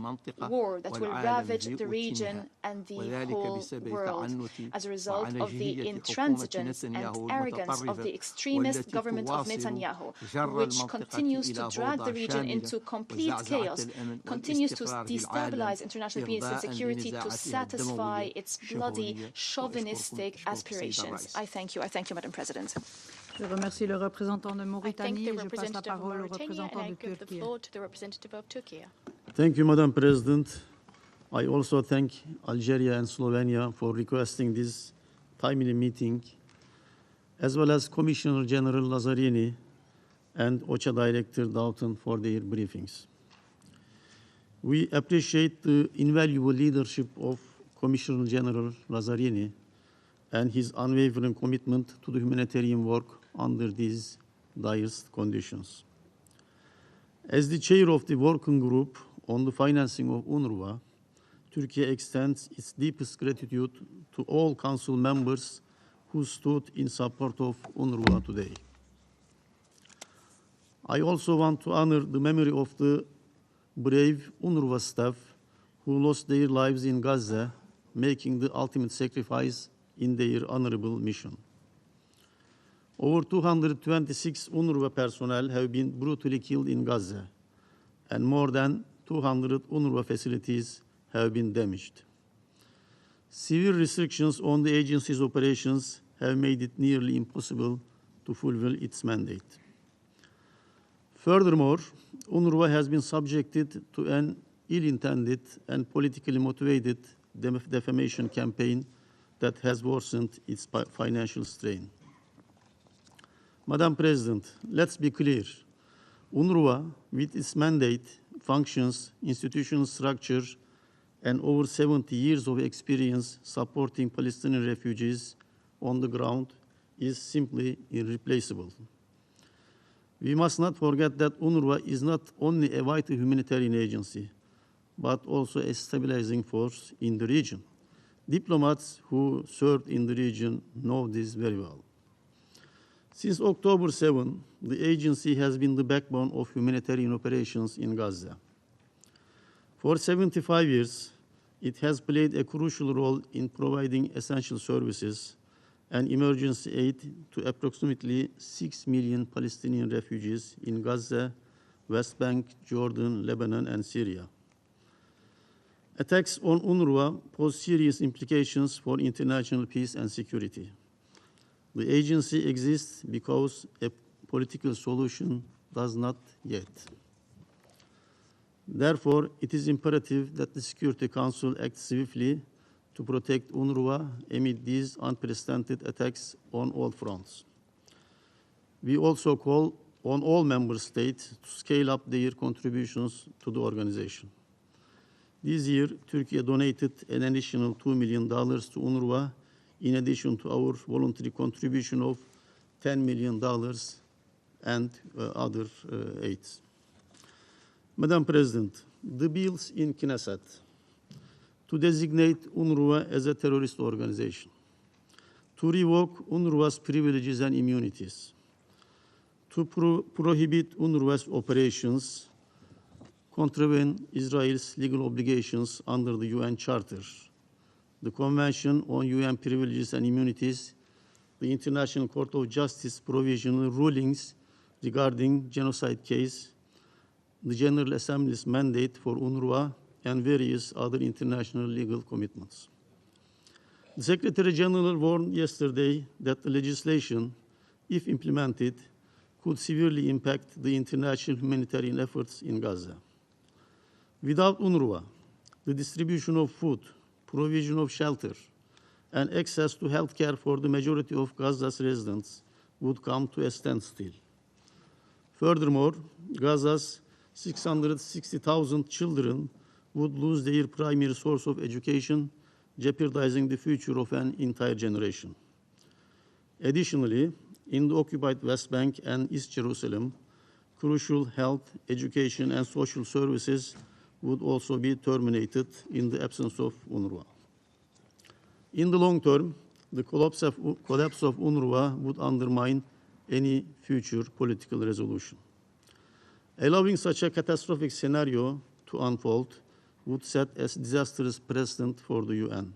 S6: war that will ravage the region and the whole world as a result of the intransigence and arrogance of the extremist government of Netanyahu, which continues to drag the region into complete chaos, continues to destabilize international peace and security to satisfy its bloody chauvinistic aspirations. I thank you, Madam President.
S1: Je remercie le représentant de Mauritanie et je passe la parole au représentant de Turquie.
S20: Thank you, Madam President. I also thank Algeria and Slovenia for requesting this timely meeting, as well as Commissioner General Lazzarini and OCHA Director Doughton for their briefings. We appreciate the invaluable leadership of Commissioner General Lazzarini and his unwavering commitment to the humanitarian work under these direst conditions. As the chair of the working group on the financing of UNRWA, Turkey extends its deepest gratitude to all Council members who stood in support of UNRWA today. I also want to honor the memory of the brave UNRWA staff who lost their lives in Gaza, making the ultimate sacrifice in their honorable mission. Over 226 UNRWA personnel have been brutally killed in Gaza, and more than 200 UNRWA facilities have been damaged. Severe restrictions on the agency's operations have made it nearly impossible to fulfill its mandate. Furthermore, UNRWA has been subjected to an ill-intended and politically motivated defamation campaign that has worsened its financial strain. Madam President, let's be clear. UNRWA, with its mandate, functions, institutional structure, and over 70 years of experience supporting Palestinian refugees on the ground, is simply irreplaceable. We must not forget that UNRWA is not only a vital humanitarian agency, but also a stabilizing force in the region. Diplomats who served in the region know this very well. Since October 7, the agency has been the backbone of humanitarian operations in Gaza. For 75 years, it has played a crucial role in providing essential services and emergency aid to approximately 6 million Palestinian refugees in Gaza, West Bank, Jordan, Lebanon, and Syria. Attacks on UNRWA pose serious implications for international peace and security. The agency exists because a political solution does not yet. Therefore, it is imperative that the Security Council acts swiftly to protect UNRWA amid these unprecedented attacks on all fronts. We also call on all member states to scale up their contributions to the organization. This year, Turkey donated an additional $2 million to UNRWA, in addition to our voluntary contribution of $10 million and other aids. Madam President, the bills in Knesset to designate UNRWA as a terrorist organization, to revoke UNRWA's privileges and immunities, to prohibit UNRWA's operations, contravene Israel's legal obligations under the UN Charter, the Convention on UN Privileges and Immunities, the International Court of Justice provisional rulings regarding genocide case, the General Assembly's mandate for UNRWA, and various other international legal commitments. The Secretary General warned yesterday that the legislation, if implemented, could severely impact the international humanitarian efforts in Gaza. Without UNRWA, the distribution of food, provision of shelter, and access to health care for the majority of Gaza's residents would come to a standstill. Furthermore, Gaza's 660,000 children would lose their primary source of education, jeopardizing the future of an entire generation. Additionally, in the occupied West Bank and East Jerusalem, crucial health, education, and social services would also be terminated in the absence of UNRWA. In the long term, the collapse of UNRWA would undermine any future political resolution. Allowing such a catastrophic scenario to unfold would set a disastrous precedent for the UN,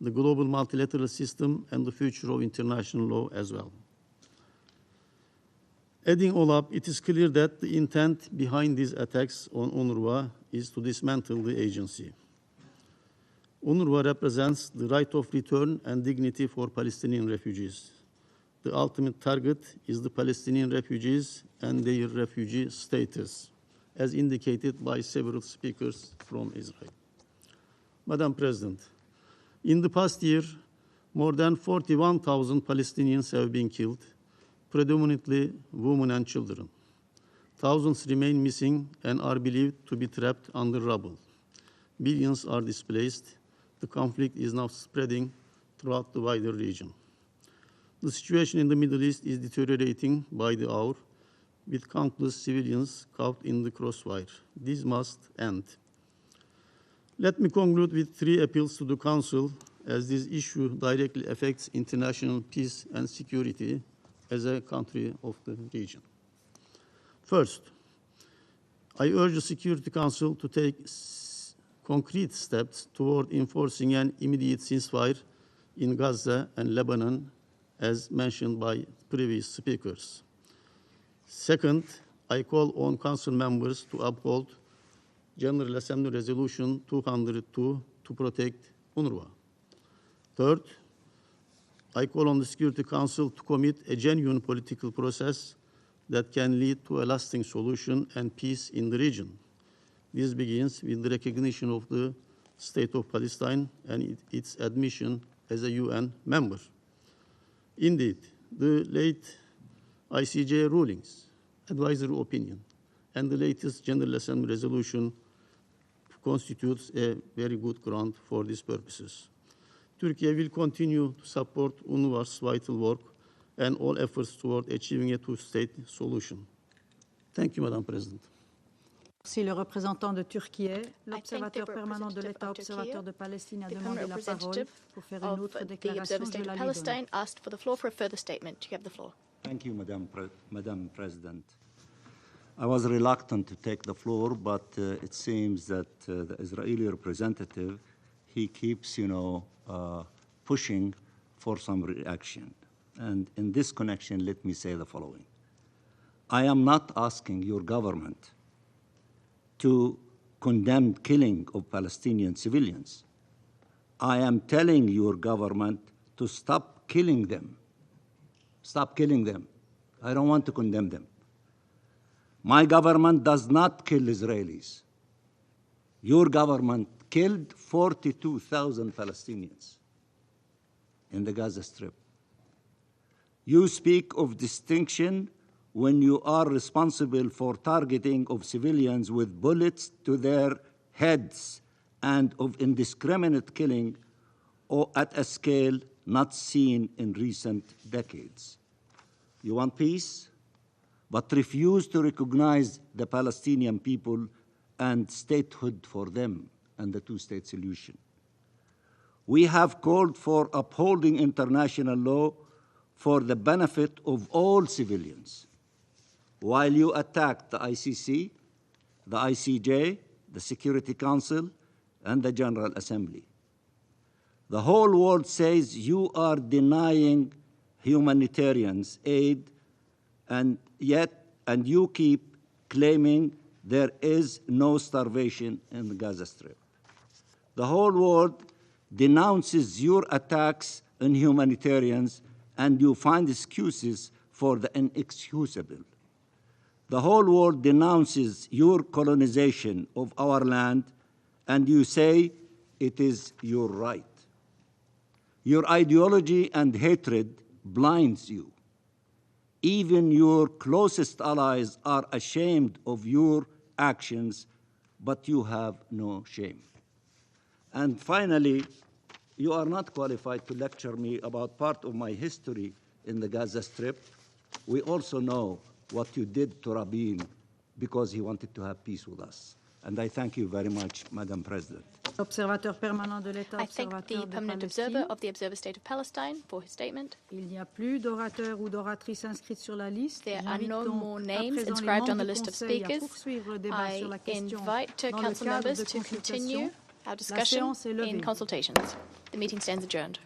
S20: the global multilateral system, and the future of international law as well. Adding all up, it is clear that the intent behind these attacks on UNRWA is to dismantle the agency. UNRWA represents the right of return and dignity for Palestinian refugees. The ultimate target is the Palestinian refugees and their refugee status, as indicated by several speakers from Israel. Madam President, in the past year, more than 41,000 Palestinians have been killed, predominantly women and children. Thousands remain missing and are believed to be trapped under rubble. Billions are displaced. The conflict is now spreading throughout the wider region. The situation in the Middle East is deteriorating by the hour, with countless civilians caught in the crossfire. This must end. Let me conclude with 3 appeals to the Council, as this issue directly affects international peace and security as a country of the region. First, I urge the Security Council to take concrete steps toward enforcing an immediate ceasefire in Gaza and Lebanon, as mentioned by previous speakers. Second, I call on Council members to uphold General Assembly Resolution 202 to protect UNRWA. Third, I call on the Security Council to commit a genuine political process that can lead to a lasting solution and peace in the region. This begins with the recognition of the State of Palestine and its admission as a UN member. Indeed, the late ICJ rulings, advisory opinion, and the latest General Assembly resolution constitutes a very good ground for these purposes. Turkey will continue to support UNRWA's vital work and all efforts toward achieving a two-state solution. Thank you, Madam President.
S1: Si le représentant de Turquie, l'observateur permanent de l'État observateur de Palestine a demandé la parole pour faire une autre déclaration. Je la lui donne.
S6: Asked for the floor for a further statement. You have the floor.
S17: Thank you, Madam President. I was reluctant to take the floor, but it seems that the Israeli representative, he keeps, pushing for some reaction. And in this connection, let me say the following. I am not asking your government to condemn killing of Palestinian civilians. I am telling your government to stop killing them. Stop killing them. I don't want to condemn them. My government does not kill Israelis. Your government killed 42,000 Palestinians in the Gaza Strip. You speak of distinction when you are responsible for targeting of civilians with bullets to their heads and of indiscriminate killing or at a scale not seen in recent decades. You want peace, but refuse to recognize the Palestinian people and statehood for them and the two-state solution. We have called for upholding international law for the benefit of all civilians, while you attack the ICC, the ICJ, the Security Council, and the General Assembly. The whole world says you are denying humanitarians aid, and you keep claiming there is no starvation in the Gaza Strip. The whole world denounces your attacks on humanitarians, and you find excuses for the inexcusable. The whole world denounces your colonization of our land, and you say it is your right. Your ideology and hatred blinds you. Even your closest allies are ashamed of your actions, but you have no shame. And finally, you are not qualified to lecture me about part of my history in the Gaza Strip. We also know what you did to Rabin because he wanted to have peace with us. And I thank you very much, Madam President.
S1: Observateur permanent de l'État,
S6: I thank the permanent observer of the Observer State of Palestine for his statement.
S1: Il n'y a plus d'orateurs ou d'oratrices inscrits sur la liste.
S6: There are no more names inscribed on the list of speakers. I invite council members to continue our discussion in consultations. The meeting stands adjourned.